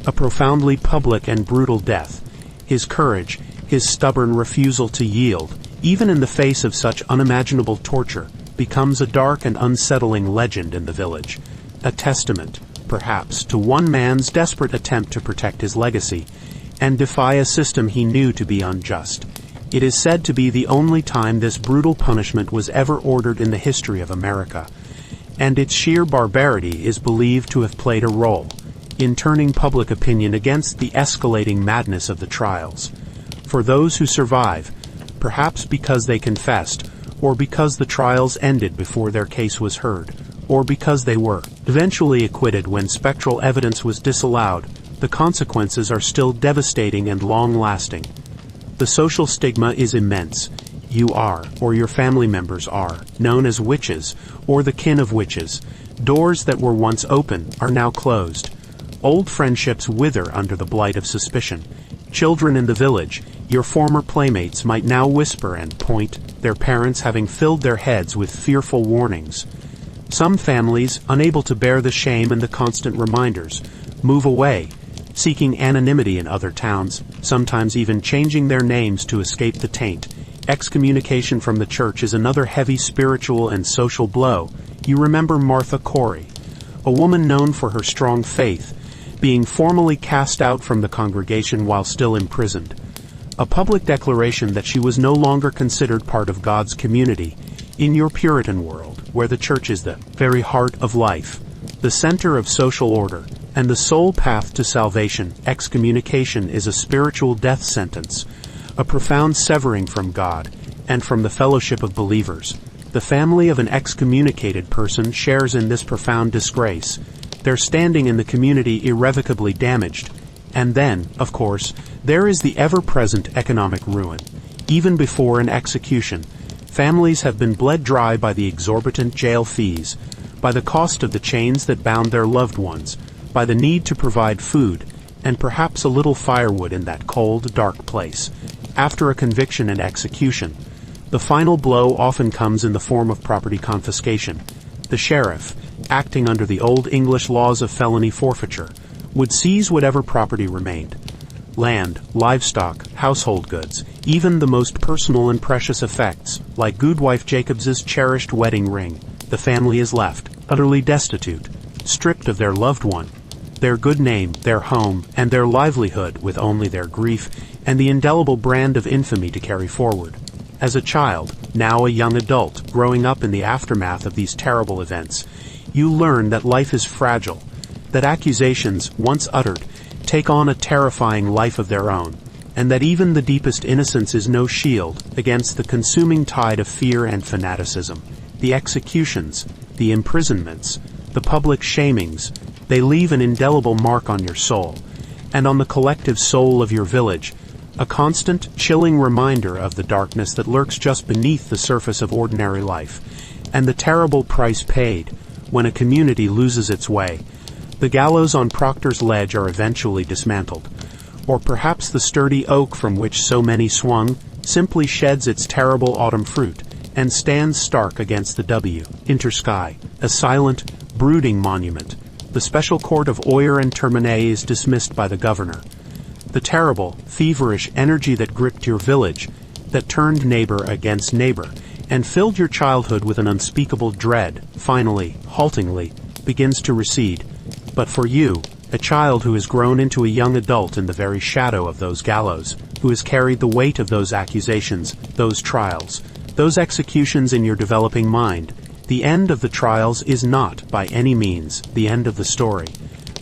[SPEAKER 1] a profoundly public and brutal death. His courage, his stubborn refusal to yield, even in the face of such unimaginable torture, becomes a dark and unsettling legend in the village, a testament, perhaps, to one man's desperate attempt to protect his legacy and defy a system he knew to be unjust. It is said to be the only time this brutal punishment was ever ordered in the history of America, and its sheer barbarity is believed to have played a role in turning public opinion against the escalating madness of the trials. For those who survive, perhaps because they confessed, or because the trials ended before their case was heard, or because they were eventually acquitted when spectral evidence was disallowed, the consequences are still devastating and long-lasting. The social stigma is immense. You are, or your family members are, known as witches, or the kin of witches. Doors that were once open are now closed. Old friendships wither under the blight of suspicion. Children in the village, your former playmates, might now whisper and point, their parents having filled their heads with fearful warnings. Some families, unable to bear the shame and the constant reminders, move away, seeking anonymity in other towns, sometimes even changing their names to escape the taint. Excommunication from the church is another heavy spiritual and social blow. You remember Martha Corey, a woman known for her strong faith, being formally cast out from the congregation while still imprisoned. A public declaration that she was no longer considered part of God's community. In your Puritan world, where the church is the very heart of life, the center of social order, and the sole path to salvation, excommunication is a spiritual death sentence, a profound severing from God and from the fellowship of believers. The family of an excommunicated person shares in this profound disgrace, their standing in the community irrevocably damaged. And then, of course, there is the ever-present economic ruin. Even before an execution, families have been bled dry by the exorbitant jail fees, by the cost of the chains that bound their loved ones, by the need to provide food, and perhaps a little firewood in that cold, dark place. After a conviction and execution, the final blow often comes in the form of property confiscation. The sheriff, acting under the old English laws of felony forfeiture, would seize whatever property remained. Land, livestock, household goods, even the most personal and precious effects, like Goodwife Jacobs's cherished wedding ring. The family is left, utterly destitute, stripped of their loved one, their good name, their home, and their livelihood, with only their grief and the indelible brand of infamy to carry forward. As a child, now a young adult, growing up in the aftermath of these terrible events, you learn that life is fragile, that accusations, once uttered, take on a terrifying life of their own, and that even the deepest innocence is no shield against the consuming tide of fear and fanaticism. The executions, the imprisonments, the public shamings, they leave an indelible mark on your soul, and on the collective soul of your village, a constant, chilling reminder of the darkness that lurks just beneath the surface of ordinary life, and the terrible price paid when a community loses its way. The gallows on Proctor's Ledge are eventually dismantled, or perhaps the sturdy oak from which so many swung simply sheds its terrible autumn fruit and stands stark against the intersky, a silent, brooding monument. The special court of Oyer and Termine is dismissed by the governor. The terrible, feverish energy that gripped your village, that turned neighbor against neighbor, and filled your childhood with an unspeakable dread, finally, haltingly, begins to recede. But for you, a child who has grown into a young adult in the very shadow of those gallows, who has carried the weight of those accusations, those trials, those executions in your developing mind, the end of the trials is not, by any means, the end of the story.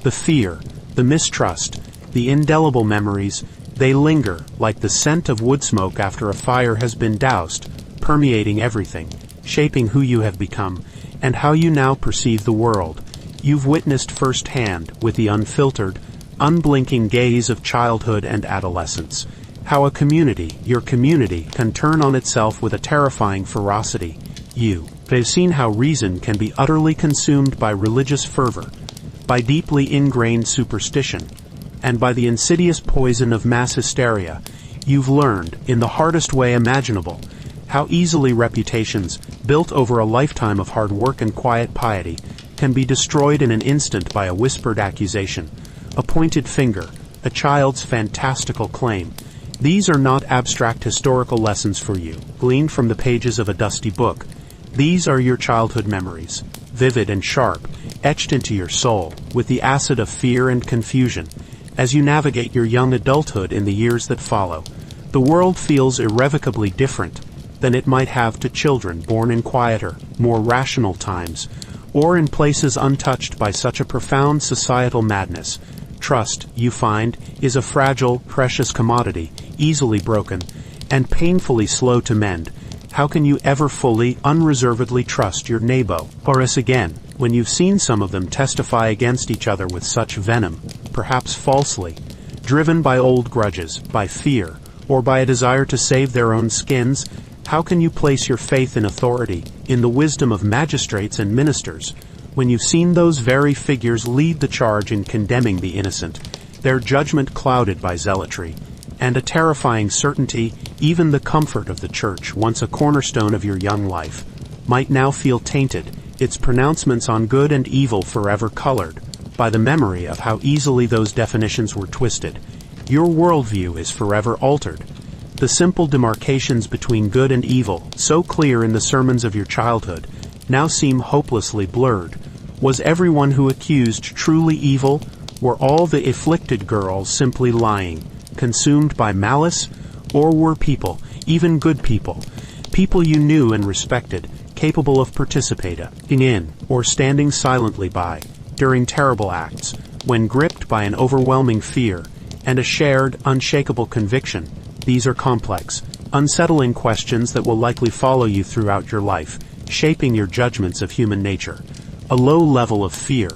[SPEAKER 1] The fear, the mistrust, the indelible memories, they linger like the scent of wood smoke after a fire has been doused, permeating everything, shaping who you have become, and how you now perceive the world. You've witnessed firsthand, with the unfiltered, unblinking gaze of childhood and adolescence, how a community, your community, can turn on itself with a terrifying ferocity. They've seen how reason can be utterly consumed by religious fervor, by deeply ingrained superstition, and by the insidious poison of mass hysteria. You've learned, in the hardest way imaginable, how easily reputations, built over a lifetime of hard work and quiet piety, can be destroyed in an instant by a whispered accusation, a pointed finger, a child's fantastical claim. These are not abstract historical lessons for you, gleaned from the pages of a dusty book. These are your childhood memories, vivid and sharp, etched into your soul, with the acid of fear and confusion, as you navigate your young adulthood in the years that follow. The world feels irrevocably different than it might have to children born in quieter, more rational times, or in places untouched by such a profound societal madness. Trust, you find, is a fragile, precious commodity, easily broken, and painfully slow to mend. How can you ever fully, unreservedly trust your neighbor? Or else again, when you've seen some of them testify against each other with such venom, perhaps falsely, driven by old grudges, by fear, or by a desire to save their own skins, how can you place your faith in authority, in the wisdom of magistrates and ministers, when you've seen those very figures lead the charge in condemning the innocent, their judgment clouded by zealotry, and a terrifying certainty even the comfort of the church, once a cornerstone of your young life, might now feel tainted, its pronouncements on good and evil forever colored by the memory of how easily those definitions were twisted? Your worldview is forever altered. The simple demarcations between good and evil, so clear in the sermons of your childhood, now seem hopelessly blurred. Was everyone who accused truly evil? Were all the afflicted girls simply lying, consumed by malice? Or were people, even good people, people you knew and respected, capable of participating in, or standing silently by, during terrible acts, when gripped by an overwhelming fear, and a shared, unshakable conviction? These are complex, unsettling questions that will likely follow you throughout your life, shaping your judgments of human nature. A low level of fear,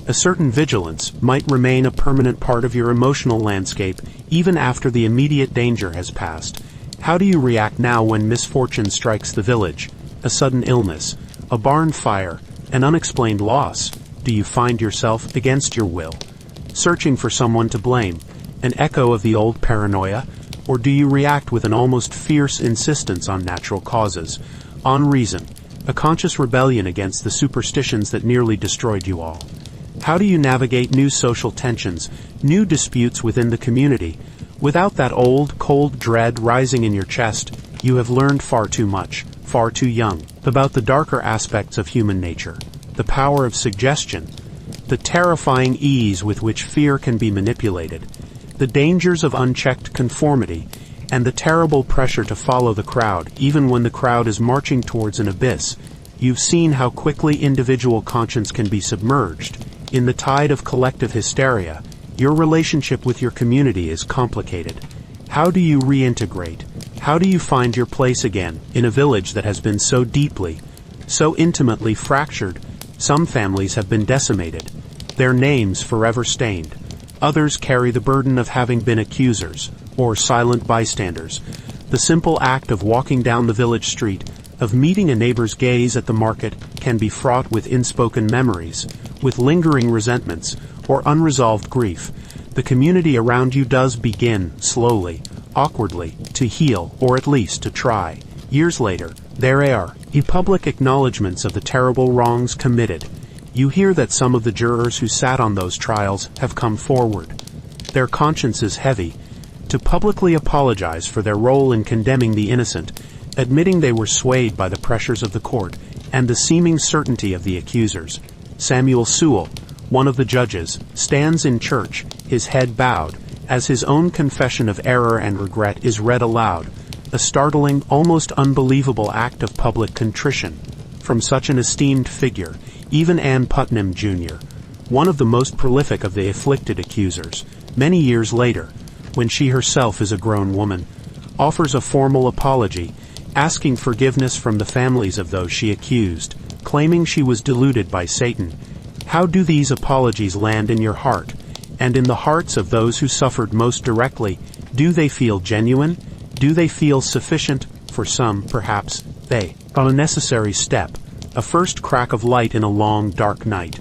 [SPEAKER 1] a certain vigilance, might remain a permanent part of your emotional landscape even after the immediate danger has passed. How do you react now when misfortune strikes the village? A sudden illness, a barn fire, an unexplained loss? Do you find yourself, against your will, searching for someone to blame, an echo of the old paranoia? Or do you react with an almost fierce insistence on natural causes, on reason, a conscious rebellion against the superstitions that nearly destroyed you all? How do you navigate new social tensions, new disputes within the community? Without that old, cold dread rising in your chest, you have learned far too much, far too young, about the darker aspects of human nature, the power of suggestion, the terrifying ease with which fear can be manipulated, the dangers of unchecked conformity, and the terrible pressure to follow the crowd, even when the crowd is marching towards an abyss. You've seen how quickly individual conscience can be submerged in the tide of collective hysteria. Your relationship with your community is complicated. How do you reintegrate? How do you find your place again in a village that has been so deeply, so intimately fractured? Some families have been decimated, their names forever stained. Others carry the burden of having been accusers, or silent bystanders. The simple act of walking down the village street, of meeting a neighbor's gaze at the market, can be fraught with unspoken memories, with lingering resentments, or unresolved grief. The community around you does begin, slowly, awkwardly, to heal, or at least to try. Years later, there are public acknowledgments of the terrible wrongs committed. You hear that some of the jurors who sat on those trials have come forward, their consciences heavy, to publicly apologize for their role in condemning the innocent, admitting they were swayed by the pressures of the court and the seeming certainty of the accusers. Samuel Sewell, one of the judges, stands in church, his head bowed, as his own confession of error and regret is read aloud, a startling, almost unbelievable act of public contrition. From such an esteemed figure, even Ann Putnam, Jr., one of the most prolific of the afflicted accusers, many years later, when she herself is a grown woman, offers a formal apology, asking forgiveness from the families of those she accused, claiming she was deluded by Satan. How do these apologies land in your heart, and in the hearts of those who suffered most directly? Do they feel genuine? Do they feel sufficient? For some, perhaps, they are a necessary step, a first crack of light in a long, dark night.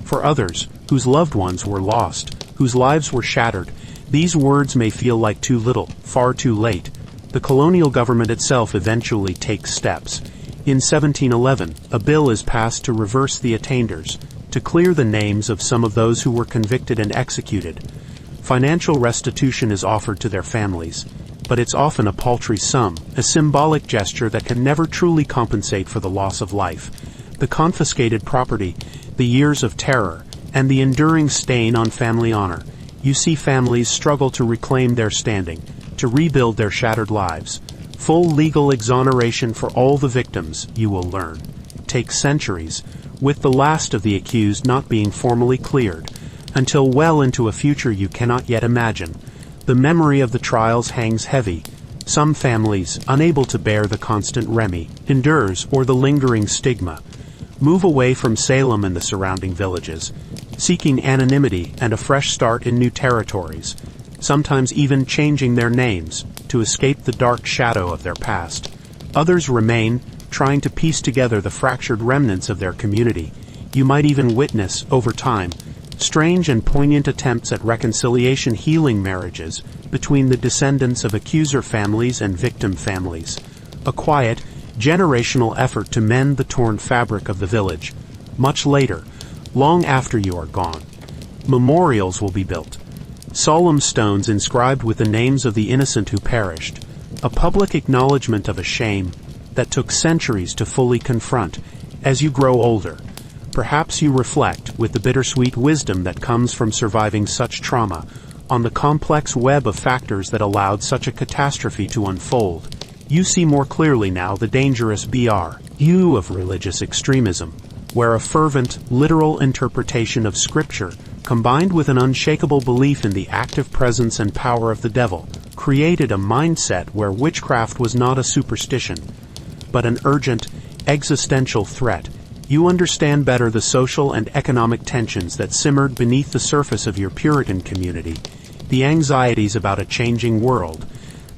[SPEAKER 1] For others, whose loved ones were lost, whose lives were shattered, these words may feel like too little, far too late. The colonial government itself eventually takes steps. In 1711, a bill is passed to reverse the attainders, to clear the names of some of those who were convicted and executed. Financial restitution is offered to their families, but it's often a paltry sum, a symbolic gesture that can never truly compensate for the loss of life, the confiscated property, the years of terror, and the enduring stain on family honor. You see families struggle to reclaim their standing, to rebuild their shattered lives. Full legal exoneration for all the victims, you will learn, takes centuries, with the last of the accused not being formally cleared, until well into a future you cannot yet imagine. The memory of the trials hangs heavy. Some families, unable to bear the constant endures or the lingering stigma, move away from Salem and the surrounding villages, seeking anonymity and a fresh start in new territories, sometimes even changing their names to escape the dark shadow of their past. Others remain, trying to piece together the fractured remnants of their community. You might even witness, over time, strange and poignant attempts at reconciliation, healing marriages between the descendants of accuser families and victim families. A quiet, generational effort to mend the torn fabric of the village. Much later, long after you are gone, memorials will be built. Solemn stones inscribed with the names of the innocent who perished. A public acknowledgement of a shame that took centuries to fully confront. As you grow older, perhaps you reflect, with the bittersweet wisdom that comes from surviving such trauma, on the complex web of factors that allowed such a catastrophe to unfold. You see more clearly now the dangerous BRU of religious extremism, where a fervent, literal interpretation of Scripture, combined with an unshakable belief in the active presence and power of the devil, created a mindset where witchcraft was not a superstition, but an urgent, existential threat. You understand better the social and economic tensions that simmered beneath the surface of your Puritan community, the anxieties about a changing world,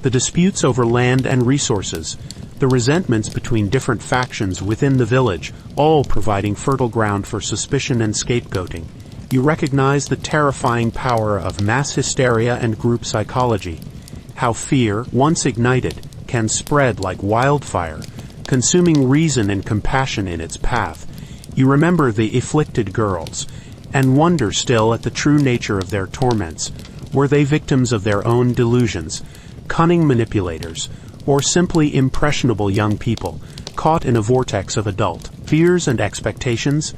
[SPEAKER 1] the disputes over land and resources, the resentments between different factions within the village, all providing fertile ground for suspicion and scapegoating. You recognize the terrifying power of mass hysteria and group psychology, how fear, once ignited, can spread like wildfire, consuming reason and compassion in its path. You remember the afflicted girls, and wonder still at the true nature of their torments. Were they victims of their own delusions, cunning manipulators, or simply impressionable young people, caught in a vortex of adult fears and expectations?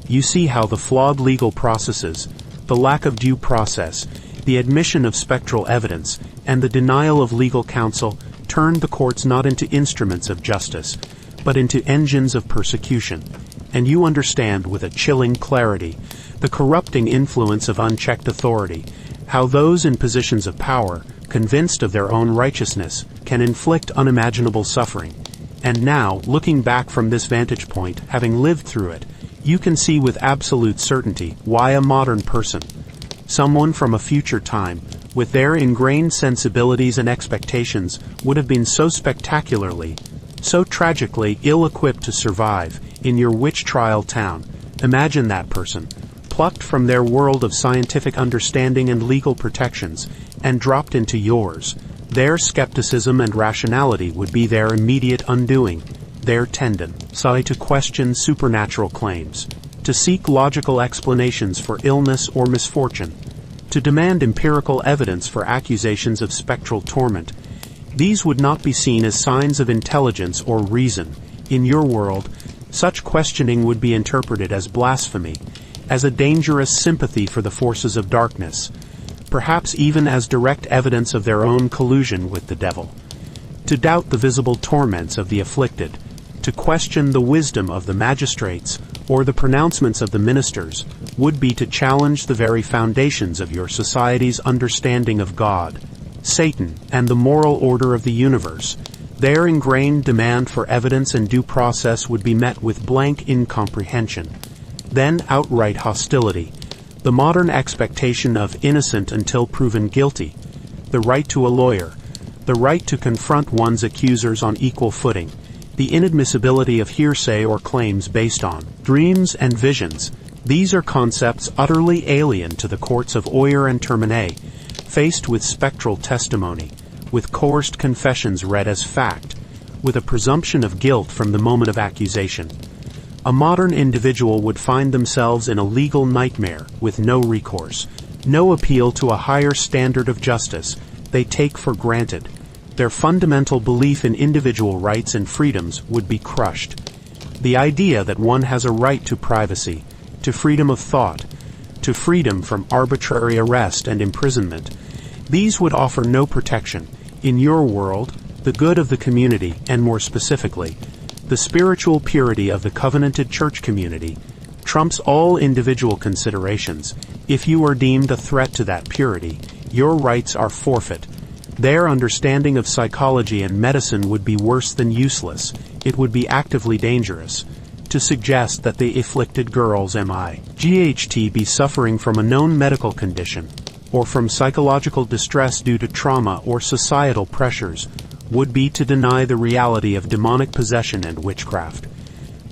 [SPEAKER 1] You see how the flawed legal processes, the lack of due process, the admission of spectral evidence, and the denial of legal counsel turned the courts not into instruments of justice, but into engines of persecution. And you understand with a chilling clarity the corrupting influence of unchecked authority, how those in positions of power, convinced of their own righteousness, can inflict unimaginable suffering. And now, looking back from this vantage point, having lived through it, you can see with absolute certainty why a modern person, someone from a future time, with their ingrained sensibilities and expectations, would have been so spectacularly, so tragically ill-equipped to survive in your witch trial town. Imagine that person, plucked from their world of scientific understanding and legal protections, and dropped into yours. Their skepticism and rationality would be their immediate undoing, their tendency to question supernatural claims, to seek logical explanations for illness or misfortune, to demand empirical evidence for accusations of spectral torment. These would not be seen as signs of intelligence or reason. In your world, such questioning would be interpreted as blasphemy, as a dangerous sympathy for the forces of darkness, perhaps even as direct evidence of their own collusion with the devil. To doubt the visible torments of the afflicted, to question the wisdom of the magistrates or the pronouncements of the ministers, would be to challenge the very foundations of your society's understanding of God, Satan, and the moral order of the universe. Their ingrained demand for evidence and due process would be met with blank incomprehension, then outright hostility. The modern expectation of innocent until proven guilty, the right to a lawyer, the right to confront one's accusers on equal footing, the inadmissibility of hearsay or claims based on dreams and visions. These are concepts utterly alien to the courts of Oyer and Termine, faced with spectral testimony, with coerced confessions read as fact, with a presumption of guilt from the moment of accusation. A modern individual would find themselves in a legal nightmare with no recourse, no appeal to a higher standard of justice they take for granted. Their fundamental belief in individual rights and freedoms would be crushed. The idea that one has a right to privacy, to freedom of thought, to freedom from arbitrary arrest and imprisonment, these would offer no protection. In your world, the good of the community, and more specifically, the spiritual purity of the covenanted church community, trumps all individual considerations. If you are deemed a threat to that purity, your rights are forfeit. Their understanding of psychology and medicine would be worse than useless. It would be actively dangerous. To suggest that the afflicted girls might be suffering from a known medical condition, or from psychological distress due to trauma or societal pressures, would be to deny the reality of demonic possession and witchcraft.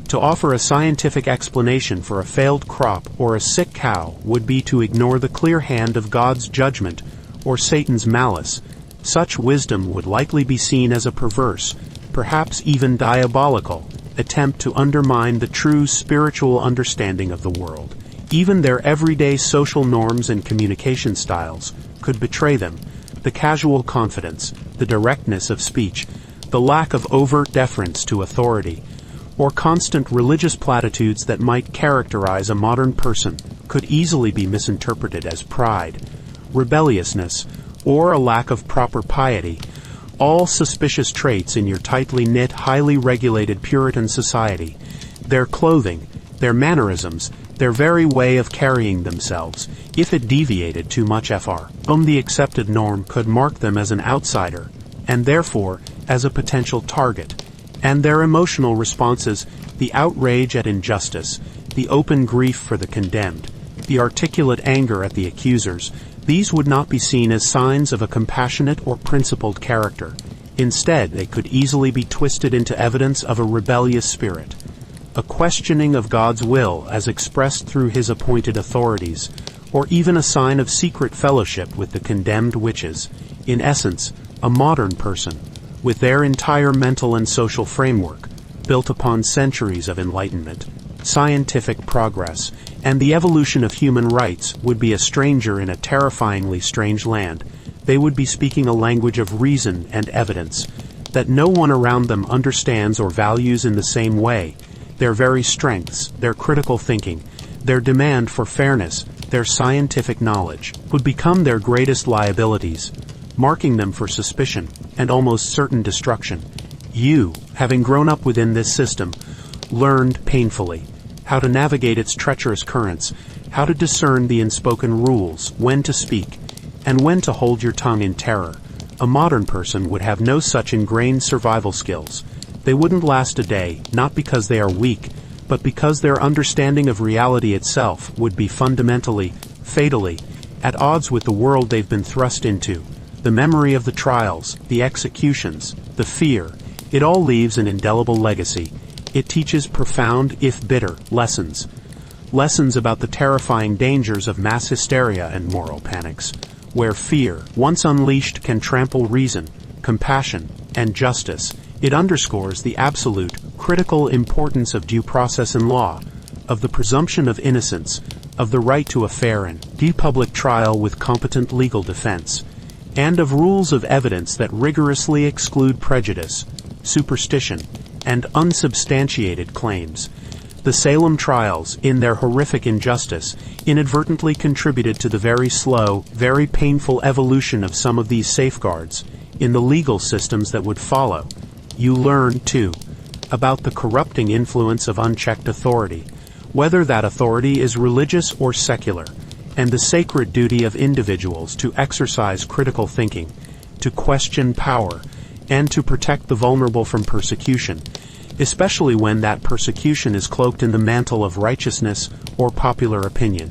[SPEAKER 1] To offer a scientific explanation for a failed crop or a sick cow would be to ignore the clear hand of God's judgment or Satan's malice. Such wisdom would likely be seen as a perverse, perhaps even diabolical, attempt to undermine the true spiritual understanding of the world. Even their everyday social norms and communication styles could betray them. The casual confidence, the directness of speech, the lack of overt deference to authority, or constant religious platitudes that might characterize a modern person could easily be misinterpreted as pride, rebelliousness, or a lack of proper piety, all suspicious traits in your tightly knit, highly regulated Puritan society. Their clothing, their mannerisms, their very way of carrying themselves, if it deviated too much from the accepted norm, could mark them as an outsider, and therefore as a potential target. And their emotional responses, the outrage at injustice, the open grief for the condemned, the articulate anger at the accusers, these would not be seen as signs of a compassionate or principled character. Instead, they could easily be twisted into evidence of a rebellious spirit, a questioning of God's will as expressed through His appointed authorities, or even a sign of secret fellowship with the condemned witches. In essence, a modern person, with their entire mental and social framework, built upon centuries of enlightenment, scientific progress, and the evolution of human rights, would be a stranger in a terrifyingly strange land. They would be speaking a language of reason and evidence that no one around them understands or values in the same way. Their very strengths, their critical thinking, their demand for fairness, their scientific knowledge, would become their greatest liabilities, marking them for suspicion and almost certain destruction. You, having grown up within this system, learned painfully how to navigate its treacherous currents, how to discern the unspoken rules, when to speak, and when to hold your tongue in terror. A modern person would have no such ingrained survival skills. They wouldn't last a day, not because they are weak, but because their understanding of reality itself would be fundamentally, fatally, at odds with the world they've been thrust into. The memory of the trials, the executions, the fear, it all leaves an indelible legacy. It teaches profound, if bitter, lessons. Lessons about the terrifying dangers of mass hysteria and moral panics, where fear, once unleashed, can trample reason, compassion, and justice. It underscores the absolute, critical importance of due process in law, of the presumption of innocence, of the right to a fair and public trial with competent legal defense, and of rules of evidence that rigorously exclude prejudice, superstition, and unsubstantiated claims. The Salem trials, in their horrific injustice, inadvertently contributed to the very slow, very painful evolution of some of these safeguards in the legal systems that would follow. You learn, too, about the corrupting influence of unchecked authority, whether that authority is religious or secular, and the sacred duty of individuals to exercise critical thinking, to question power, and to protect the vulnerable from persecution, especially when that persecution is cloaked in the mantle of righteousness or popular opinion.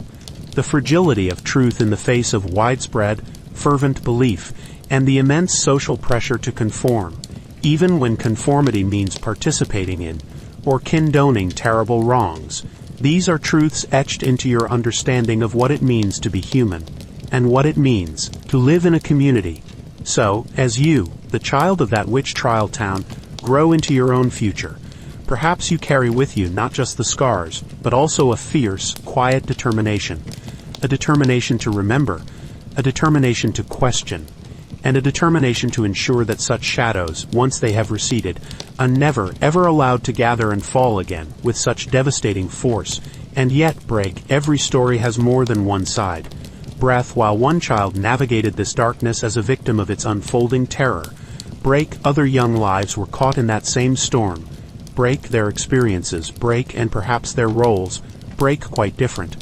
[SPEAKER 1] The fragility of truth in the face of widespread, fervent belief, and the immense social pressure to conform, even when conformity means participating in or condoning terrible wrongs. These are truths etched into your understanding of what it means to be human, and what it means to live in a community. So, as you, the child of that witch trial town, grow into your own future, perhaps you carry with you not just the scars, but also a fierce, quiet determination. A determination to remember, a determination to question, and a determination to ensure that such shadows, once they have receded, are never, ever allowed to gather and fall again with such devastating force, and yet break. Every story has more than one side. breath while one child navigated this darkness as a victim of its unfolding terror. Break, other young lives were caught in that same storm. Break, their experiences, break, and perhaps their roles, break quite different.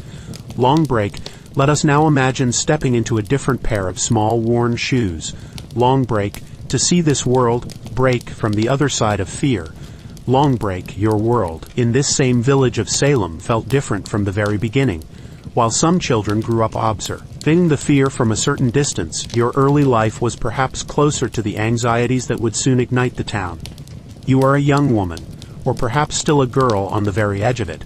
[SPEAKER 1] Long break, let us now imagine stepping into a different pair of small worn shoes. Long break, to see this world, break from the other side of fear. Long break, your world, in this same village of Salem, felt different from the very beginning. While some children grew up observing the fear from a certain distance, your early life was perhaps closer to the anxieties that would soon ignite the town. You are a young woman, or perhaps still a girl on the very edge of it,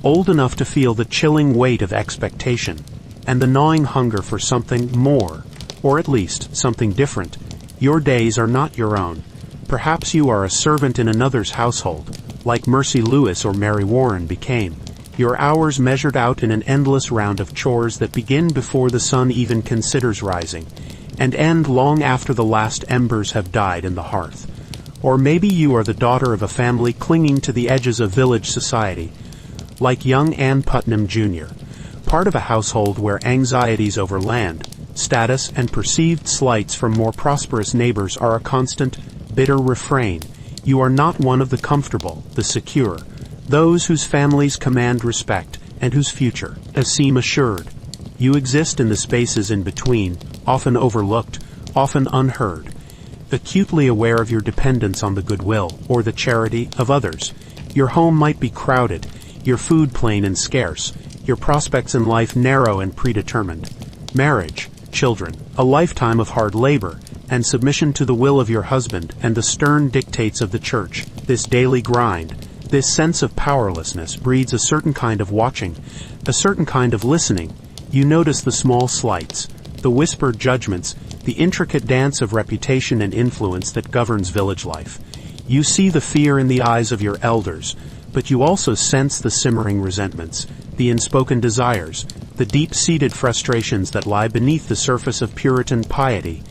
[SPEAKER 1] old enough to feel the chilling weight of expectation, and the gnawing hunger for something more, or at least something different. Your days are not your own. Perhaps you are a servant in another's household, like Mercy Lewis or Mary Warren became. Your hours measured out in an endless round of chores that begin before the sun even considers rising, and end long after the last embers have died in the hearth. Or maybe you are the daughter of a family clinging to the edges of village society, like young Ann Putnam Jr., part of a household where anxieties over land, status, and perceived slights from more prosperous neighbors are a constant, bitter refrain. You are not one of the comfortable, the secure, those whose families command respect and whose future seem assured. You exist in the spaces in between, often overlooked, often unheard, acutely aware of your dependence on the goodwill or the charity of others. Your home might be crowded, your food plain and scarce, your prospects in life narrow and predetermined. Marriage, children, a lifetime of hard labor, and submission to the will of your husband and the stern dictates of the church. This daily grind, this sense of powerlessness breeds a certain kind of watching, a certain kind of listening. You notice the small slights, the whispered judgments, the intricate dance of reputation and influence that governs village life. You see the fear in the eyes of your elders, but you also sense the simmering resentments, the unspoken desires, the deep-seated frustrations that lie beneath the surface of Puritan piety.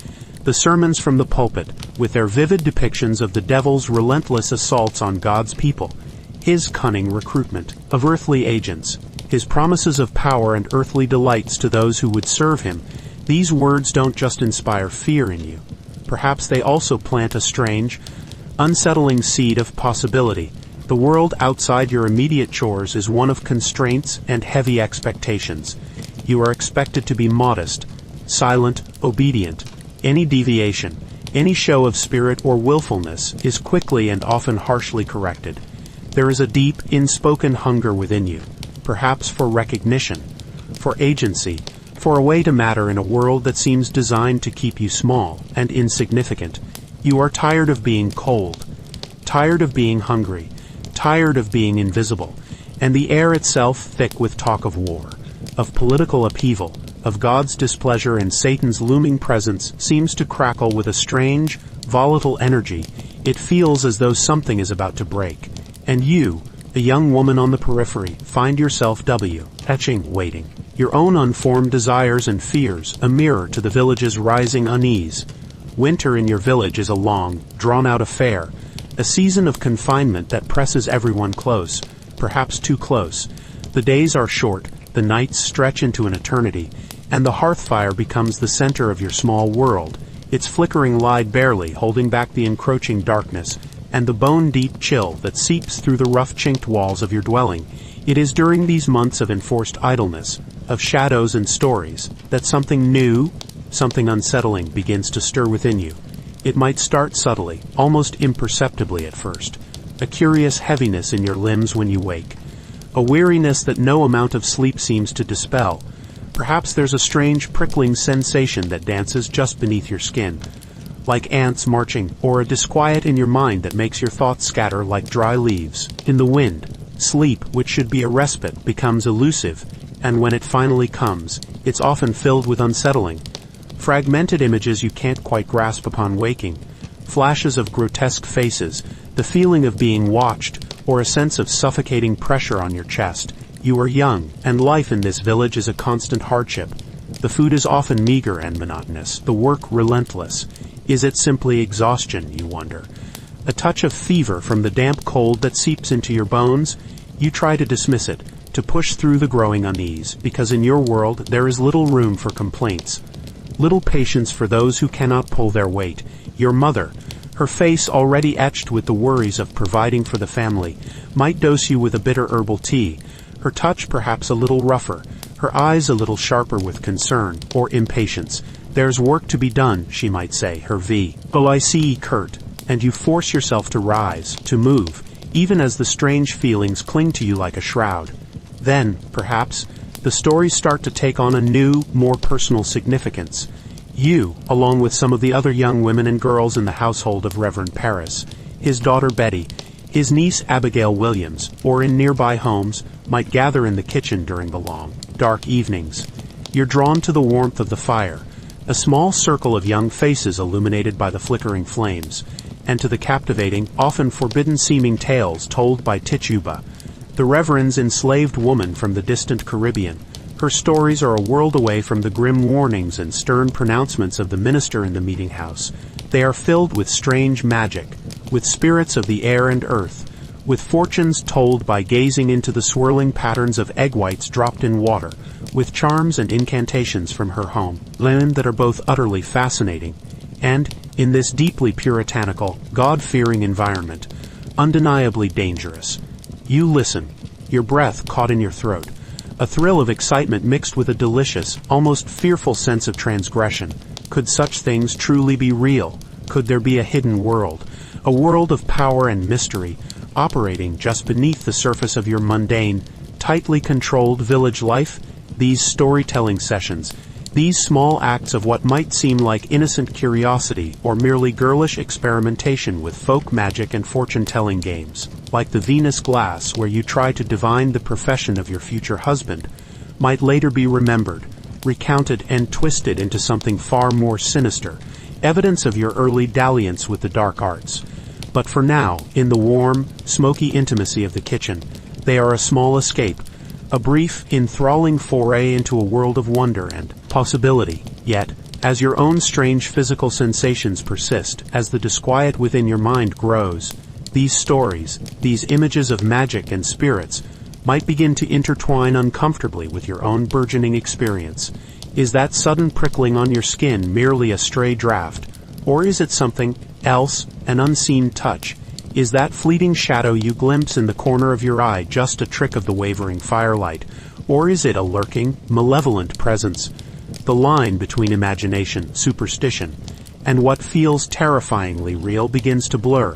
[SPEAKER 1] The sermons from the pulpit, with their vivid depictions of the devil's relentless assaults on God's people, his cunning recruitment of earthly agents, his promises of power and earthly delights to those who would serve him, these words don't just inspire fear in you. Perhaps they also plant a strange, unsettling seed of possibility. The world outside your immediate chores is one of constraints and heavy expectations. You are expected to be modest, silent, obedient. Any deviation, any show of spirit or willfulness is quickly and often harshly corrected. There is a deep, unspoken hunger within you, perhaps for recognition, for agency, for a way to matter in a world that seems designed to keep you small and insignificant. You are tired of being cold, tired of being hungry, tired of being invisible, and the air itself thick with talk of war, of political upheaval, of God's displeasure and Satan's looming presence seems to crackle with a strange, volatile energy. It feels as though something is about to break. And you, a young woman on the periphery, find yourself waiting. Your own unformed desires and fears, a mirror to the village's rising unease. Winter in your village is a long, drawn-out affair, a season of confinement that presses everyone close, perhaps too close. The days are short, the nights stretch into an eternity, and the hearth fire becomes the center of your small world, its flickering light barely holding back the encroaching darkness, and the bone-deep chill that seeps through the rough chinked walls of your dwelling. It is during these months of enforced idleness, of shadows and stories, that something new, something unsettling begins to stir within you. It might start subtly, almost imperceptibly at first, a curious heaviness in your limbs when you wake, a weariness that no amount of sleep seems to dispel. Perhaps there's a strange prickling sensation that dances just beneath your skin, like ants marching, or a disquiet in your mind that makes your thoughts scatter like dry leaves in the wind. Sleep, which should be a respite, becomes elusive, and when it finally comes, it's often filled with unsettling, fragmented images you can't quite grasp upon waking, flashes of grotesque faces, the feeling of being watched, or a sense of suffocating pressure on your chest. You are young, and life in this village is a constant hardship. The food is often meager and monotonous, the work relentless. Is it simply exhaustion, you wonder? A touch of fever from the damp cold that seeps into your bones? You try to dismiss it, to to push through the growing unease, because in your world there is little room for complaints, little patience for those who cannot pull their weight. Your mother, her face already etched with the worries of providing for the family, might dose you with a bitter herbal tea, her touch perhaps a little rougher, her eyes a little sharper with concern or impatience. There's work to be done, she might say, her voice curt, and you force yourself to rise, to move, even as the strange feelings cling to you like a shroud. Then, perhaps, the stories start to take on a new, more personal significance. You, along with some of the other young women and girls in the household of Reverend Paris, his daughter Betty, his niece Abigail Williams, or in nearby homes, might gather in the kitchen during the long, dark evenings. You're drawn to the warmth of the fire, a small circle of young faces illuminated by the flickering flames, and to the captivating, often forbidden-seeming tales told by Tituba, the Reverend's enslaved woman from the distant Caribbean. Her stories are a world away from the grim warnings and stern pronouncements of the minister in the meeting house. They are filled with strange magic, with spirits of the air and earth, with fortunes told by gazing into the swirling patterns of egg whites dropped in water, with charms and incantations from her home land that are both utterly fascinating, and, in this deeply puritanical, God-fearing environment, undeniably dangerous. You listen, your breath caught in your throat, a thrill of excitement mixed with a delicious, almost fearful sense of transgression. Could such things truly be real? Could there be a hidden world, a world of power and mystery, operating just beneath the surface of your mundane, tightly controlled village life? These storytelling sessions, these small acts of what might seem like innocent curiosity or merely girlish experimentation with folk magic and fortune-telling games, like the Venus glass where you try to divine the profession of your future husband, might later be remembered, recounted and twisted into something far more sinister, evidence of your early dalliance with the dark arts. But for now, in the warm, smoky intimacy of the kitchen, they are a small escape, a brief, enthralling foray into a world of wonder and possibility. Yet, as your own strange physical sensations persist, as the disquiet within your mind grows, these stories, these images of magic and spirits, might begin to intertwine uncomfortably with your own burgeoning experience. Is that sudden prickling on your skin merely a stray draft, or is it something else, an unseen touch? Is that fleeting shadow you glimpse in the corner of your eye just a trick of the wavering firelight, or is it a lurking, malevolent presence? The line between imagination, superstition, and what feels terrifyingly real begins to blur.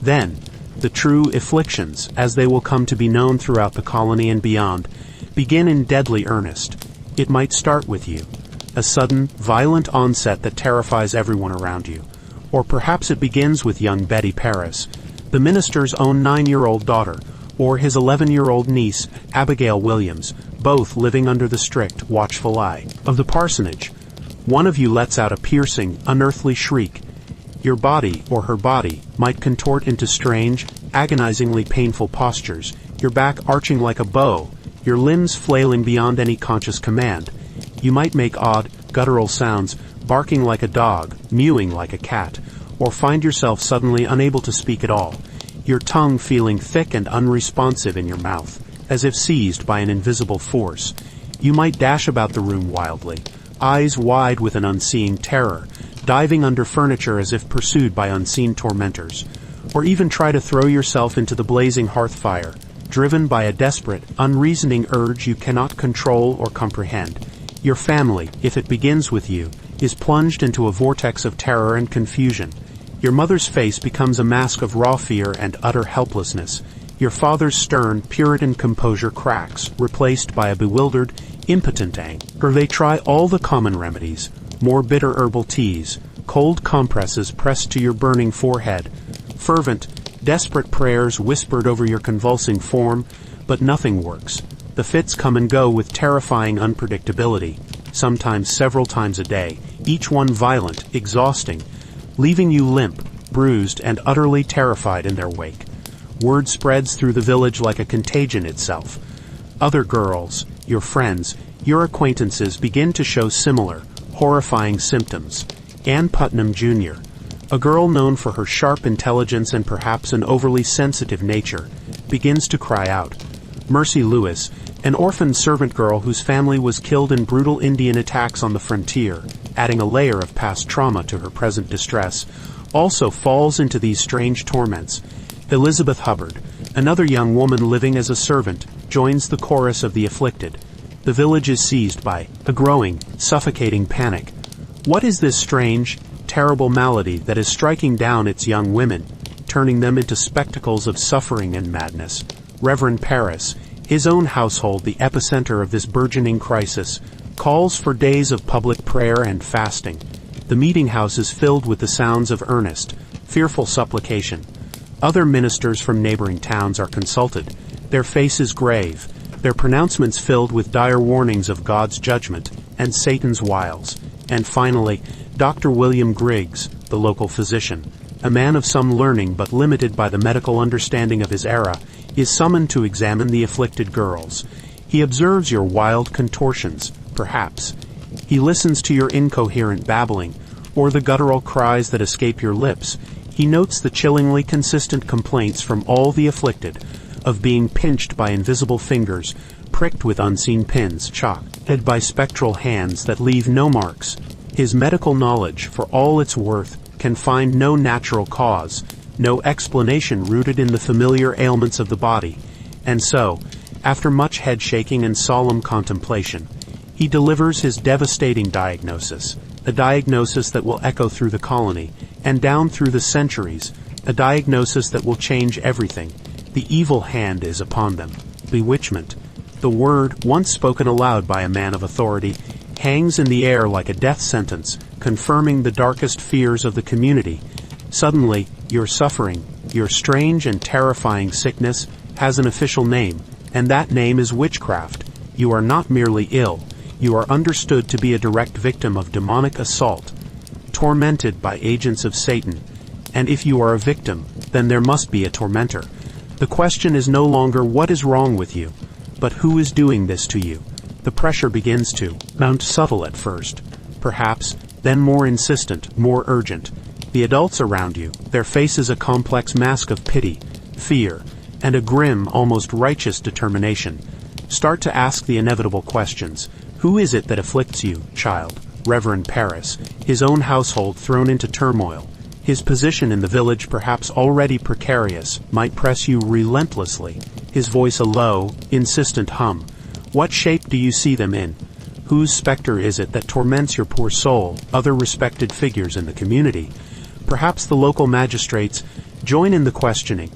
[SPEAKER 1] Then, the true afflictions, as they will come to be known throughout the colony and beyond, begin in deadly earnest. It might start with you, a sudden, violent onset that terrifies everyone around you. Or perhaps it begins with young Betty Paris, the minister's own 9-year-old daughter, or his 11-year-old niece, Abigail Williams, both living under the strict, watchful eye of the parsonage. One of you lets out a piercing, unearthly shriek. Your body, or her body, might contort into strange, agonizingly painful postures, your back arching like a bow, your limbs flailing beyond any conscious command. You might make odd, guttural sounds, barking like a dog, mewing like a cat, or find yourself suddenly unable to speak at all, your tongue feeling thick and unresponsive in your mouth, as if seized by an invisible force. You might dash about the room wildly, eyes wide with an unseeing terror, diving under furniture as if pursued by unseen tormentors, or even try to throw yourself into the blazing hearth fire, driven by a desperate, unreasoning urge you cannot control or comprehend. Your family, if it begins with you, is plunged into a vortex of terror and confusion. Your mother's face becomes a mask of raw fear and utter helplessness. Your father's stern, Puritan composure cracks, replaced by a bewildered, impotent anger. They try all the common remedies, more bitter herbal teas, cold compresses pressed to your burning forehead, fervent, desperate prayers whispered over your convulsing form, but nothing works. The fits come and go with terrifying unpredictability, sometimes several times a day, each one violent, exhausting, leaving you limp, bruised, and utterly terrified in their wake. Word spreads through the village like a contagion itself. Other girls, your friends, your acquaintances begin to show similar, horrifying symptoms. Ann Putnam, Jr., a girl known for her sharp intelligence and perhaps an overly sensitive nature, begins to cry out. Mercy Lewis, An orphaned servant girl whose family was killed in brutal Indian attacks on the frontier, adding a layer of past trauma to her present distress, also falls into these strange torments. Elizabeth Hubbard, another young woman living as a servant, joins the chorus of the afflicted. The village is seized by a growing, suffocating panic. What is this strange, terrible malady that is striking down its young women, turning them into spectacles of suffering and madness? Reverend Paris, his own household the epicenter of this burgeoning crisis, calls for days of public prayer and fasting. The meeting house is filled with the sounds of earnest, fearful supplication. Other ministers from neighboring towns are consulted, their faces grave, their pronouncements filled with dire warnings of God's judgment and Satan's wiles. And finally, Dr. William Griggs, the local physician, a man of some learning but limited by the medical understanding of his era, is summoned to examine the afflicted girls. He observes your wild contortions, perhaps. He listens to your incoherent babbling, or the guttural cries that escape your lips. He notes the chillingly consistent complaints from all the afflicted, of being pinched by invisible fingers, pricked with unseen pins, chalked by spectral hands that leave no marks. His medical knowledge, for all its worth, can find no natural cause, no explanation rooted in the familiar ailments of the body. And so, after much head-shaking and solemn contemplation, he delivers his devastating diagnosis, a diagnosis that will echo through the colony, and down through the centuries, a diagnosis that will change everything. The evil hand is upon them. Bewitchment. The word, once spoken aloud by a man of authority, hangs in the air like a death sentence, confirming the darkest fears of the community. Suddenly, your suffering, your strange and terrifying sickness, has an official name, and that name is witchcraft. You are not merely ill, you are understood to be a direct victim of demonic assault, tormented by agents of Satan. And if you are a victim, then there must be a tormentor. The question is no longer what is wrong with you, but who is doing this to you. The pressure begins to mount, subtle at first, perhaps, then more insistent, more urgent. The adults around you, their faces a complex mask of pity, fear, and a grim, almost righteous determination, start to ask the inevitable questions. Who is it that afflicts you, child? Reverend Paris, his own household thrown into turmoil, his position in the village perhaps already precarious, might press you relentlessly, his voice a low, insistent hum. What shape do you see them in? Whose specter is it that torments your poor soul? Other respected figures in the community, perhaps the local magistrates, join in the questioning.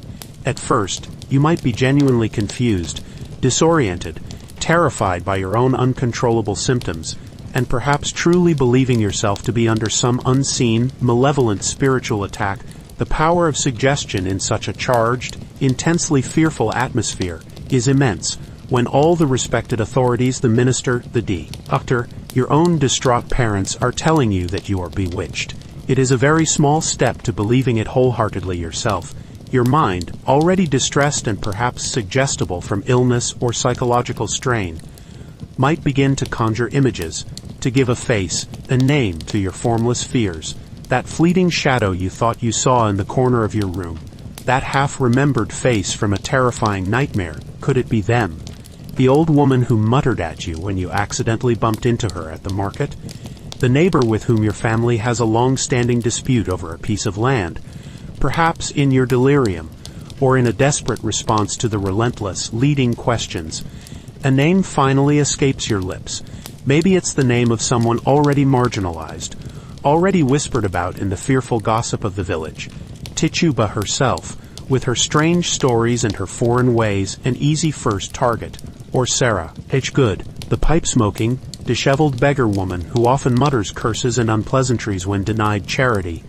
[SPEAKER 1] At first, you might be genuinely confused, disoriented, terrified by your own uncontrollable symptoms, and perhaps truly believing yourself to be under some unseen, malevolent spiritual attack. The power of suggestion in such a charged, intensely fearful atmosphere is immense. When all the respected authorities, the minister, the doctor, your own distraught parents are telling you that you are bewitched, it is a very small step to believing it wholeheartedly yourself. Your mind, already distressed and perhaps suggestible from illness or psychological strain, might begin to conjure images, to give a face, a name to your formless fears. That fleeting shadow you thought you saw in the corner of your room, that half-remembered face from a terrifying nightmare, could it be them? The old woman who muttered at you when you accidentally bumped into her at the market? The neighbor with whom your family has a long-standing dispute over a piece of land? Perhaps in your delirium, or in a desperate response to the relentless, leading questions, a name finally escapes your lips. Maybe it's the name of someone already marginalized, already whispered about in the fearful gossip of the village. Tituba herself, with her strange stories and her foreign ways, an easy first target. Or Sarah H. Good, the pipe-smoking, disheveled beggar woman who often mutters curses and unpleasantries when denied charity.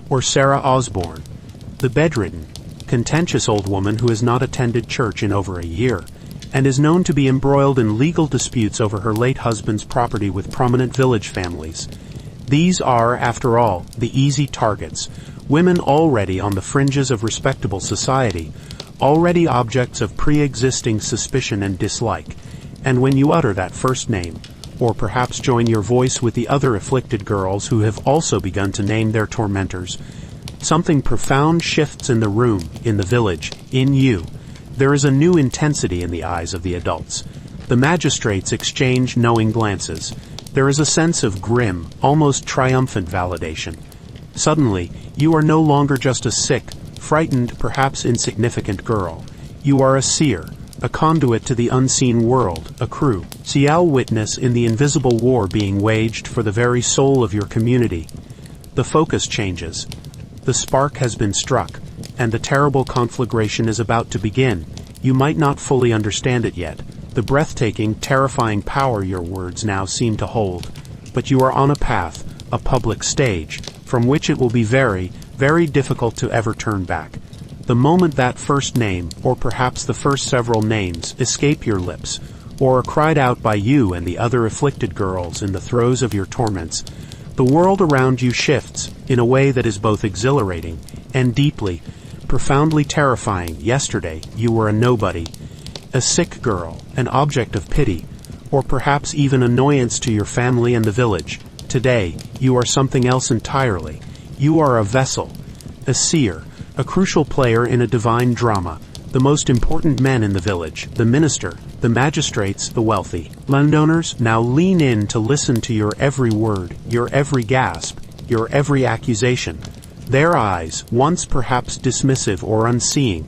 [SPEAKER 1] Or Sarah Osborne, the bedridden, contentious old woman who has not attended church in over a year, and is known to be embroiled in legal disputes over her late husband's property with prominent village families. These are, after all, the easy targets, women already on the fringes of respectable society, already objects of pre-existing suspicion and dislike. And when you utter that first name, or perhaps join your voice with the other afflicted girls who have also begun to name their tormentors, something profound shifts in the room, in the village, in you. There is a new intensity in the eyes of the adults. The magistrates exchange knowing glances. There is a sense of grim, almost triumphant validation. Suddenly, you are no longer just a sick, frightened, perhaps insignificant girl. You are a seer, a conduit to the unseen world, a crucial witness in the invisible war being waged for the very soul of your community. The focus changes. The spark has been struck, and the terrible conflagration is about to begin. You might not fully understand it yet, the breathtaking, terrifying power your words now seem to hold. But you are on a path, a public stage, from which it will be very, very difficult to ever turn back. The moment that first name, or perhaps the first several names, escape your lips, or are cried out by you and the other afflicted girls in the throes of your torments, the world around you shifts in a way that is both exhilarating and deeply, profoundly terrifying. Yesterday, you were a nobody, a sick girl, an object of pity, or perhaps even annoyance to your family and the village. Today, you are something else entirely. You are a vessel, a seer, a crucial player in a divine drama. The most important men in the village, the minister, the magistrates, the wealthy landowners, now lean in to listen to your every word, your every gasp, your every accusation. Their eyes, once perhaps dismissive or unseeing,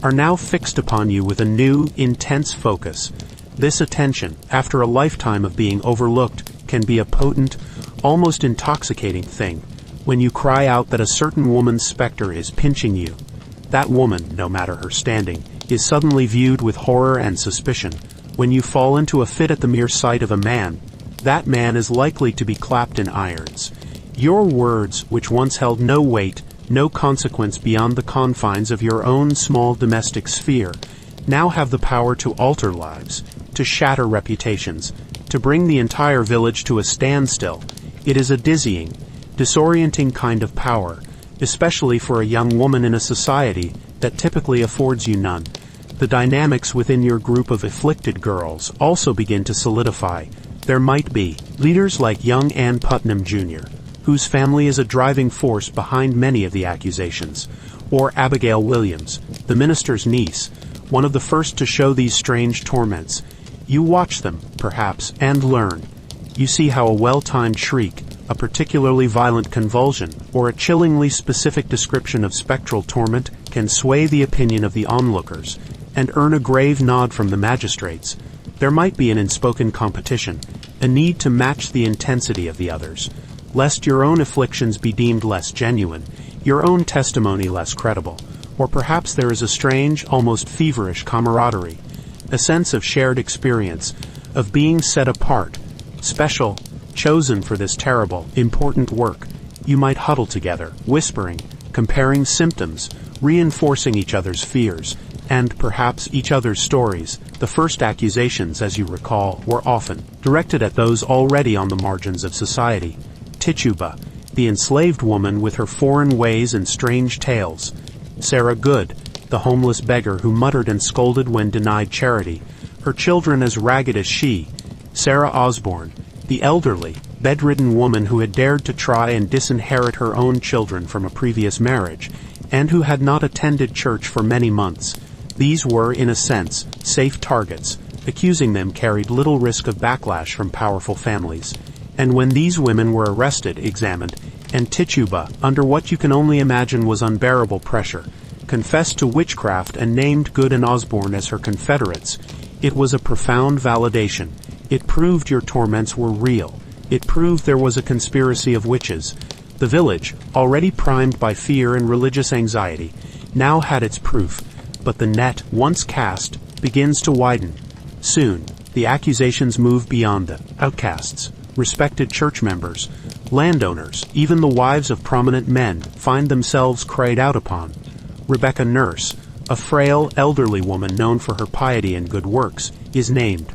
[SPEAKER 1] are now fixed upon you with a new, intense focus. This attention, after a lifetime of being overlooked, can be a potent, almost intoxicating thing. When you cry out that a certain woman's specter is pinching you, that woman, no matter her standing, is suddenly viewed with horror and suspicion. When you fall into a fit at the mere sight of a man, that man is likely to be clapped in irons. Your words, which once held no weight, no consequence beyond the confines of your own small domestic sphere, now have the power to alter lives, to shatter reputations, to bring the entire village to a standstill. It is a dizzying, disorienting kind of power, especially for a young woman in a society that typically affords you none. The dynamics within your group of afflicted girls also begin to solidify. There might be leaders like young Ann Putnam Jr., whose family is a driving force behind many of the accusations, or Abigail Williams, the minister's niece, one of the first to show these strange torments. You watch them, perhaps, and learn. You see how a well-timed shriek, a particularly violent convulsion, or a chillingly specific description of spectral torment can sway the opinion of the onlookers, and earn a grave nod from the magistrates. There might be an unspoken competition, a need to match the intensity of the others, lest your own afflictions be deemed less genuine, your own testimony less credible, or perhaps there is a strange, almost feverish camaraderie, a sense of shared experience, of being set apart, special, chosen for this terrible, important work. You might huddle together, whispering, comparing symptoms, reinforcing each other's fears, and perhaps each other's stories. The first accusations, as you recall, were often directed at those already on the margins of society. Tituba, the enslaved woman with her foreign ways and strange tales. Sarah Good, the homeless beggar who muttered and scolded when denied charity, her children as ragged as she. Sarah Osborne, the elderly, bedridden woman who had dared to try and disinherit her own children from a previous marriage, and who had not attended church for many months. These were, in a sense, safe targets. Accusing them carried little risk of backlash from powerful families. And when these women were arrested, examined, and Tituba, under what you can only imagine was unbearable pressure, confessed to witchcraft and named Good and Osborne as her confederates, it was a profound validation. It proved your torments were real. It proved there was a conspiracy of witches. The village, already primed by fear and religious anxiety, now had its proof, but the net, once cast, begins to widen. Soon, the accusations move beyond the outcasts. Respected church members, landowners, even the wives of prominent men find themselves cried out upon. Rebecca Nurse, a frail, elderly woman known for her piety and good works, is named.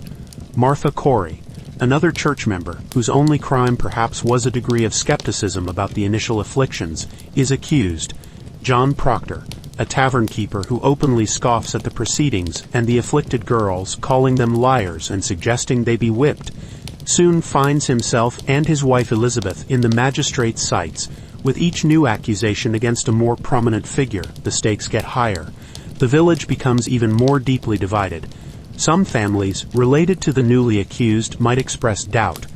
[SPEAKER 1] Martha Corey, another church member, whose only crime perhaps was a degree of skepticism about the initial afflictions, is accused. John Proctor, a tavern keeper who openly scoffs at the proceedings and the afflicted girls, calling them liars and suggesting they be whipped, soon finds himself and his wife Elizabeth in the magistrate's sights. With each new accusation against a more prominent figure, the stakes get higher. The village becomes even more deeply divided. Some families, related to the newly accused, might express doubt,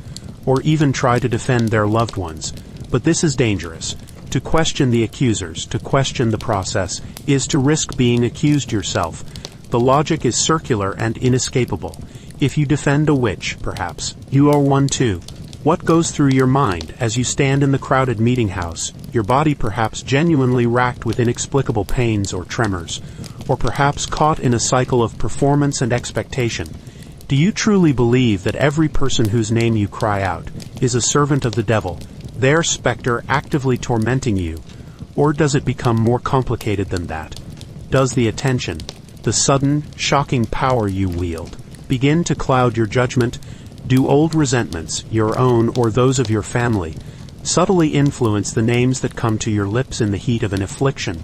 [SPEAKER 1] or even try to defend their loved ones. But this is dangerous. To question the accusers, to question the process, is to risk being accused yourself. The logic is circular and inescapable. If you defend a witch, perhaps, you are one too. What goes through your mind as you stand in the crowded meeting house, your body perhaps genuinely racked with inexplicable pains or tremors, or perhaps caught in a cycle of performance and expectation? Do you truly believe that every person whose name you cry out is a servant of the devil, their specter actively tormenting you? Or does it become more complicated than that? Does the attention, the sudden, shocking power you wield, begin to cloud your judgment? Do old resentments, your own or those of your family, subtly influence the names that come to your lips in the heat of an affliction?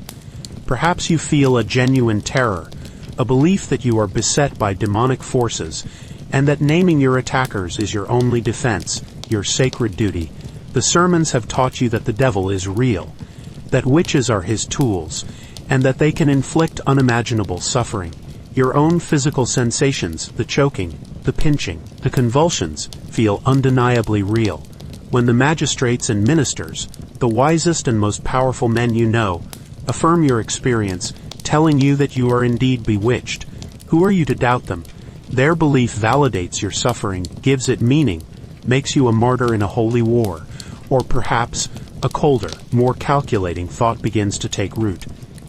[SPEAKER 1] Perhaps you feel a genuine terror, a belief that you are beset by demonic forces, and that naming your attackers is your only defense, your sacred duty. The sermons have taught you that the devil is real, that witches are his tools, and that they can inflict unimaginable suffering. Your own physical sensations, the choking, the pinching, the convulsions, feel undeniably real. When the magistrates and ministers, the wisest and most powerful men you know, affirm your experience, telling you that you are indeed bewitched, who are you to doubt them? Their belief validates your suffering, gives it meaning, makes you a martyr in a holy war. Or perhaps a colder, more calculating thought begins to take root.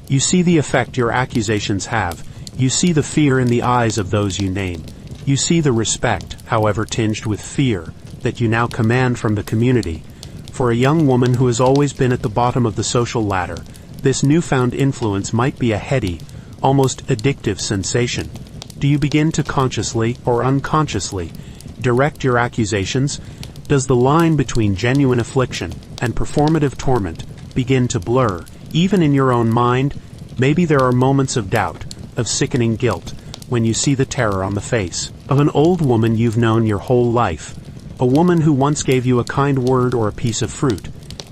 [SPEAKER 1] You see the effect your accusations have. You see the fear in the eyes of those you name. You see the respect, however tinged with fear, that you now command from the community. For a young woman who has always been at the bottom of the social ladder, this newfound influence might be a heady, almost addictive sensation. Do you begin to consciously or unconsciously direct your accusations? Does the line between genuine affliction and performative torment begin to blur, even in your own mind? Maybe there are moments of doubt, of sickening guilt, when you see the terror on the face of an old woman you've known your whole life, a woman who once gave you a kind word or a piece of fruit,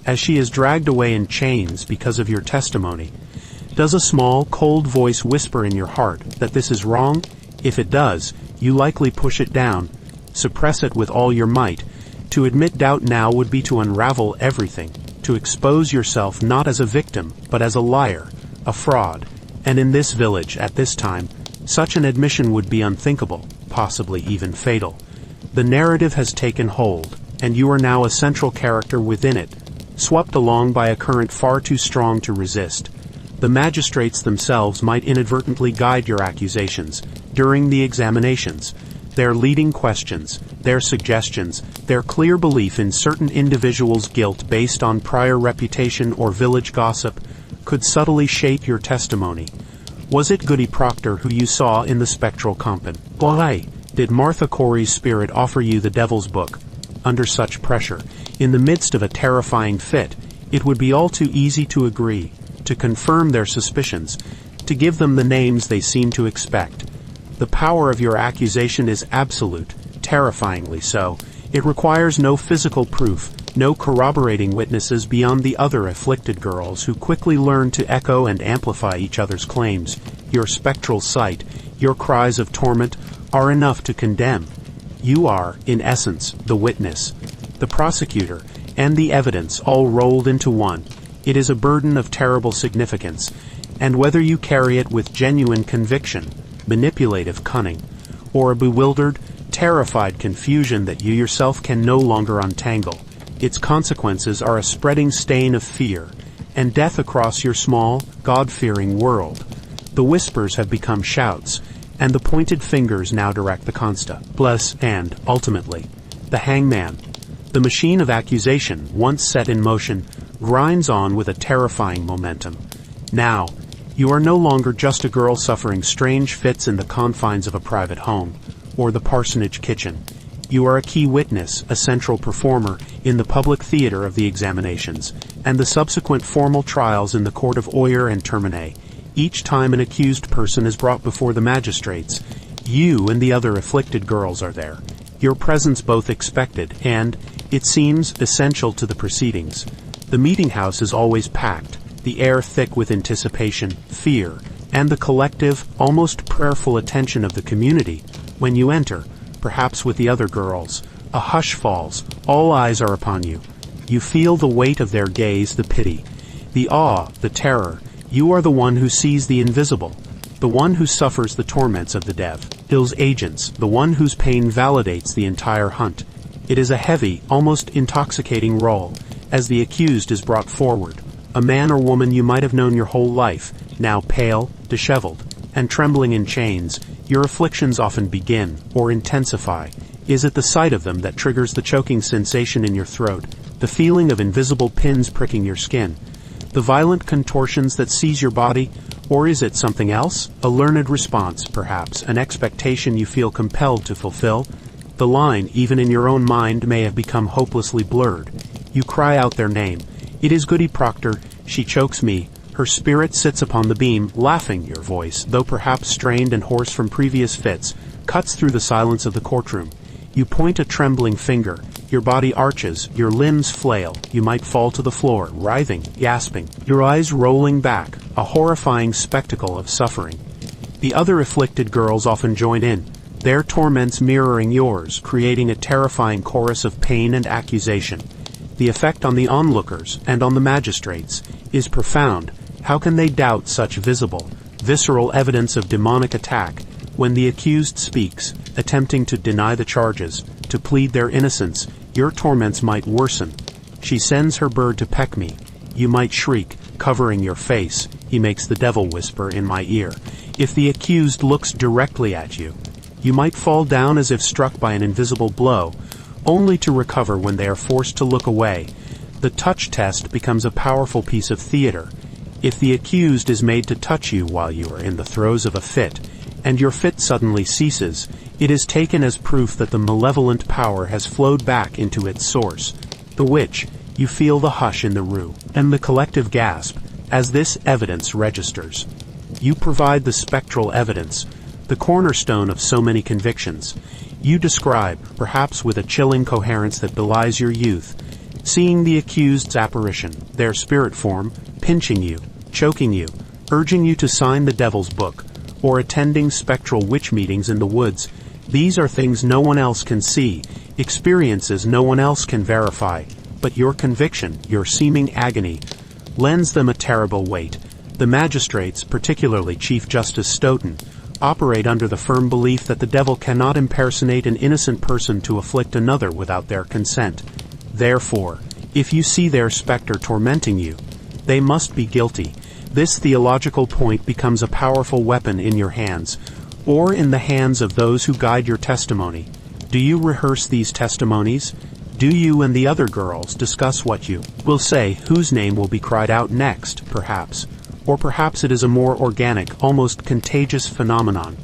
[SPEAKER 1] as she is dragged away in chains because of your testimony. Does a small, cold voice whisper in your heart that this is wrong? If it does, you likely push it down, suppress it with all your might. To admit doubt now would be to unravel everything, to expose yourself not as a victim, but as a liar, a fraud. And in this village, at this time, such an admission would be unthinkable, possibly even fatal. The narrative has taken hold, and you are now a central character within it, swept along by a current far too strong to resist. The magistrates themselves might inadvertently guide your accusations during the examinations. Their leading questions, their suggestions, their clear belief in certain individuals' guilt based on prior reputation or village gossip could subtly shape your testimony. Was it Goody Proctor who you saw in the spectral company? Why did Martha Corey's spirit offer you the devil's book? Under such pressure, in the midst of a terrifying fit, it would be all too easy to agree, to confirm their suspicions, to give them the names they seem to expect. The power of your accusation is absolute, terrifyingly so. It requires no physical proof, no corroborating witnesses beyond the other afflicted girls who quickly learn to echo and amplify each other's claims. Your spectral sight, your cries of torment, are enough to condemn. You are, in essence, the witness, the prosecutor, and the evidence all rolled into one. It is a burden of terrible significance, and whether you carry it with genuine conviction, manipulative cunning, or a bewildered, terrified confusion that you yourself can no longer untangle, its consequences are a spreading stain of fear and death across your small, God-fearing world. The whispers have become shouts, and the pointed fingers now direct the constable and, ultimately, the hangman. The machine of accusation, once set in motion, grinds on with a terrifying momentum. Now, you are no longer just a girl suffering strange fits in the confines of a private home, or the parsonage kitchen. You are a key witness, a central performer, in the public theater of the examinations, and the subsequent formal trials in the court of Oyer and Termine. Each time an accused person is brought before the magistrates, you and the other afflicted girls are there. Your presence both expected and, it seems, essential to the proceedings. The meeting house is always packed, the air thick with anticipation, fear, and the collective, almost prayerful attention of the community. When you enter, perhaps with the other girls, a hush falls, all eyes are upon you. You feel the weight of their gaze, the pity, the awe, the terror. You are the one who sees the invisible, the one who suffers the torments of the devil's agents, the one whose pain validates the entire hunt. It is a heavy, almost intoxicating role, as the accused is brought forward. A man or woman you might have known your whole life, now pale, disheveled, and trembling in chains. Your afflictions often begin, or intensify. Is it the sight of them that triggers the choking sensation in your throat, the feeling of invisible pins pricking your skin, the violent contortions that seize your body, or is it something else? A learned response, perhaps, an expectation you feel compelled to fulfill? The line, even in your own mind, may have become hopelessly blurred. You cry out their name. It is Goody Proctor, she chokes me. Her spirit sits upon the beam, laughing. Your voice, though perhaps strained and hoarse from previous fits, cuts through the silence of the courtroom. You point a trembling finger. Your body arches, your limbs flail. You might fall to the floor, writhing, gasping, your eyes rolling back, a horrifying spectacle of suffering. The other afflicted girls often join in, their torments mirroring yours, creating a terrifying chorus of pain and accusation. The effect on the onlookers and on the magistrates is profound. How can they doubt such visible, visceral evidence of demonic attack when the accused speaks, attempting to deny the charges, to plead their innocence? Your torments might worsen. She sends her bird to peck me. You might shriek, covering your face. He makes the devil whisper in my ear. If the accused looks directly at you, you might fall down as if struck by an invisible blow, only to recover when they are forced to look away. The touch test becomes a powerful piece of theater. If the accused is made to touch you while you are in the throes of a fit, and your fit suddenly ceases, it is taken as proof that the malevolent power has flowed back into its source. The witch, you feel the hush in the room, and the collective gasp, as this evidence registers. You provide the spectral evidence, the cornerstone of so many convictions. You describe, perhaps with a chilling coherence that belies your youth, seeing the accused's apparition, their spirit form, pinching you, choking you, urging you to sign the devil's book, or attending spectral witch meetings in the woods. These are things no one else can see, experiences no one else can verify, but your conviction, your seeming agony, lends them a terrible weight. The magistrates, particularly Chief Justice Stoughton, operate under the firm belief that the devil cannot impersonate an innocent person to afflict another without their consent. Therefore, if you see their specter tormenting you, they must be guilty. This theological point becomes a powerful weapon in your hands, or in the hands of those who guide your testimony. Do you rehearse these testimonies? Do you and the other girls discuss what you will say, whose name will be cried out next, perhaps? Or perhaps it is a more organic, almost contagious phenomenon,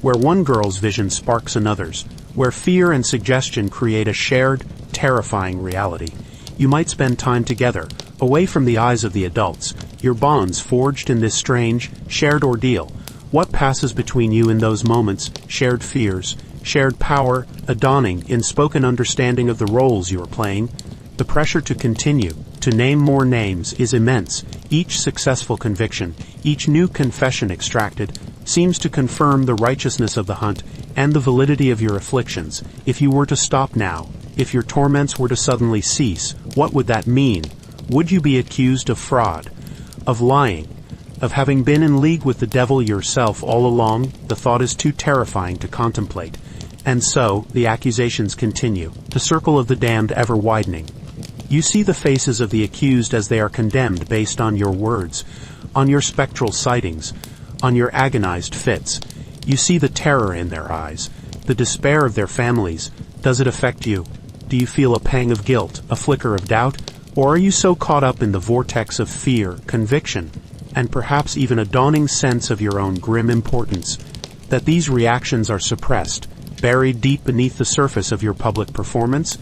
[SPEAKER 1] where one girl's vision sparks another's, where fear and suggestion create a shared, terrifying reality. You might spend time together, away from the eyes of the adults, your bonds forged in this strange, shared ordeal. What passes between you in those moments? Shared fears, shared power, a dawning, unspoken understanding of the roles you are playing. The pressure to continue, to name more names, is immense. Each successful conviction, each new confession extracted, seems to confirm the righteousness of the hunt and the validity of your afflictions. If you were to stop now, if your torments were to suddenly cease, what would that mean? Would you be accused of fraud, of lying, of having been in league with the devil yourself all along? The thought is too terrifying to contemplate. And so, the accusations continue, the circle of the damned ever widening. You see the faces of the accused as they are condemned based on your words, on your spectral sightings, on your agonized fits. You see the terror in their eyes, the despair of their families. Does it affect you? Do you feel a pang of guilt, a flicker of doubt? Or are you so caught up in the vortex of fear, conviction, and perhaps even a dawning sense of your own grim importance, that these reactions are suppressed, buried deep beneath the surface of your public performance?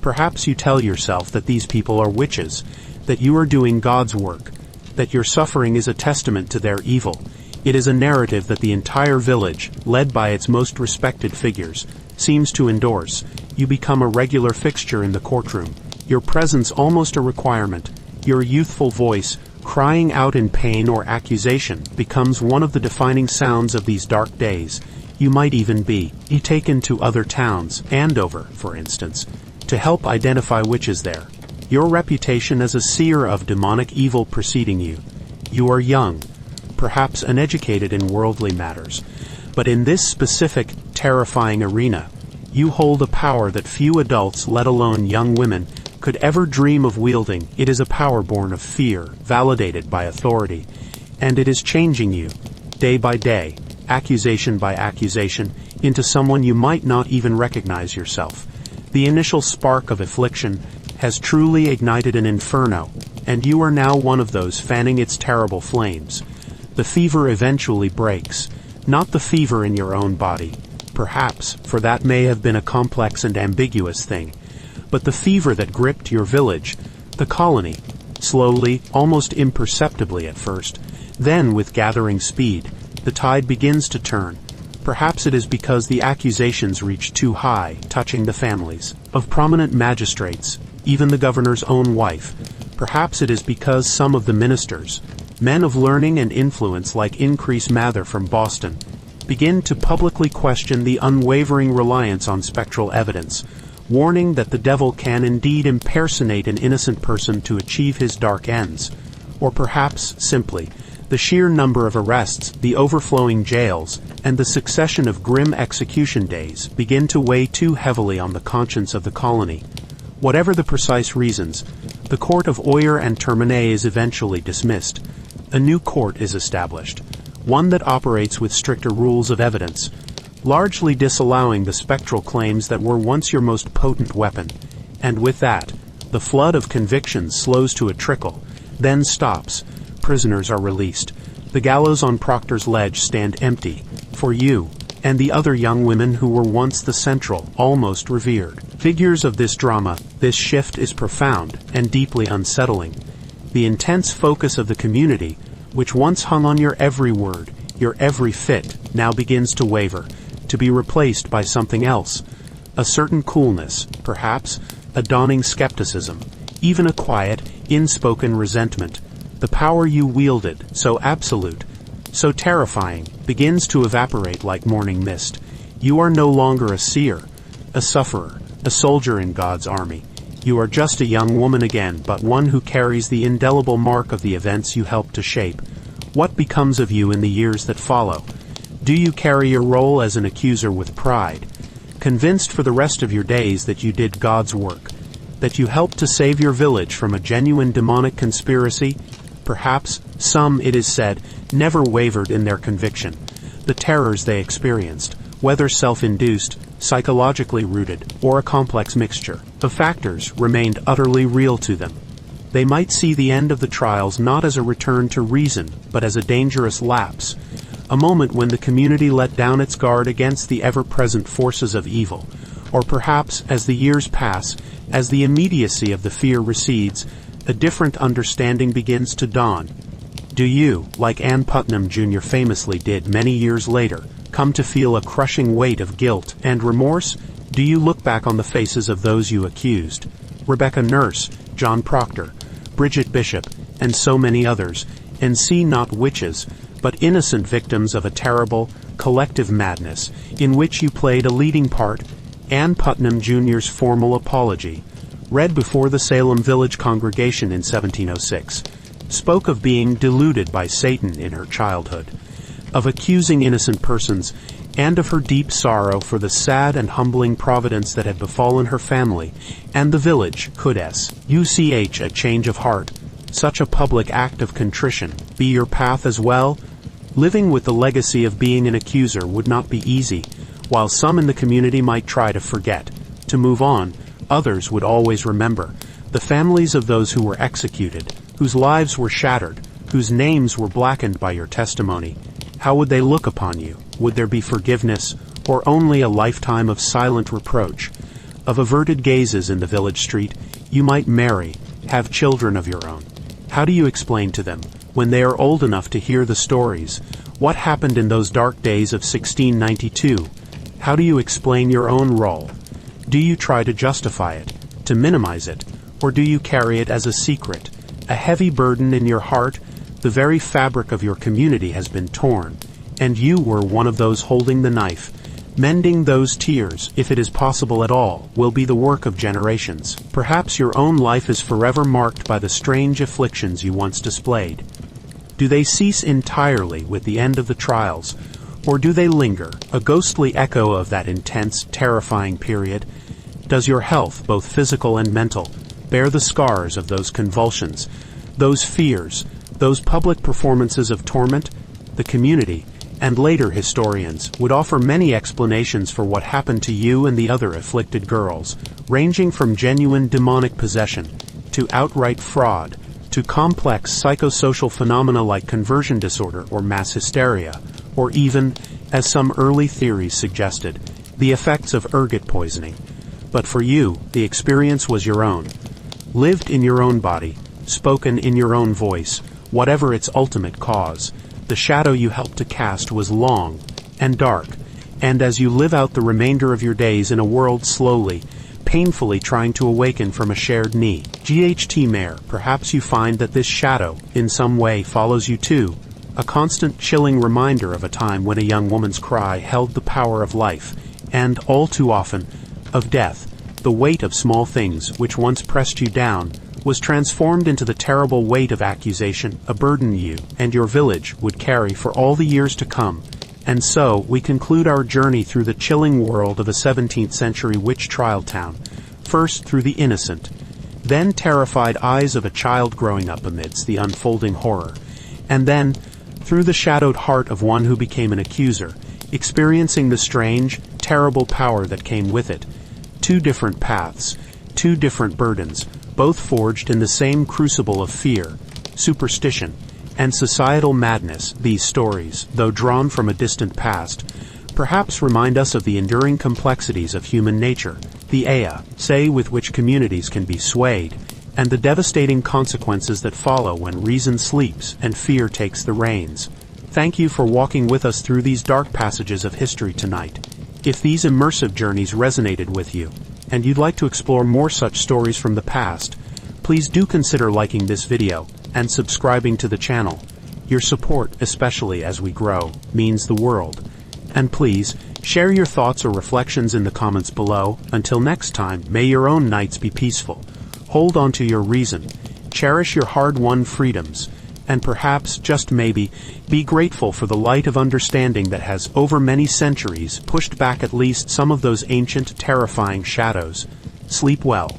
[SPEAKER 1] Perhaps you tell yourself that these people are witches, that you are doing God's work, that your suffering is a testament to their evil. It is a narrative that the entire village, led by its most respected figures, seems to endorse. You become a regular fixture in the courtroom, your presence almost a requirement, your youthful voice, Crying out in pain or accusation becomes one of the defining sounds of these dark days. You might even be taken to other towns, Andover, for instance, to help identify witches there. Your reputation as a seer of demonic evil preceding you. You are young, perhaps uneducated in worldly matters, but in this specific, terrifying arena, you hold a power that few adults, let alone young women, could ever dream of wielding. It is a power born of fear, validated by authority, and it is changing you, day by day, accusation by accusation, into someone you might not even recognize yourself. The initial spark of affliction has truly ignited an inferno, and you are now one of those fanning its terrible flames. The fever eventually breaks, not the fever in your own body, perhaps, for that may have been a complex and ambiguous thing, but the fever that gripped your village, the colony, slowly, almost imperceptibly at first. Then, with gathering speed, the tide begins to turn. Perhaps it is because the accusations reach too high, touching the families of prominent magistrates, even the governor's own wife. Perhaps it is because some of the ministers, men of learning and influence like Increase Mather from Boston, begin to publicly question the unwavering reliance on spectral evidence, warning that the devil can indeed impersonate an innocent person to achieve his dark ends. Or perhaps, simply, the sheer number of arrests, the overflowing jails, and the succession of grim execution days begin to weigh too heavily on the conscience of the colony. Whatever the precise reasons, the court of Oyer and Termine is eventually dismissed. A new court is established, one that operates with stricter rules of evidence, largely disallowing the spectral claims that were once your most potent weapon. And with that, the flood of convictions slows to a trickle, then stops. Prisoners are released. The gallows on Proctor's Ledge stand empty, for you, and the other young women who were once the central, almost revered figures of this drama. This shift is profound and deeply unsettling. The intense focus of the community, which once hung on your every word, your every fit, now begins to waver, to be replaced by something else. A certain coolness, perhaps, a dawning skepticism, even a quiet, inspoken resentment. The power you wielded, so absolute, so terrifying, begins to evaporate like morning mist. You are no longer a seer, a sufferer, a soldier in God's army. You are just a young woman again, but one who carries the indelible mark of the events you helped to shape. What becomes of you in the years that follow? Do you carry your role as an accuser with pride, convinced for the rest of your days that you did God's work, that you helped to save your village from a genuine demonic conspiracy? Perhaps some, it is said, never wavered in their conviction. The terrors they experienced, whether self-induced, psychologically rooted, or a complex mixture of factors, remained utterly real to them. They might see the end of the trials not as a return to reason, but as a dangerous lapse, a moment when the community let down its guard against the ever-present forces of evil. Or perhaps, as the years pass, as the immediacy of the fear recedes, a different understanding begins to dawn. Do you, like Ann Putnam Jr. famously did many years later, come to feel a crushing weight of guilt and remorse? Do you look back on the faces of those you accused, Rebecca Nurse, John Proctor, Bridget Bishop, and so many others, and see not witches, but innocent victims of a terrible, collective madness, in which you played a leading part? Ann Putnam Jr.'s formal apology, read before the Salem village congregation in 1706, spoke of being deluded by Satan in her childhood, of accusing innocent persons, and of her deep sorrow for the sad and humbling providence that had befallen her family and the village. Could a change of heart, such a public act of contrition, be your path as well? Living with the legacy of being an accuser would not be easy. While some in the community might try to forget, to move on, others would always remember. The families of those who were executed, whose lives were shattered, whose names were blackened by your testimony. How would they look upon you? Would there be forgiveness, or only a lifetime of silent reproach, of averted gazes in the village street? You might marry, have children of your own. How do you explain to them, when they are old enough to hear the stories, what happened in those dark days of 1692? How do you explain your own role? Do you try to justify it, to minimize it, or do you carry it as a secret, a heavy burden in your heart. The very fabric of your community has been torn, and you were one of those holding the knife. Mending those tears, if it is possible at all, will be the work of generations. Perhaps your own life is forever marked by the strange afflictions you once displayed. Do they cease entirely with the end of the trials, or do they linger, a ghostly echo of that intense, terrifying period? Does your health, both physical and mental, bear the scars of those convulsions, those fears, those public performances of torment? The community, and later historians, would offer many explanations for what happened to you and the other afflicted girls, ranging from genuine demonic possession, to outright fraud, to complex psychosocial phenomena like conversion disorder or mass hysteria, or even, as some early theories suggested, the effects of ergot poisoning. But for you, the experience was your own, lived in your own body, spoken in your own voice, whatever its ultimate cause. The shadow you helped to cast was long and dark, and as you live out the remainder of your days in a world slowly, painfully trying to awaken from a shared knee, GHT Mayor, perhaps you find that this shadow, in some way, follows you too, a constant chilling reminder of a time when a young woman's cry held the power of life, and, all too often, of death. The weight of small things, which once pressed you down, was transformed into the terrible weight of accusation, a burden you and your village would carry for all the years to come. And so, we conclude our journey through the chilling world of a 17th century witch trial town, first through the innocent, then terrified eyes of a child growing up amidst the unfolding horror, and then through the shadowed heart of one who became an accuser, experiencing the strange, terrible power that came with it. Two different paths, two different burdens, both forged in the same crucible of fear, superstition, and societal madness. These stories, though drawn from a distant past, perhaps remind us of the enduring complexities of human nature, the say with which communities can be swayed, and the devastating consequences that follow when reason sleeps and fear takes the reins. Thank you for walking with us through these dark passages of history tonight. If these immersive journeys resonated with you, and you'd like to explore more such stories from the past, please do consider liking this video and subscribing to the channel. Your support, especially as we grow, means the world. And please, share your thoughts or reflections in the comments below. Until next time, may your own nights be peaceful. Hold on to your reason, cherish your hard-won freedoms, and perhaps, just maybe, be grateful for the light of understanding that has, over many centuries, pushed back at least some of those ancient, terrifying shadows. Sleep well.